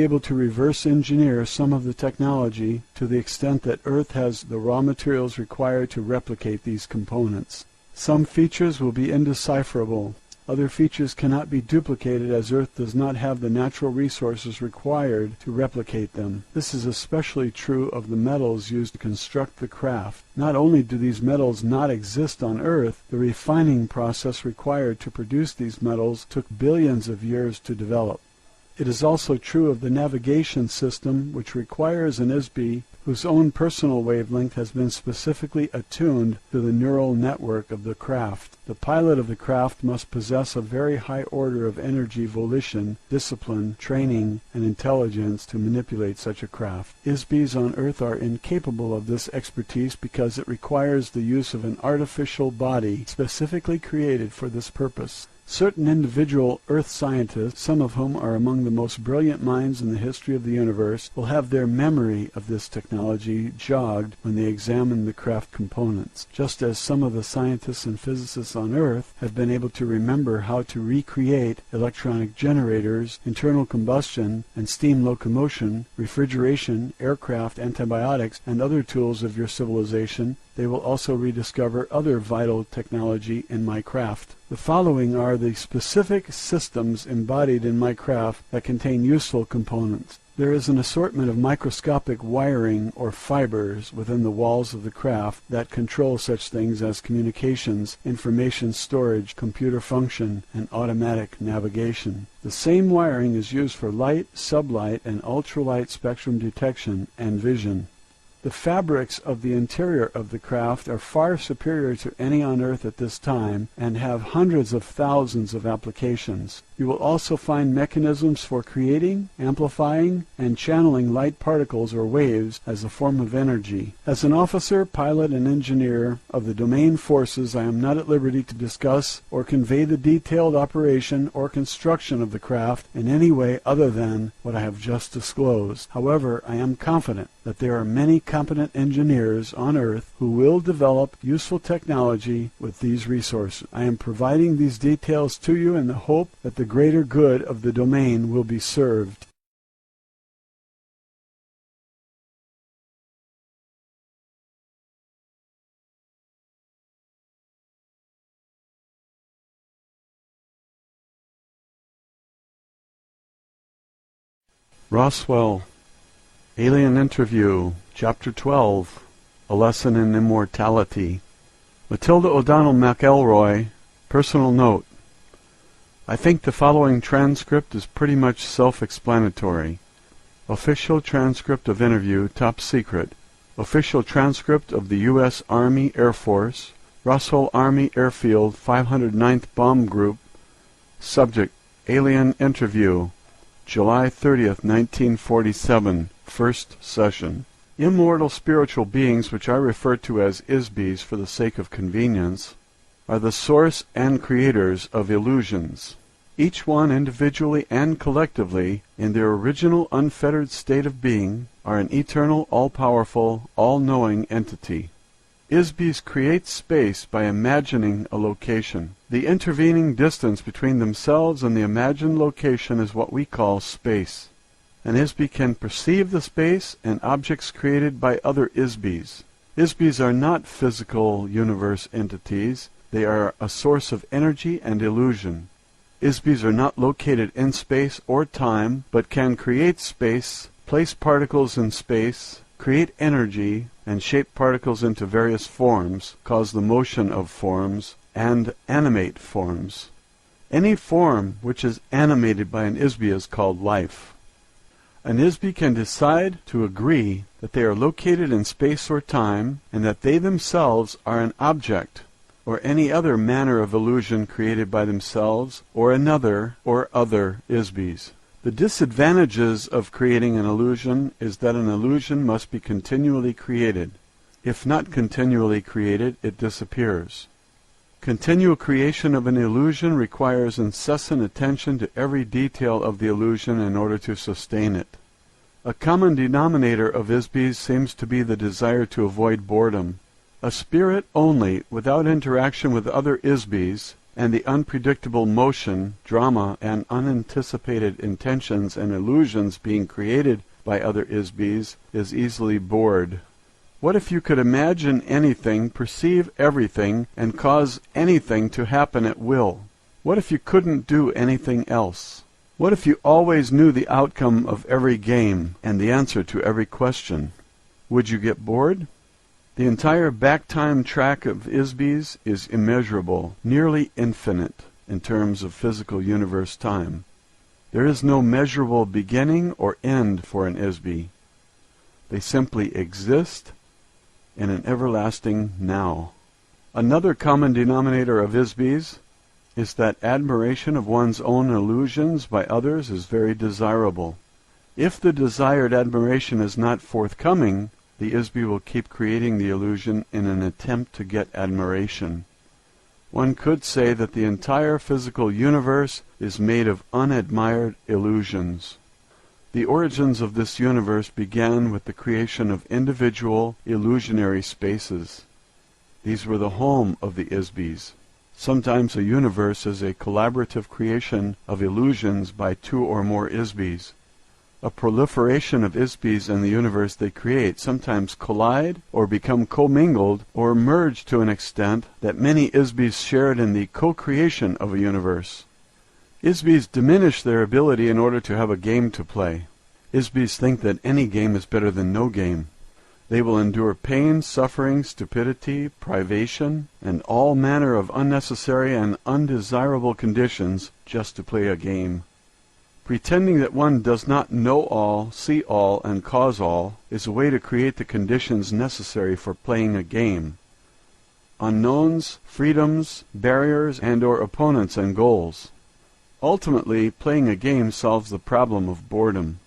able to reverse engineer some of the technology to the extent that Earth has the raw materials required to replicate these components. Some features will be indecipherable. Other features cannot be duplicated as Earth does not have the natural resources required to replicate them. This is especially true of the metals used to construct the craft. Not only do these metals not exist on Earth, the refining process required to produce these metals took billions of years to develop. It is also true of the navigation system, which requires an ISB whose own personal wavelength has been specifically attuned to the neural network of the craft. The pilot of the craft must possess a very high order of energy, volition, discipline, training, and intelligence to manipulate such a craft. ISBs on Earth are incapable of this expertise because it requires the use of an artificial body specifically created for this purpose. Certain individual Earth scientists, some of whom are among the most brilliant minds in the history of the universe, will have their memory of this technology jogged when they examine the craft components, just as some of the scientists and physicists on Earth have been able to remember how to recreate electronic generators, internal combustion, and steam locomotion, refrigeration, aircraft, antibiotics, and other tools of your civilization. They will also rediscover other vital technology in my craft. The following are the specific systems embodied in my craft that contain useful components. There is an assortment of microscopic wiring or fibers within the walls of the craft that control such things as communications, information storage, computer function, and automatic navigation. The same wiring is used for light, sublight, and ultralight spectrum detection and vision. The fabrics of the interior of the craft are far superior to any on Earth at this time and have hundreds of thousands of applications. You will also find mechanisms for creating, amplifying, and channeling light particles or waves as a form of energy. As an officer, pilot, and engineer of the domain forces, I am not at liberty to discuss or convey the detailed operation or construction of the craft in any way other than what I have just disclosed. However, I am confident that there are many competent engineers on Earth who will develop useful technology with these resources. I am providing these details to you in the hope that the greater good of the domain will be served. Roswell, Alien Interview, Chapter 12, A Lesson in Immortality. Matilda O'Donnell McElroy, Personal Note. I think the following transcript is pretty much self-explanatory. Official transcript of interview, top secret. Official transcript of the US Army Air Force, Roswell Army Airfield, 509th Bomb Group. Subject, Alien Interview. July 30th, 1947, first session. Immortal spiritual beings, which I refer to as ISBEs for the sake of convenience, are the source and creators of illusions. Each one individually and collectively, in their original unfettered state of being, are an eternal, all-powerful, all-knowing entity. ISBEs create space by imagining a location. The intervening distance between themselves and the imagined location is what we call space. An ISBE can perceive the space and objects created by other ISBEs. ISBEs are not physical universe entities. They are a source of energy and illusion. ISBEs are not located in space or time, but can create space, place particles in space, create energy, and shape particles into various forms, cause the motion of forms, and animate forms. Any form which is animated by an ISBE is called life. An ISBE can decide to agree that they are located in space or time, and that they themselves are an object, or any other manner of illusion created by themselves, or another, or other ISBEs. The disadvantages of creating an illusion is that an illusion must be continually created. If not continually created, it disappears. Continual creation of an illusion requires incessant attention to every detail of the illusion in order to sustain it. A common denominator of ISBEs seems to be the desire to avoid boredom. A spirit only, without interaction with other ISBEs, and the unpredictable motion, drama, and unanticipated intentions and illusions being created by other ISBEs, is easily bored. What if you could imagine anything, perceive everything, and cause anything to happen at will? What if you couldn't do anything else? What if you always knew the outcome of every game and the answer to every question? Would you get bored? The entire back-time track of ISBEs is immeasurable, nearly infinite, in terms of physical universe time. There is no measurable beginning or end for an ISBE. They simply exist in an everlasting now. Another common denominator of ISBEs is that admiration of one's own illusions by others is very desirable. If the desired admiration is not forthcoming, the ISBE will keep creating the illusion in an attempt to get admiration. One could say that the entire physical universe is made of unadmired illusions. The origins of this universe began with the creation of individual illusionary spaces. These were the home of the ISBEs. Sometimes a universe is a collaborative creation of illusions by two or more ISBEs. A proliferation of ISBEs in the universe they create sometimes collide or become commingled or merge to an extent that many ISBEs shared in the co-creation of a universe. ISBEs diminish their ability in order to have a game to play. ISBEs think that any game is better than no game. They will endure pain, suffering, stupidity, privation, and all manner of unnecessary and undesirable conditions just to play a game. Pretending that one does not know all, see all, and cause all is a way to create the conditions necessary for playing a game. Unknowns, freedoms, barriers, and/or opponents and goals. Ultimately, playing a game solves the problem of boredom.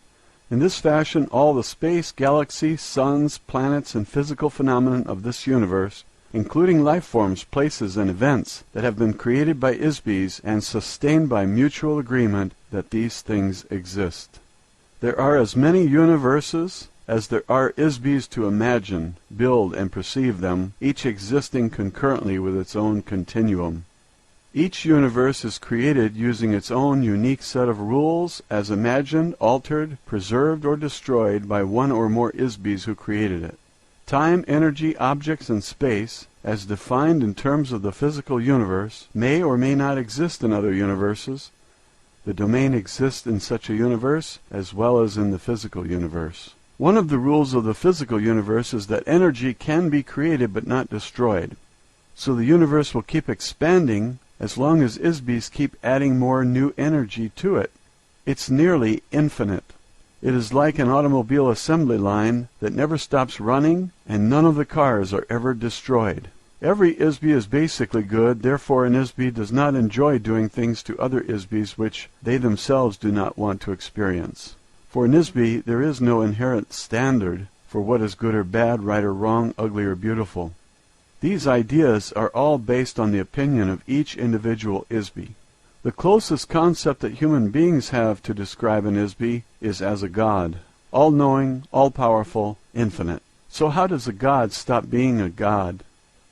In this fashion, all the space, galaxy, suns, planets, and physical phenomena of this universe, including life forms, places, and events that have been created by ISBEs and sustained by mutual agreement that these things exist. There are as many universes as there are ISBEs to imagine, build, and perceive them, each existing concurrently with its own continuum. Each universe is created using its own unique set of rules as imagined, altered, preserved, or destroyed by one or more ISBEs who created it. Time, energy, objects, and space, as defined in terms of the physical universe, may or may not exist in other universes. The domain exists in such a universe as well as in the physical universe. One of the rules of the physical universe is that energy can be created but not destroyed. So the universe will keep expanding as long as ISBEs keep adding more new energy to it. It's nearly infinite. It is like an automobile assembly line that never stops running, and none of the cars are ever destroyed. Every ISB is basically good, therefore an ISB does not enjoy doing things to other ISBs which they themselves do not want to experience. For an ISB, there is no inherent standard for what is good or bad, right or wrong, ugly or beautiful. These ideas are all based on the opinion of each individual ISB. The closest concept that human beings have to describe an ISB is as a God, all-knowing, all-powerful, infinite. So how does a God stop being a God?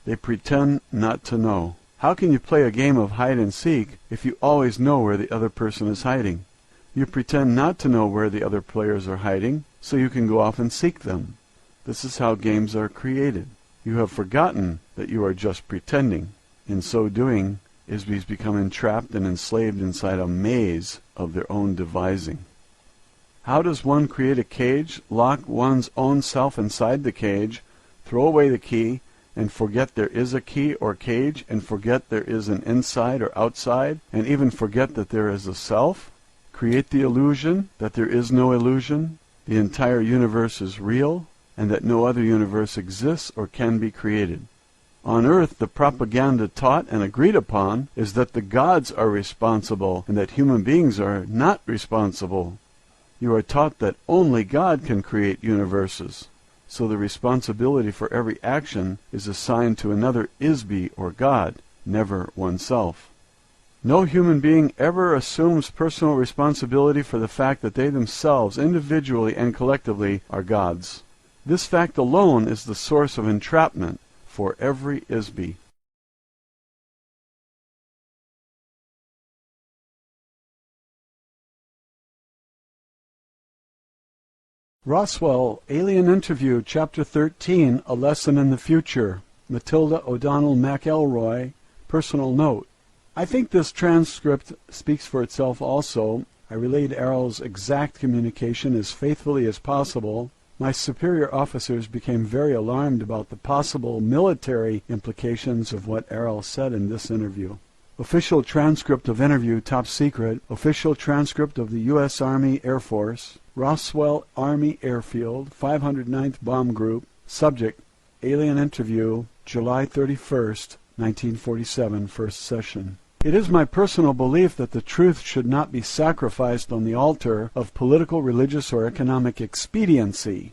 They pretend not to know. How can you play a game of hide-and-seek if you always know where the other person is hiding? You pretend not to know where the other players are hiding, so you can go off and seek them. This is how games are created. You have forgotten that you are just pretending. In so doing, ISBs become entrapped and enslaved inside a maze of their own devising. How does one create a cage, lock one's own self inside the cage, throw away the key, and forget there is a key or cage, and forget there is an inside or outside, and even forget that there is a self? Create the illusion that there is no illusion, the entire universe is real, and that no other universe exists or can be created. On earth, the propaganda taught and agreed upon is that the gods are responsible and that human beings are not responsible. You are taught that only God can create universes, so the responsibility for every action is assigned to another ISB or God, never oneself. No human being ever assumes personal responsibility for the fact that they themselves, individually and collectively, are gods. This fact alone is the source of entrapment for every ISB. Roswell, Alien Interview, Chapter 13, A Lesson in the Future. Matilda O'Donnell McElroy, Personal Note. I think this transcript speaks for itself also. I relayed Airl's exact communication as faithfully as possible. My superior officers became very alarmed about the possible military implications of what Airl said in this interview. Official transcript of interview, top secret. Official transcript of the US Army Air Force. Roswell Army Airfield, 509th Bomb Group. Subject, Alien Interview, July 31st, 1947, first session. It is my personal belief that the truth should not be sacrificed on the altar of political, religious, or economic expediency.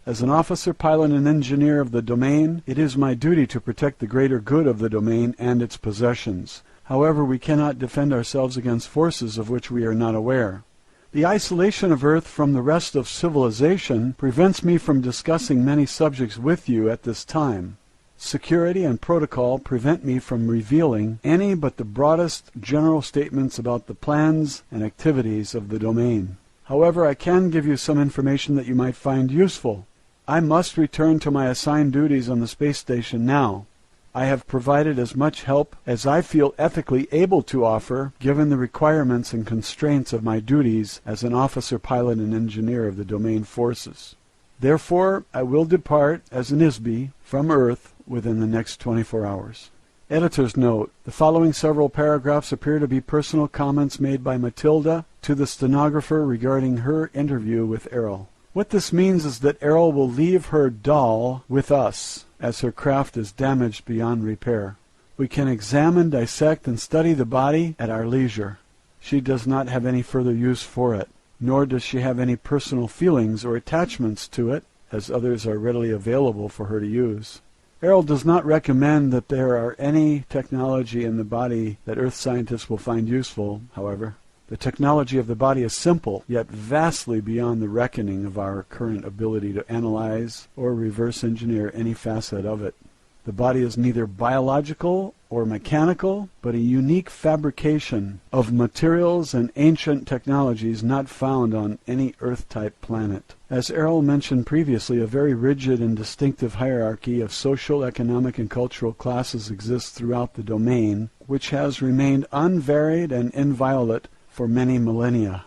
As an officer, pilot, and engineer of the domain, it is my duty to protect the greater good of the domain and its possessions. However, we cannot defend ourselves against forces of which we are not aware. The isolation of Earth from the rest of civilization prevents me from discussing many subjects with you at this time. Security and protocol prevent me from revealing any but the broadest general statements about the plans and activities of the domain. However, I can give you some information that you might find useful. I must return to my assigned duties on the space station now. I have provided as much help as I feel ethically able to offer, given the requirements and constraints of my duties as an officer, pilot, and engineer of the domain forces. Therefore, I will depart as an ISB from Earth within the next 24 hours. Editor's note: the following several paragraphs appear to be personal comments made by Matilda to the stenographer regarding her interview with Airl. What this means is that Airl will leave her doll with us, as her craft is damaged beyond repair. We can examine, dissect, and study the body at our leisure. She does not have any further use for it, nor does she have any personal feelings or attachments to it, as others are readily available for her to use. Airl does not recommend that there are any technology in the body that Earth scientists will find useful, however. The technology of the body is simple, yet vastly beyond the reckoning of our current ability to analyze or reverse engineer any facet of it. The body is neither biological or mechanical, but a unique fabrication of materials and ancient technologies not found on any Earth-type planet. As Airl mentioned previously, a very rigid and distinctive hierarchy of social, economic, and cultural classes exists throughout the domain, which has remained unvaried and inviolate for many millennia.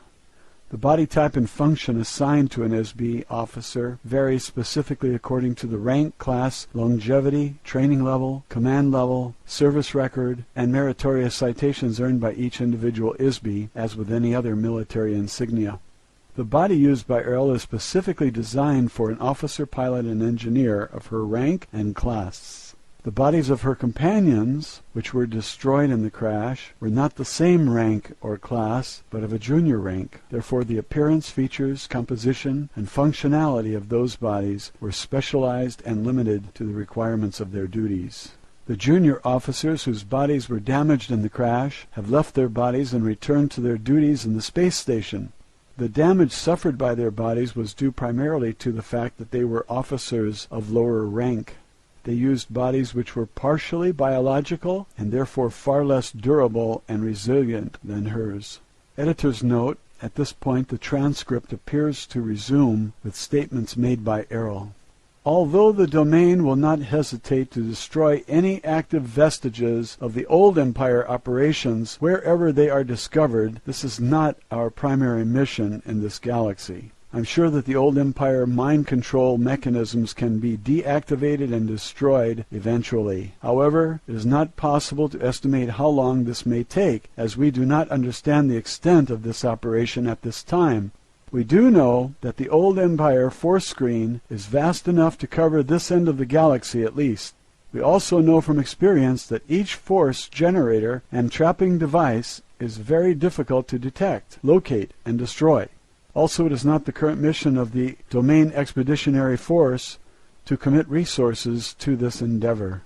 The body type and function assigned to an ISB officer varies specifically according to the rank, class, longevity, training level, command level, service record, and meritorious citations earned by each individual ISB, as with any other military insignia. The body used by Airl is specifically designed for an officer, pilot, and engineer of her rank and class. The bodies of her companions, which were destroyed in the crash, were not the same rank or class, but of a junior rank. Therefore the appearance, features, composition, and functionality of those bodies were specialized and limited to the requirements of their duties. The junior officers whose bodies were damaged in the crash have left their bodies and returned to their duties in the space station. The damage suffered by their bodies was due primarily to the fact that they were officers of lower rank. They used bodies which were partially biological and therefore far less durable and resilient than hers. Editor's note: at this point the transcript appears to resume with statements made by Airl. Although the domain will not hesitate to destroy any active vestiges of the old Empire operations wherever they are discovered, this is not our primary mission in this galaxy. I'm sure that the old Empire mind control mechanisms can be deactivated and destroyed eventually. However, it is not possible to estimate how long this may take, as we do not understand the extent of this operation at this time. We do know that the old Empire force screen is vast enough to cover this end of the galaxy at least. We also know from experience that each force generator and trapping device is very difficult to detect, locate, and destroy. Also, it is not the current mission of the Domain Expeditionary Force to commit resources to this endeavor.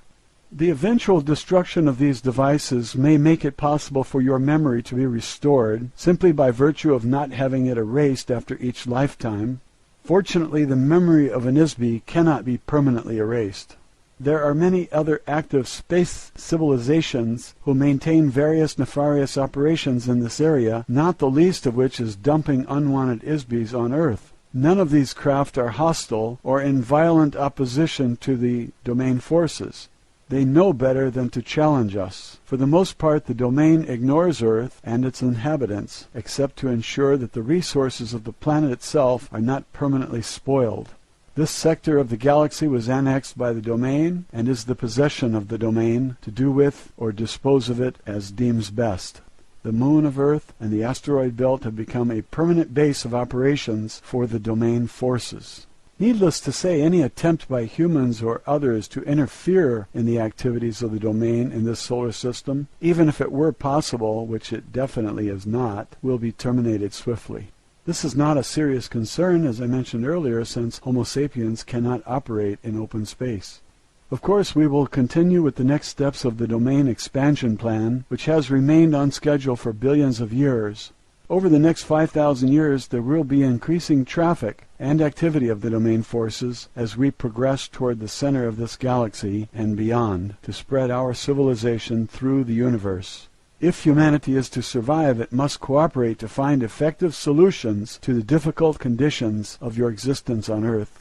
The eventual destruction of these devices may make it possible for your memory to be restored simply by virtue of not having it erased after each lifetime. Fortunately, the memory of an ISB cannot be permanently erased. There are many other active space civilizations who maintain various nefarious operations in this area, not the least of which is dumping unwanted ISBs on Earth. None of these craft are hostile or in violent opposition to the domain forces. They know better than to challenge us. For the most part, the domain ignores Earth and its inhabitants, except to ensure that the resources of the planet itself are not permanently spoiled. This sector of the galaxy was annexed by the domain and is the possession of the domain to do with or dispose of it as deems best. The moon of Earth and the asteroid belt have become a permanent base of operations for the domain forces. Needless to say, any attempt by humans or others to interfere in the activities of the domain in this solar system, even if it were possible, which it definitely is not, will be terminated swiftly. This is not a serious concern, as I mentioned earlier, since Homo sapiens cannot operate in open space. Of course, we will continue with the next steps of the domain expansion plan, which has remained on schedule for billions of years. Over the next 5,000 years, there will be increasing traffic and activity of the domain forces as we progress toward the center of this galaxy and beyond to spread our civilization through the universe. If humanity is to survive, it must cooperate to find effective solutions to the difficult conditions of your existence on Earth.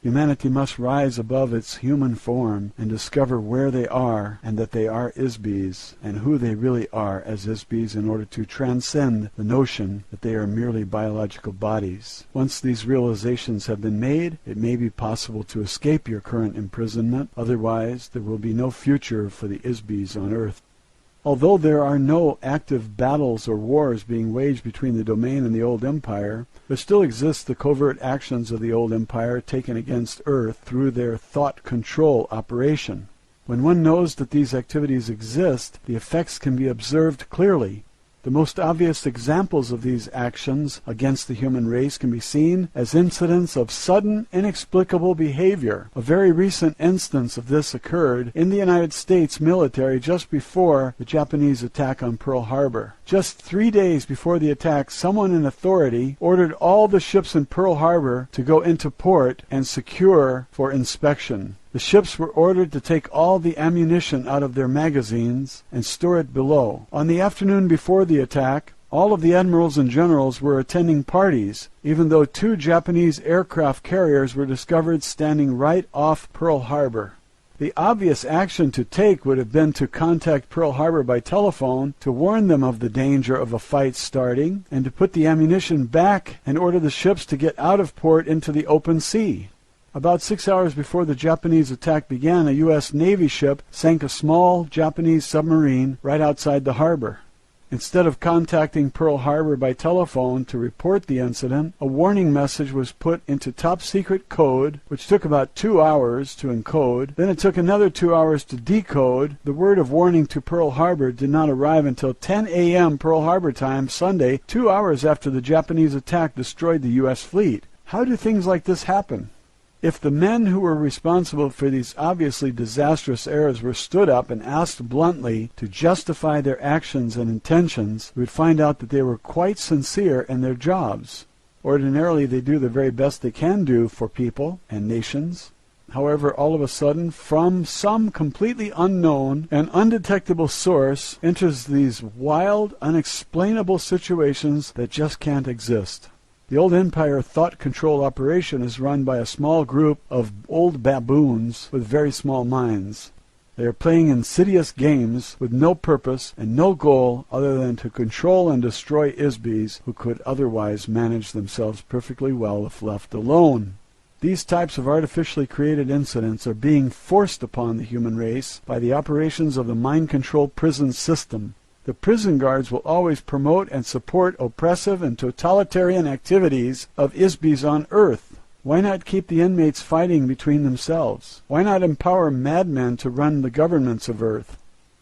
Humanity must rise above its human form and discover where they are and that they are ISBs, and who they really are as ISBs in order to transcend the notion that they are merely biological bodies. Once these realizations have been made, it may be possible to escape your current imprisonment. Otherwise, there will be no future for the ISBs on Earth. Although there are no active battles or wars being waged between the domain and the old empire, there still exists the covert actions of the old empire taken against Earth through their thought control operation. When one knows that these activities exist, the effects can be observed clearly. The most obvious examples of these actions against the human race can be seen as incidents of sudden, inexplicable behavior. A very recent instance of this occurred in the United States military just before the Japanese attack on Pearl Harbor. Just 3 days before the attack, someone in authority ordered all the ships in Pearl Harbor to go into port and secure for inspection. The ships were ordered to take all the ammunition out of their magazines and store it below. On the afternoon before the attack, all of the admirals and generals were attending parties, even though 2 Japanese aircraft carriers were discovered standing right off Pearl Harbor. The obvious action to take would have been to contact Pearl Harbor by telephone to warn them of the danger of a fight starting and to put the ammunition back and order the ships to get out of port into the open sea. About 6 hours before the Japanese attack began, a U.S. Navy ship sank a small Japanese submarine right outside the harbor. Instead of contacting Pearl Harbor by telephone to report the incident, a warning message was put into top-secret code, which took about 2 hours to encode. Then it took another 2 hours to decode. The word of warning to Pearl Harbor did not arrive until 10 a.m. Pearl Harbor time, Sunday, 2 hours after the Japanese attack destroyed the U.S. fleet. How do things like this happen? If the men who were responsible for these obviously disastrous errors were stood up and asked bluntly to justify their actions and intentions, we would find out that they were quite sincere in their jobs. Ordinarily, they do the very best they can do for people and nations. However, all of a sudden, from some completely unknown and undetectable source enters these wild, unexplainable situations that just can't exist. The old empire thought control operation is run by a small group of old baboons with very small minds. They are playing insidious games with no purpose and no goal other than to control and destroy ISBs who could otherwise manage themselves perfectly well if left alone. These types of artificially created incidents are being forced upon the human race by the operations of the mind-control prison system. The prison guards will always promote and support oppressive and totalitarian activities of ISBs on Earth. Why not keep the inmates fighting between themselves? Why not empower madmen to run the governments of Earth?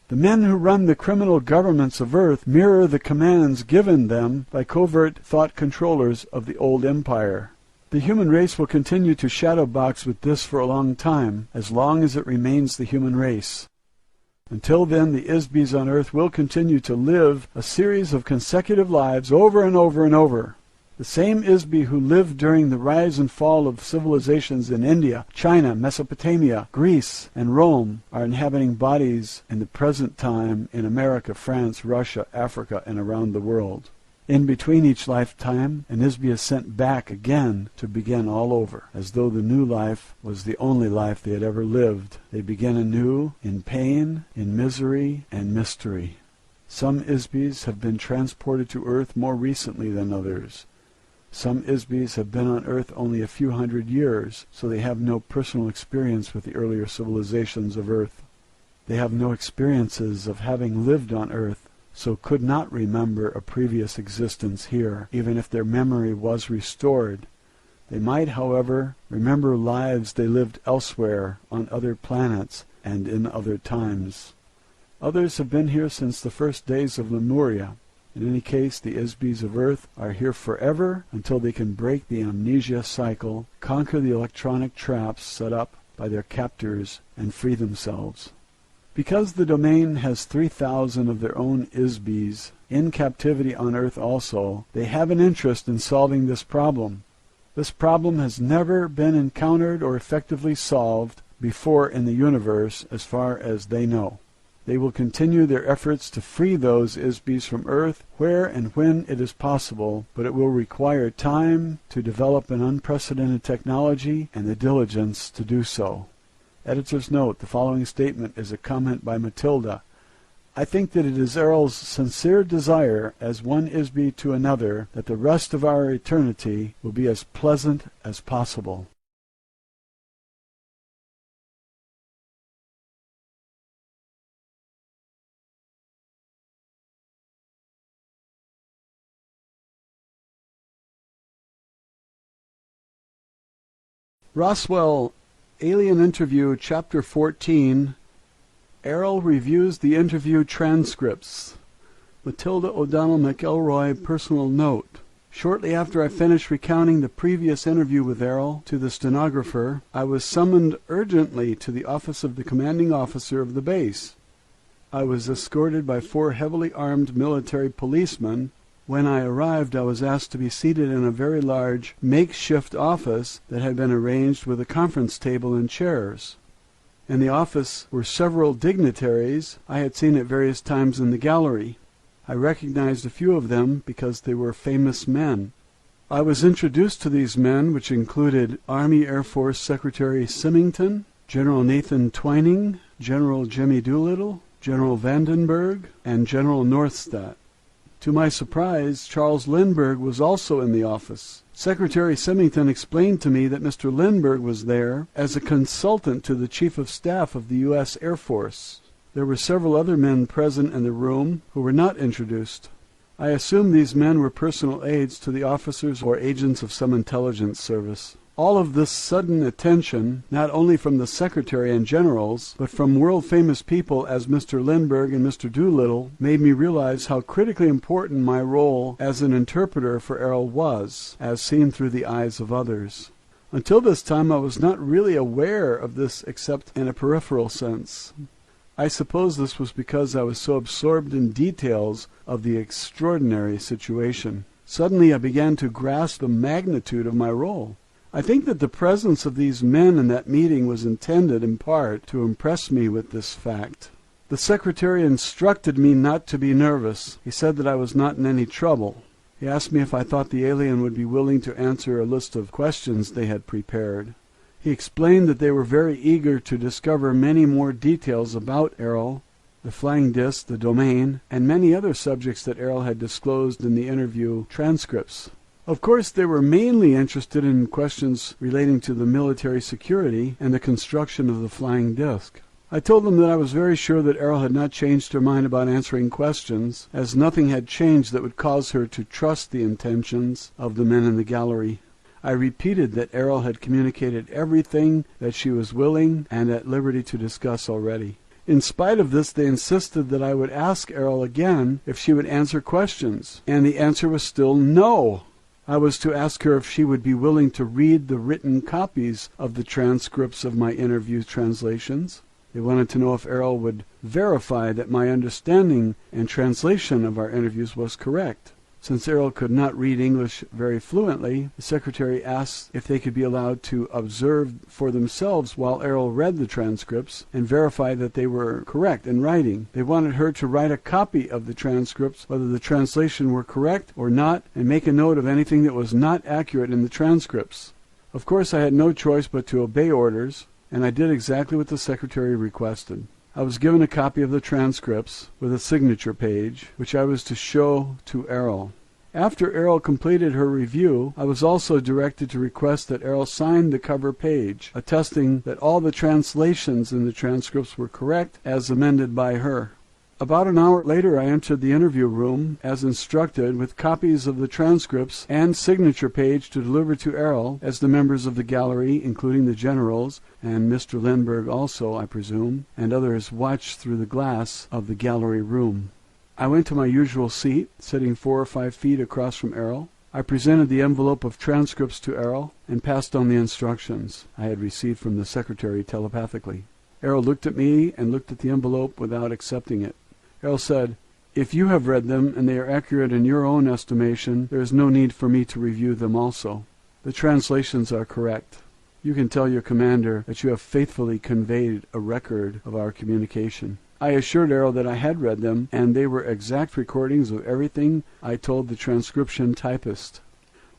The men who run the criminal governments of Earth mirror the commands given them by covert thought controllers of the old empire. The human race will continue to shadowbox with this for a long as it remains the human race. Until then, the ISBs on Earth will continue to live a series of consecutive lives over and over and over. The same ISB who lived during the rise and fall of civilizations in India, China, Mesopotamia, Greece, and Rome are inhabiting bodies in the present time in America, France, Russia, Africa, and around the world. In between each lifetime, an ISB is sent back again to begin all over, as though the new life was the only life they had ever lived. They begin anew, in pain, in misery, and mystery. Some ISBs have been transported to Earth more recently than others. Some ISBs have been on Earth only a few hundred years, so they have no personal experience with the earlier civilizations of Earth. They have no experiences of having lived on Earth, so could not remember a previous existence here, even if their memory was restored. They might, however, remember lives they lived elsewhere, on other planets, and in other times. Others have been here since the first days of Lemuria. In any case, the ISBs of Earth are here forever until they can break the amnesia cycle, conquer the electronic traps set up by their captors, and free themselves. Because the domain has 3,000 of their own ISBs in captivity on Earth also, they have an interest in solving this problem. This problem has never been encountered or effectively solved before in the universe as far as they know. They will continue their efforts to free those ISBs from Earth where and when it is possible, but it will require time to develop an unprecedented technology and the diligence to do so. Editor's note: the following statement is a comment by Matilda. I think that it is Airl's sincere desire, as one ISB to another, that the rest of our eternity will be as pleasant as possible. Roswell, Alien Interview, Chapter 14. Airl reviews the interview transcripts. Matilda O'Donnell McElroy, personal note. Shortly after I finished recounting the previous interview with Airl to the stenographer, I was summoned urgently to the office of the commanding officer of the base. I was escorted by 4 heavily armed military policemen. When I arrived, I was asked to be seated in a very large makeshift office that had been arranged with a conference table and chairs. In the office were several dignitaries I had seen at various times in the gallery. I recognized a few of them because they were famous men. I was introduced to these men, which included Army Air Force Secretary Symington, General Nathan Twining, General Jimmy Doolittle, General Vandenberg, and General Northstat. To my surprise, Charles Lindbergh was also in the office. Secretary Symington explained to me that Mr. Lindbergh was there as a consultant to the Chief of Staff of the US Airforce. There were several other men present in the room who were not introduced. I assume these men were personal aides to the officers or agents of some intelligence service. All of this sudden attention, not only from the Secretary and generals, but from world-famous people as Mr. Lindbergh and Mr. Doolittle, made me realize how critically important my role as an interpreter for Airl was, as seen through the eyes of others. Until this time I was not really aware of this except in a peripheral sense. I suppose this was because I was so absorbed in details of the extraordinary situation. Suddenly I began to grasp the magnitude of my role. I think that the presence of these men in that meeting was intended in part to impress me with this fact. The Secretary instructed me not to be nervous. He said that I was not in any trouble. He asked me if I thought the alien would be willing to answer a list of questions they had prepared. He explained that they were very eager to discover many more details about Airl, the flying disc, the domain, and many other subjects that Airl had disclosed in the interview transcripts. Of course, they were mainly interested in questions relating to the military security and the construction of the flying disc. I told them that I was very sure that Airl had not changed her mind about answering questions, as nothing had changed that would cause her to trust the intentions of the men in the gallery. I repeated that Airl had communicated everything that she was willing and at liberty to discuss already. In spite of this, they insisted that I would ask Airl again if she would answer questions, and the answer was still no. I was to ask her if she would be willing to read the written copies of the transcripts of my interview translations. They wanted to know if Airl would verify that my understanding and translation of our interviews was correct. Since Airl could not read English very fluently, the Secretary asked if they could be allowed to observe for themselves while Airl read the transcripts and verify that they were correct in writing. They wanted her to write a copy of the transcripts, whether the translation were correct or not, and make a note of anything that was not accurate in the transcripts. Of course, I had no choice but to obey orders, and I did exactly what the Secretary requested. I was given a copy of the transcripts with a signature page, which I was to show to Airl. After Airl completed her review, I was also directed to request that Airl sign the cover page, attesting that all the translations in the transcripts were correct as amended by her. About an hour later I entered the interview room, as instructed, with copies of the transcripts and signature page to deliver to Airl, as the members of the gallery, including the generals, and Mr. Lindbergh also, I presume, and others watched through the glass of the gallery room. I went to my usual seat, sitting 4 or 5 feet across from Airl. I presented the envelope of transcripts to Airl and passed on the instructions I had received from the Secretary telepathically. Airl looked at me and looked at the envelope without accepting it. Airl said, "If you have read them and they are accurate in your own estimation, there is no need for me to review them also. The translations are correct. You can tell your commander that you have faithfully conveyed a record of our communication." I assured Airl that I had read them, and they were exact recordings of everything I told the transcription typist.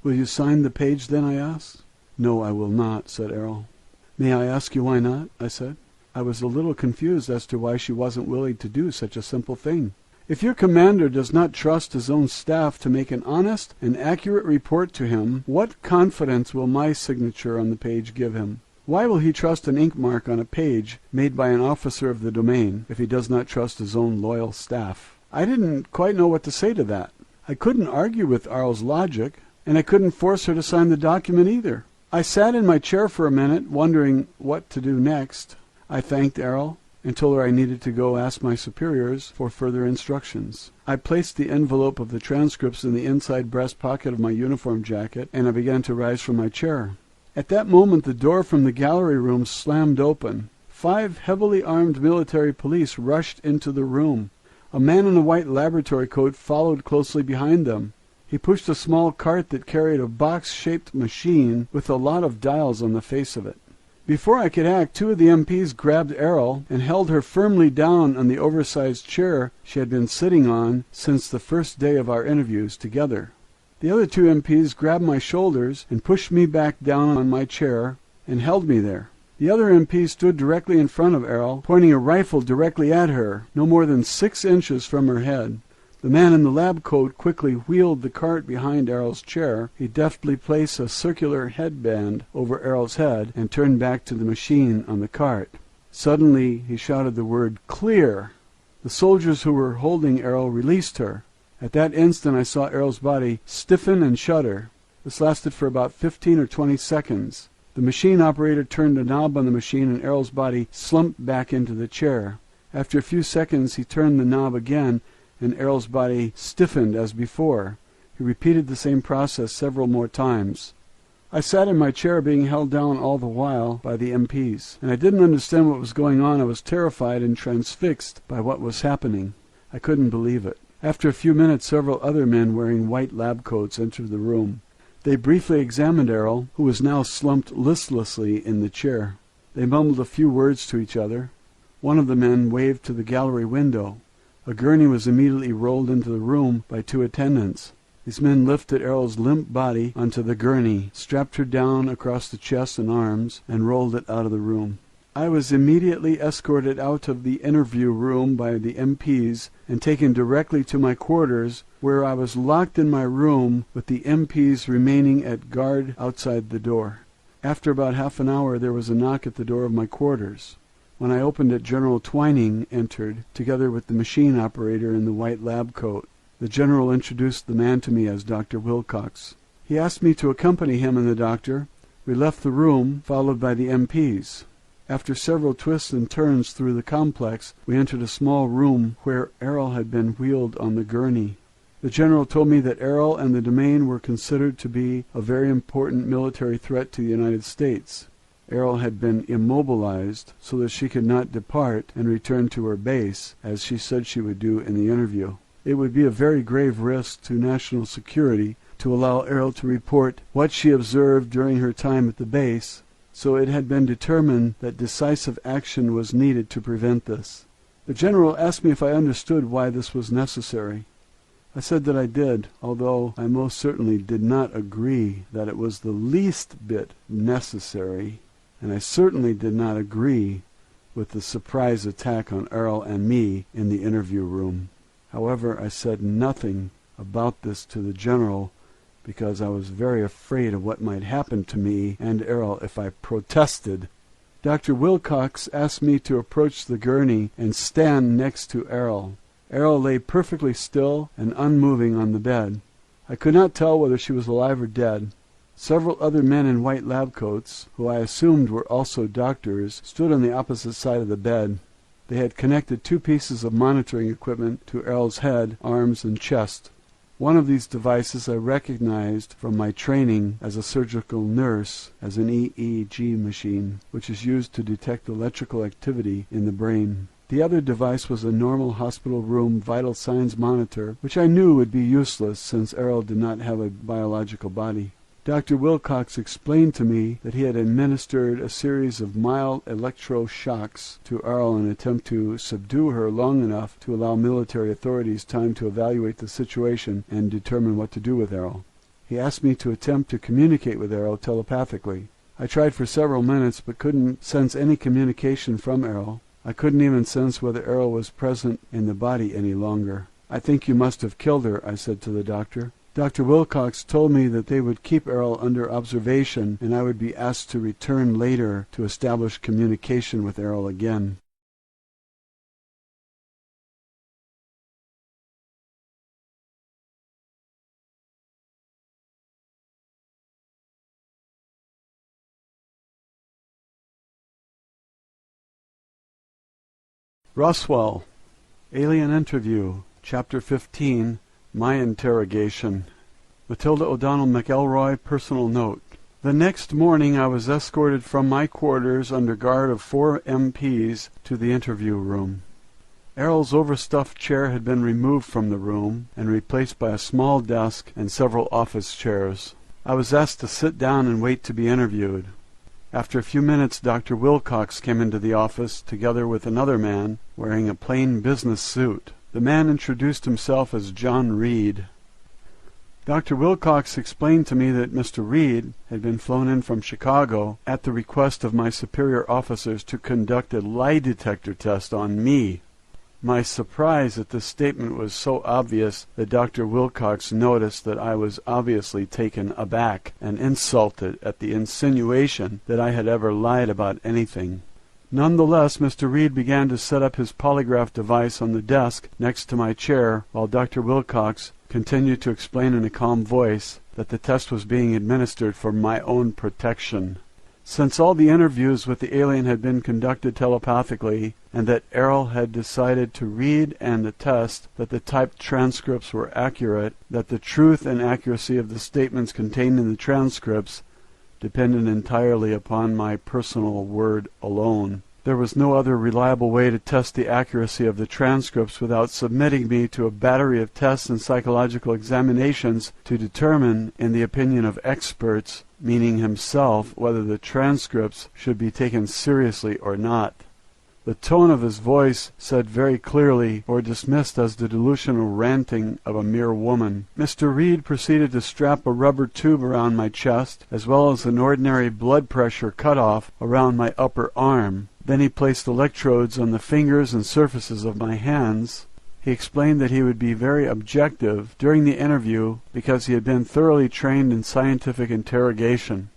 "Will you sign the page then?" I asked. "No, I will not," said Airl. "May I ask you why not?" I said. I was a little confused as to why she wasn't willing to do such a simple thing. "If your commander does not trust his own staff to make an honest and accurate report to him, what confidence will my signature on the page give him? Why will he trust an ink mark on a page made by an officer of the domain if he does not trust his own loyal staff?" I didn't quite know what to say to that. I couldn't argue with Airl's logic, and I couldn't force her to sign the document either. I sat in my chair for a minute, wondering what to do next. I thanked Airl and told her I needed to go ask my superiors for further instructions. I placed the envelope of the transcripts in the inside breast pocket of my uniform jacket, and I began to rise from my chair. At that moment the door from the gallery room slammed open. 5 heavily armed military police rushed into the room. A man in a white laboratory coat followed closely behind them. He pushed a small cart that carried a box-shaped machine with a lot of dials on the face of it. Before I could act, 2 of the MPs grabbed Airl and held her firmly down on the oversized chair she had been sitting on since the first day of our interviews together. The other 2 MPs grabbed my shoulders and pushed me back down on my chair and held me there. The other MP stood directly in front of Airl, pointing a rifle directly at her, no more than 6 inches from her head. The man in the lab coat quickly wheeled the cart behind Airl's chair. He deftly placed a circular headband over Airl's head and turned back to the machine on the cart. Suddenly he shouted the word "Clear!" The soldiers who were holding Airl released her. At that instant I saw Airl's body stiffen and shudder. This lasted for about 15 or 20 seconds. The machine operator turned a knob on the machine and Airl's body slumped back into the chair. After a few seconds he turned the knob again and Airl's body stiffened as before. He repeated the same process several more times. I sat in my chair being held down all the while by the MPs, and I didn't understand what was going on. I was terrified and transfixed by what was happening. I couldn't believe it. After a few minutes, several other men wearing white lab coats entered the room. They briefly examined Airl, who was now slumped listlessly in the chair. They mumbled a few words to each other. One of the men waved to the gallery window. A gurney was immediately rolled into the room by 2 attendants. These men lifted Airl's limp body onto the gurney, strapped her down across the chest and arms, and rolled it out of the room. I was immediately escorted out of the interview room by the MPs and taken directly to my quarters, where I was locked in my room with the MPs remaining at guard outside the door. After about half an hour there was a knock at the door of my quarters. When I opened it, General Twining entered, together with the machine operator in the white lab coat. The general introduced the man to me as Dr. Wilcox. He asked me to accompany him and the doctor. We left the room, followed by the MPs. After several twists and turns through the complex, we entered a small room where Airl had been wheeled on the gurney. The general told me that Airl and the domain were considered to be a very important military threat to the United States. Airl had been immobilized so that she could not depart and return to her base, as she said she would do in the interview. It would be a very grave risk to national security to allow Airl to report what she observed during her time at the base, so it had been determined that decisive action was needed to prevent this. The general asked me if I understood why this was necessary. I said that I did, although I most certainly did not agree that it was the least bit necessary, and I certainly did not agree with the surprise attack on Airl and me in the interview room. However, I said nothing about this to the general because I was very afraid of what might happen to me and Airl if I protested. Dr. Wilcox asked me to approach the gurney and stand next to Airl. Airl lay perfectly still and unmoving on the bed. I could not tell whether she was alive or dead. Several other men in white lab coats, who I assumed were also doctors, stood on the opposite side of the bed. They had connected 2 pieces of monitoring equipment to Airl's head, arms, and chest. One of these devices I recognized from my training as a surgical nurse as an EEG machine, which is used to detect electrical activity in the brain. The other device was a normal hospital room vital signs monitor, which I knew would be useless since Airl did not have a biological body. Dr. Wilcox explained to me that he had administered a series of mild electroshocks to Airl in an attempt to subdue her long enough to allow military authorities time to evaluate the situation and determine what to do with Airl. He asked me to attempt to communicate with Airl telepathically. I tried for several minutes but couldn't sense any communication from Airl. I couldn't even sense whether Airl was present in the body any longer. "I think you must have killed her," I said to the doctor. Dr. Wilcox told me that they would keep Airl under observation and I would be asked to return later to establish communication with Airl again. Roswell, Alien Interview, Chapter 15, My Interrogation. Matilda O'Donnell McElroy, Personal Note. The next morning I was escorted from my quarters under guard of 4 MPs to the interview room. Airl's overstuffed chair had been removed from the room and replaced by a small desk and several office chairs. I was asked to sit down and wait to be interviewed. After a few minutes, Dr. Wilcox came into the office together with another man wearing a plain business suit. The man introduced himself as John Reed. Dr. Wilcox explained to me that Mr. Reed had been flown in from Chicago at the request of my superior officers to conduct a lie detector test on me. My surprise at this statement was so obvious that Dr. Wilcox noticed that I was obviously taken aback and insulted at the insinuation that I had ever lied about anything. Nonetheless, Mr. Reed began to set up his polygraph device on the desk next to my chair, while Dr. Wilcox continued to explain in a calm voice that the test was being administered for my own protection. Since all the interviews with the alien had been conducted telepathically, and that Airl had decided to read and attest that the typed transcripts were accurate, that the truth and accuracy of the statements contained in the transcripts depended entirely upon my personal word alone, there was no other reliable way to test the accuracy of the transcripts without submitting me to a battery of tests and psychological examinations to determine, in the opinion of experts, meaning himself, whether the transcripts should be taken seriously or not. The tone of his voice said very clearly, or dismissed as the delusional ranting of a mere woman. Mr. Reed proceeded to strap a rubber tube around my chest, as well as an ordinary blood pressure cutoff around my upper arm. Then he placed electrodes on the fingers and surfaces of my hands. He explained that he would be very objective during the interview because he had been thoroughly trained in scientific interrogation.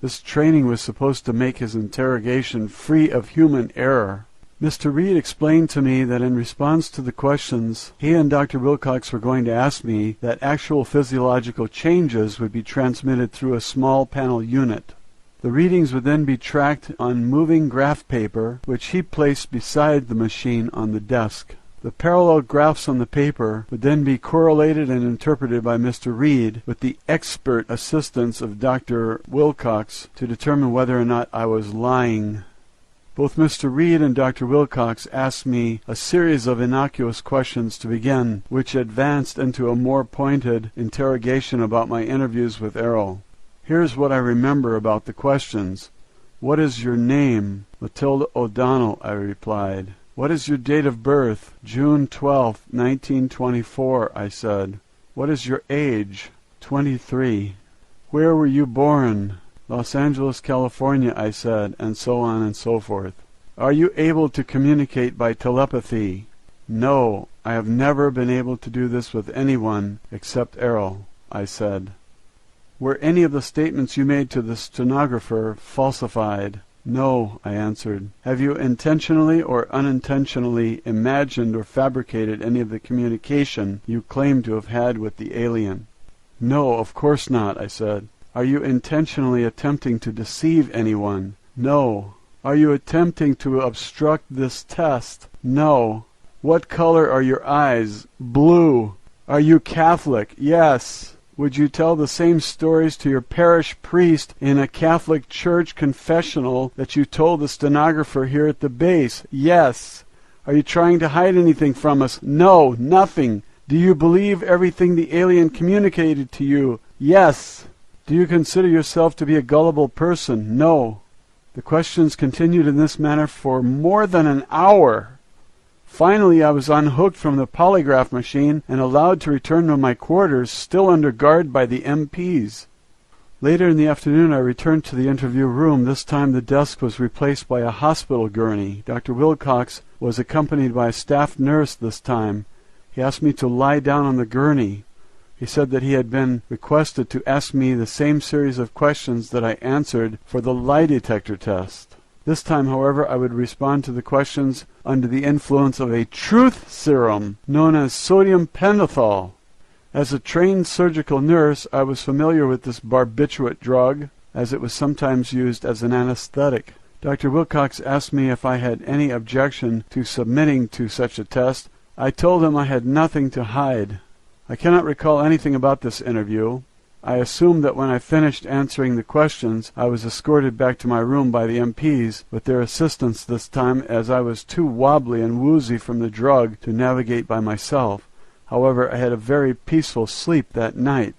This training was supposed to make his interrogation free of human error. Mr. Reed explained to me that in response to the questions he and Dr. Wilcox were going to ask me, that actual physiological changes would be transmitted through a small panel unit. The readings would then be tracked on moving graph paper, which he placed beside the machine on the desk. The parallel graphs on the paper would then be correlated and interpreted by Mr. Reed with the expert assistance of Dr. Wilcox to determine whether or not I was lying. Both Mr. Reed and Dr. Wilcox asked me a series of innocuous questions to begin, which advanced into a more pointed interrogation about my interviews with Airl. Here's what I remember about the questions. "What is your name?" "Matilda O'Donnell," I replied. "What is your date of birth?" "June 12, 1924, I said. "What is your age?" 23. "Where were you born?" "Los Angeles, California," I said, and so on and so forth. "Are you able to communicate by telepathy?" "No, I have never been able to do this with anyone except Airl," I said. "Were any of the statements you made to the stenographer falsified?" "No," I answered. "Have you intentionally or unintentionally imagined or fabricated any of the communication you claim to have had with the alien?" "No, of course not," I said. "Are you intentionally attempting to deceive anyone?" "No." "Are you attempting to obstruct this test?" "No." "What color are your eyes?" "Blue." "Are you Catholic?" "Yes." "Would you tell the same stories to your parish priest in a Catholic church confessional that you told the stenographer here at the base?" "Yes." "Are you trying to hide anything from us?" "No, nothing." "Do you believe everything the alien communicated to you?" "Yes." "Do you consider yourself to be a gullible person?" "No." The questions continued in this manner for more than an hour. Finally, I was unhooked from the polygraph machine and allowed to return to my quarters, still under guard by the MPs. Later in the afternoon, I returned to the interview room. This time the desk was replaced by a hospital gurney. Dr. Wilcox was accompanied by a staff nurse this time. He asked me to lie down on the gurney. He said that he had been requested to ask me the same series of questions that I answered for the lie detector test. This time, however, I would respond to the questions under the influence of a truth serum known as sodium pentothal. As a trained surgical nurse, I was familiar with this barbiturate drug, as it was sometimes used as an anesthetic. Dr. Wilcox asked me if I had any objection to submitting to such a test. I told him I had nothing to hide. I cannot recall anything about this interview. I assumed that when I finished answering the questions, I was escorted back to my room by the MPs, with their assistance this time, as I was too wobbly and woozy from the drug to navigate by myself. However, I had a very peaceful sleep that night.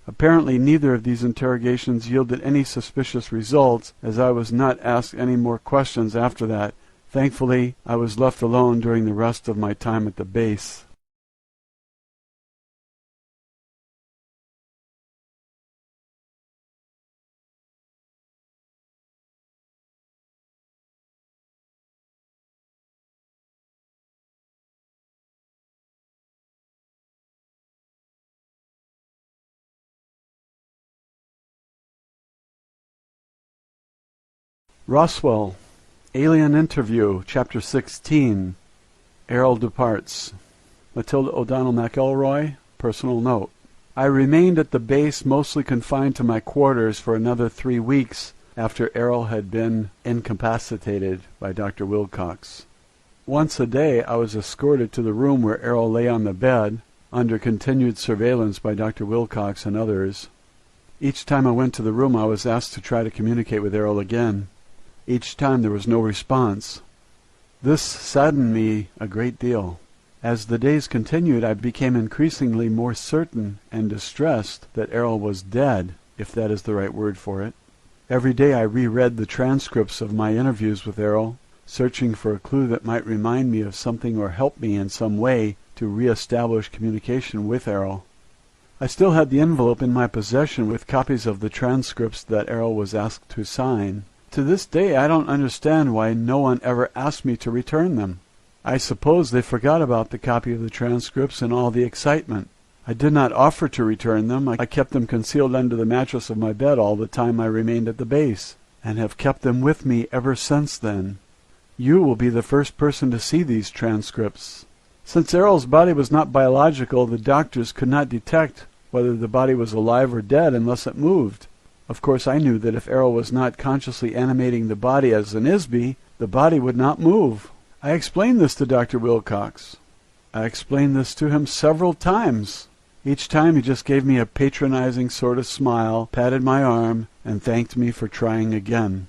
Apparently neither of these interrogations yielded any suspicious results, as I was not asked any more questions after that. Thankfully, I was left alone during the rest of my time at the base. Roswell, Alien Interview, Chapter 16. Airl departs. Matilda O'Donnell McElroy, personal note. I remained at the base mostly confined to my quarters for another 3 weeks after Airl had been incapacitated by Dr. Wilcox. Once a day I was escorted to the room where Airl lay on the bed, under continued surveillance by Dr. Wilcox and others. Each time I went to the room I was asked to try to communicate with Airl again. Each time there was no response. This saddened me a great deal. As the days continued, I became increasingly more certain and distressed that Airl was dead, if that is the right word for it. Every day I reread the transcripts of my interviews with Airl, searching for a clue that might remind me of something or help me in some way to re-establish communication with Airl. I still had the envelope in my possession with copies of the transcripts that Airl was asked to sign. To this day I don't understand why no one ever asked me to return them. I suppose they forgot about the copy of the transcripts in all the excitement. I did not offer to return them. I kept them concealed under the mattress of my bed all the time I remained at the base, and have kept them with me ever since then. You will be the first person to see these transcripts. Since Airl's body was not biological, the doctors could not detect whether the body was alive or dead unless it moved. Of course I knew that if Airl was not consciously animating the body as an ISB, the body would not move. I explained this to Dr. Wilcox. I explained this to him several times. Each time he just gave me a patronizing sort of smile, patted my arm, and thanked me for trying again.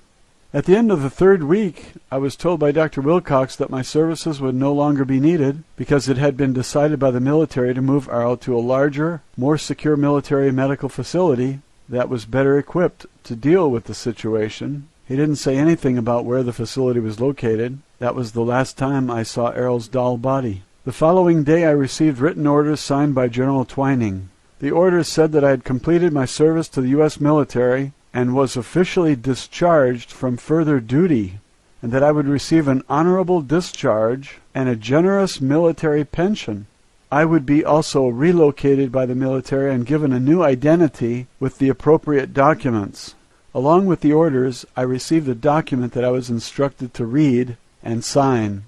At the end of the 3rd week, I was told by Dr. Wilcox that my services would no longer be needed because it had been decided by the military to move Airl to a larger, more secure military medical facility that was better equipped to deal with the situation. He didn't say anything about where the facility was located. That was the last time I saw Airl's doll body. The following day I received written orders signed by General Twining. The orders said that I had completed my service to the U.S. military and was officially discharged from further duty, and that I would receive an honorable discharge and a generous military pension. I would be also relocated by the military and given a new identity with the appropriate documents. Along with the orders, I received a document that I was instructed to read and sign.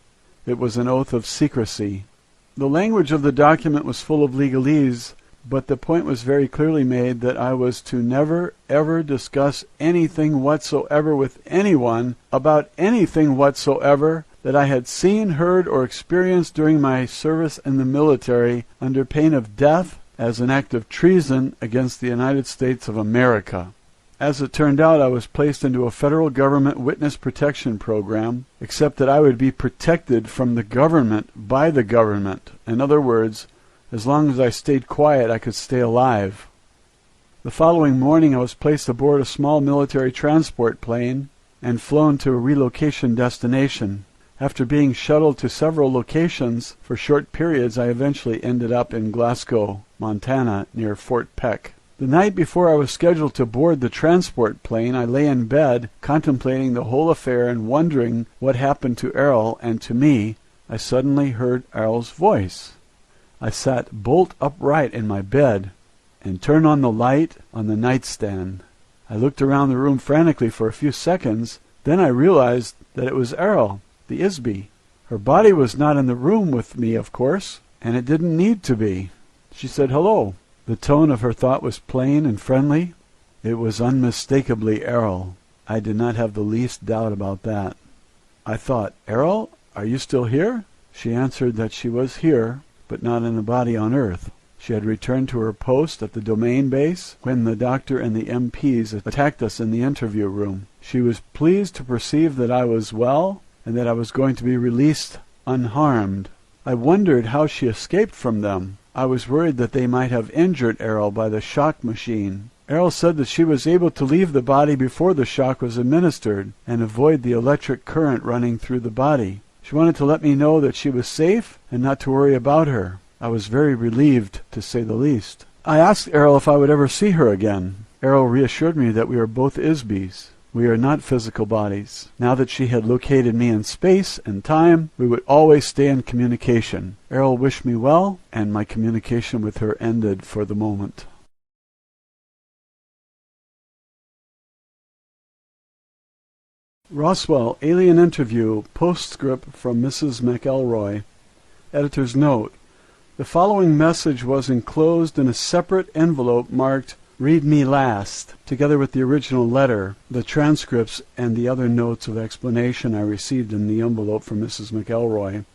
It was an oath of secrecy. The language of the document was full of legalese, but the point was very clearly made that I was to never, ever discuss anything whatsoever with anyone about anything whatsoever that I had seen, heard, or experienced during my service in the military under pain of death as an act of treason against the United States of America. As it turned out, I was placed into a federal government witness protection program, except that I would be protected from the government by the government. In other words, as long as I stayed quiet, I could stay alive. The following morning, I was placed aboard a small military transport plane and flown to a relocation destination. After being shuttled to several locations for short periods, I eventually ended up in Glasgow, Montana, near Fort Peck. The night before I was scheduled to board the transport plane, I lay in bed, contemplating the whole affair and wondering what happened to Airl and to me. I suddenly heard Airl's voice. I sat bolt upright in my bed and turned on the light on the nightstand. I looked around the room frantically for a few seconds. Then I realized that it was Airl, the ISB. Her body was not in the room with me, of course, and it didn't need to be. She said hello. The tone of her thought was plain and friendly. It was unmistakably Airl. I did not have the least doubt about that. I thought, Airl, are you still here? She answered that she was here, but not in the body on Earth. She had returned to her post at the domain base when the doctor and the MPs attacked us in the interview room. She was pleased to perceive that I was well and that I was going to be released unharmed. I wondered how she escaped from them. I was worried that they might have injured Airl by the shock machine. Airl said that she was able to leave the body before the shock was administered and avoid the electric current running through the body. She wanted to let me know that she was safe and not to worry about her. I was very relieved, to say the least. I asked Airl if I would ever see her again. Airl reassured me that we are both ISBs. We are not physical bodies. Now that she had located me in space and time, we would always stay in communication. Airl wished me well, and my communication with her ended for the moment. Roswell, Alien Interview, Postscript from Mrs. McElroy. Editor's note: the following message was enclosed in a separate envelope marked "Read Me Last," together with the original letter, the transcripts, and the other notes of explanation I received in the envelope from Mrs. McElroy.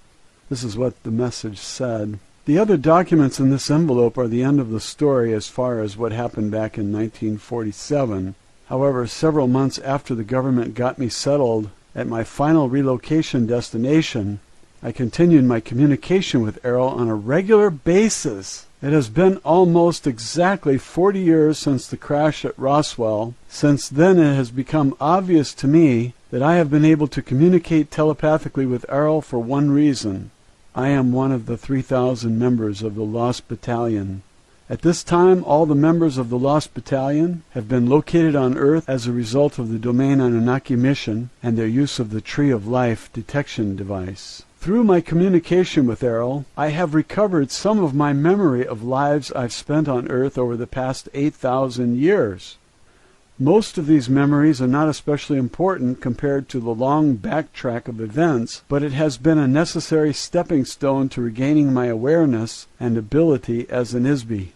This is what the message said. The other documents in this envelope are the end of the story as far as what happened back in 1947. However, several months after the government got me settled at my final relocation destination, I continued my communication with Airl on a regular basis. It has been almost exactly 40 years since the crash at Roswell. Since then it has become obvious to me that I have been able to communicate telepathically with Airl for one reason. I am one of the 3,000 members of the Lost Battalion. At this time, all the members of the Lost Battalion have been located on Earth as a result of the Domain Anunnaki mission and their use of the Tree of Life detection device. Through my communication with Airl, I have recovered some of my memory of lives I've spent on Earth over the past 8,000 years. Most of these memories are not especially important compared to the long backtrack of events, but it has been a necessary stepping stone to regaining my awareness and ability as an ISBE.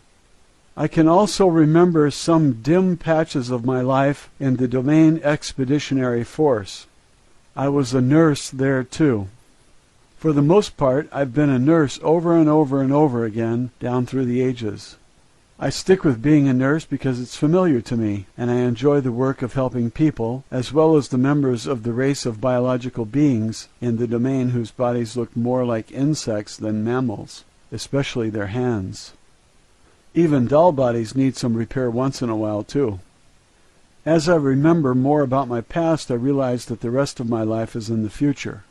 I can also remember some dim patches of my life in the Domain Expeditionary Force. I was a nurse there too. For the most part, I've been a nurse over and over and over again down through the ages. I stick with being a nurse because it's familiar to me, and I enjoy the work of helping people, as well as the members of the race of biological beings in the domain whose bodies look more like insects than mammals, especially their hands. Even doll bodies need some repair once in a while, too. As I remember more about my past, I realize that the rest of my life is in the future.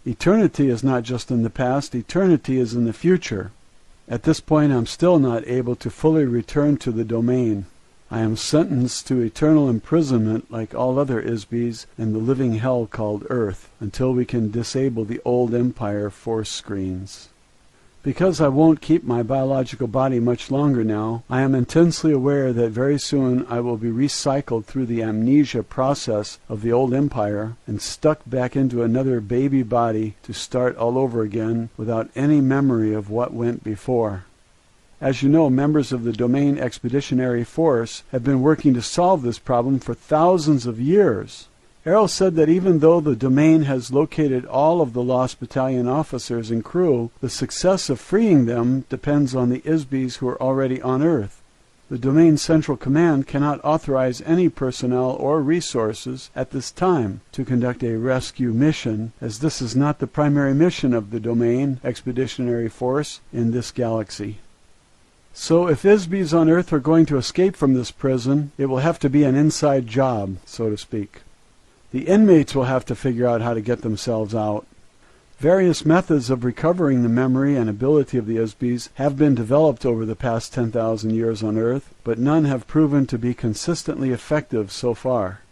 Eternity is not just in the past, eternity is in the future. At this point, I'm still not able to fully return to the domain. I am sentenced to eternal imprisonment like all other ISBEs in the living hell called Earth, until we can disable the old Empire force screens. Because I won't keep my biological body much longer now, I am intensely aware that very soon I will be recycled through the amnesia process of the old Empire and stuck back into another baby body to start all over again without any memory of what went before. As you know, members of the Domain Expeditionary Force have been working to solve this problem for thousands of years. Airl said that even though the Domain has located all of the Lost Battalion officers and crew, the success of freeing them depends on the ISBEs who are already on Earth. The Domain Central Command cannot authorize any personnel or resources at this time to conduct a rescue mission, as this is not the primary mission of the Domain Expeditionary Force in this galaxy. So if ISBEs on Earth are going to escape from this prison, it will have to be an inside job, so to speak. The inmates will have to figure out how to get themselves out. Various methods of recovering the memory and ability of the ISBEs have been developed over the past 10,000 years on Earth, but none have proven to be consistently effective so far.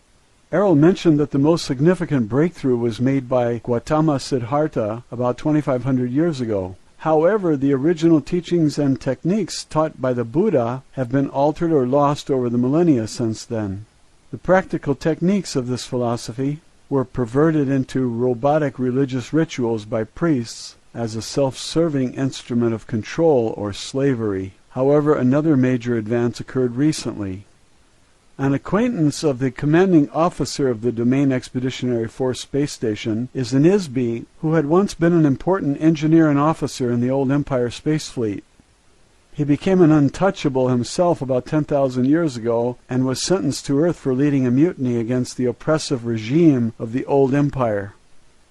Airl mentioned that the most significant breakthrough was made by Gautama Siddhartha about 2,500 years ago. However, the original teachings and techniques taught by the Buddha have been altered or lost over the millennia since then. The practical techniques of this philosophy were perverted into robotic religious rituals by priests as a self-serving instrument of control or slavery. However, another major advance occurred recently. An acquaintance of the commanding officer of the Domain Expeditionary Force space station is an ISBE who had once been an important engineer and officer in the old Empire space fleet. He became an untouchable himself about 10,000 years ago and was sentenced to Earth for leading a mutiny against the oppressive regime of the old Empire.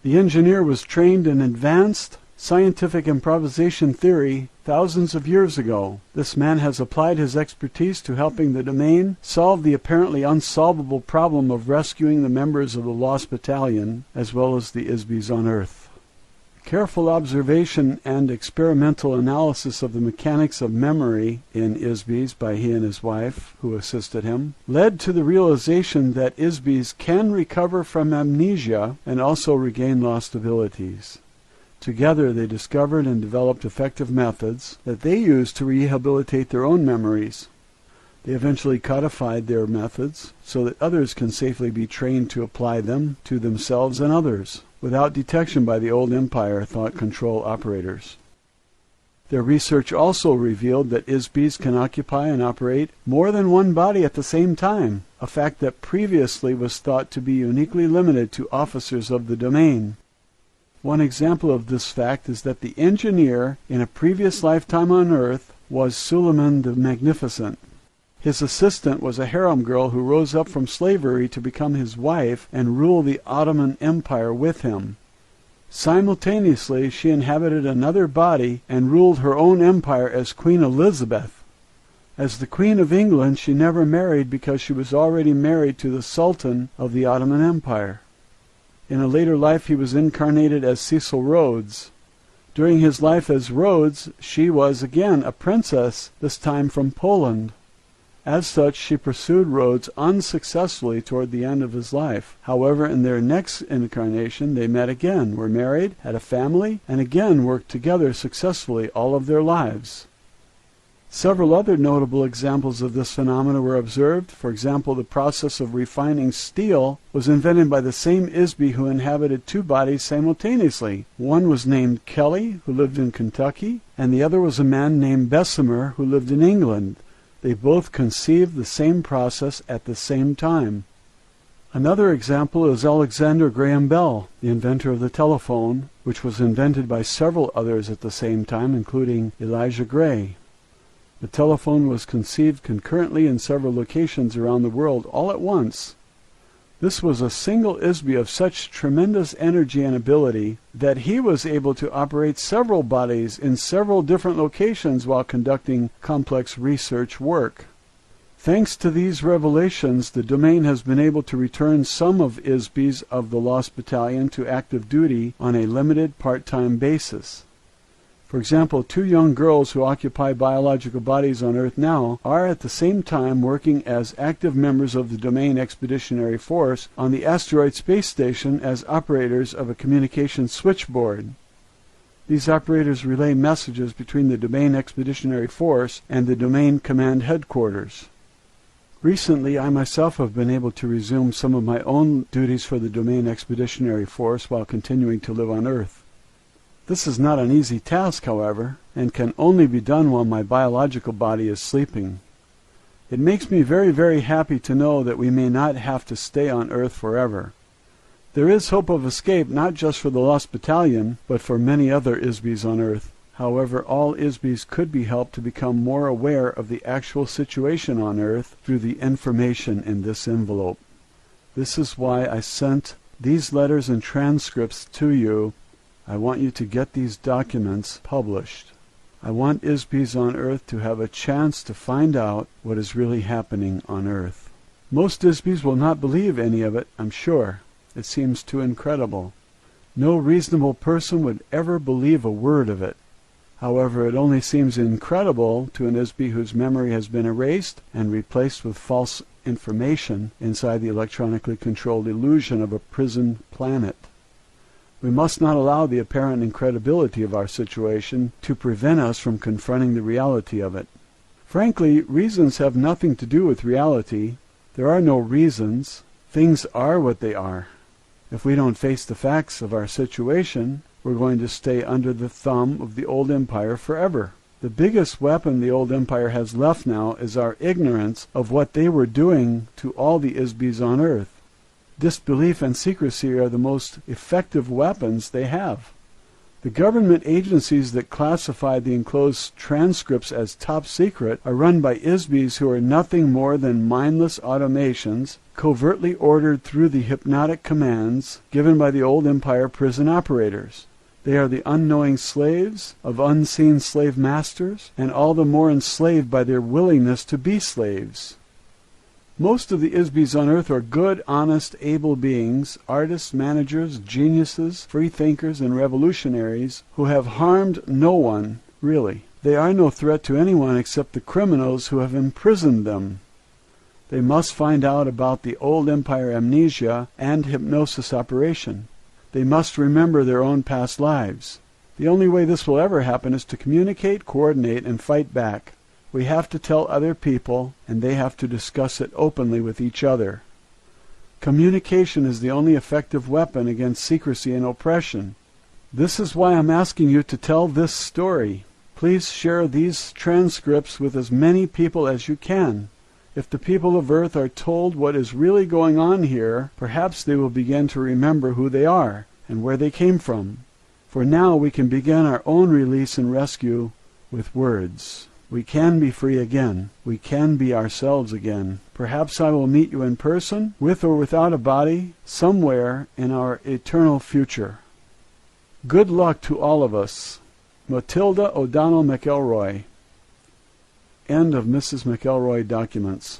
The engineer was trained in advanced scientific improvisation theory thousands of years ago. This man has applied his expertise to helping the Domain solve the apparently unsolvable problem of rescuing the members of the Lost Battalion as well as the ISBEs on Earth. Careful observation and experimental analysis of the mechanics of memory in ISBEs by he and his wife, who assisted him, led to the realization that ISBEs can recover from amnesia and also regain lost abilities. Together they discovered and developed effective methods that they used to rehabilitate their own memories. They eventually codified their methods so that others can safely be trained to apply them to themselves and others, without detection by the old empire thought control operators. Their research also revealed that ISBs can occupy and operate more than one body at the same time, a fact that previously was thought to be uniquely limited to officers of the domain. One example of this fact is that the engineer in a previous lifetime on Earth was Suleiman the Magnificent. His assistant was a harem girl who rose up from slavery to become his wife and rule the Ottoman Empire with him. Simultaneously, she inhabited another body and ruled her own empire as Queen Elizabeth. As the Queen of England, she never married because she was already married to the Sultan of the Ottoman Empire. In a later life, he was incarnated as Cecil Rhodes. During his life as Rhodes, she was again a princess, this time from Poland. As such, she pursued Rhodes unsuccessfully toward the end of his life. However, in their next incarnation, they met again, were married, had a family, and again worked together successfully all of their lives. Several other notable examples of this phenomena were observed. For example, the process of refining steel was invented by the same ISB who inhabited two bodies simultaneously. One was named Kelly, who lived in Kentucky, and the other was a man named Bessemer, who lived in England. They both conceived the same process at the same time. Another example is Alexander Graham Bell, the inventor of the telephone, which was invented by several others at the same time, including Elijah Gray. The telephone was conceived concurrently in several locations around the world all at once. This was a single ISB of such tremendous energy and ability that he was able to operate several bodies in several different locations while conducting complex research work. Thanks to these revelations, the domain has been able to return some of ISBs of the Lost Battalion to active duty on a limited part-time basis. For example, two young girls who occupy biological bodies on Earth now are at the same time working as active members of the Domain Expeditionary Force on the Asteroid Space Station as operators of a communications switchboard. These operators relay messages between the Domain Expeditionary Force and the Domain Command Headquarters. Recently, I myself have been able to resume some of my own duties for the Domain Expeditionary Force while continuing to live on Earth. This is not an easy task, however, and can only be done while my biological body is sleeping. It makes me very, very happy to know that we may not have to stay on Earth forever. There is hope of escape not just for the Lost Battalion, but for many other ISBs on Earth. However, all ISBs could be helped to become more aware of the actual situation on Earth through the information in this envelope. This is why I sent these letters and transcripts to you. I want you to get these documents published. I want ISBs on Earth to have a chance to find out what is really happening on Earth. Most ISBs will not believe any of it, I'm sure. It seems too incredible. No reasonable person would ever believe a word of it. However, it only seems incredible to an ISB whose memory has been erased and replaced with false information inside the electronically controlled illusion of a prison planet. We must not allow the apparent incredibility of our situation to prevent us from confronting the reality of it. Frankly, reasons have nothing to do with reality. There are no reasons. Things are what they are. If we don't face the facts of our situation, we're going to stay under the thumb of the old empire forever. The biggest weapon the old empire has left now is our ignorance of what they were doing to all the ISBs on Earth. Disbelief and secrecy are the most effective weapons they have. The government agencies that classify the enclosed transcripts as top secret are run by ISBs who are nothing more than mindless automations covertly ordered through the hypnotic commands given by the old empire prison operators. They are the unknowing slaves of unseen slave masters, and all the more enslaved by their willingness to be slaves. Most of the ISBs on Earth are good, honest, able beings, artists, managers, geniuses, freethinkers, and revolutionaries who have harmed no one, really. They are no threat to anyone except the criminals who have imprisoned them. They must find out about the old empire amnesia and hypnosis operation. They must remember their own past lives. The only way this will ever happen is to communicate, coordinate, and fight back. We have to tell other people, and they have to discuss it openly with each other. Communication is the only effective weapon against secrecy and oppression. This is why I'm asking you to tell this story. Please share these transcripts with as many people as you can. If the people of Earth are told what is really going on here, perhaps they will begin to remember who they are and where they came from. For now we can begin our own release and rescue with words. We can be free again. We can be ourselves again. Perhaps I will meet you in person, with or without a body, somewhere in our eternal future. Good luck to all of us. Matilda O'Donnell McElroy. End of Mrs. McElroy documents.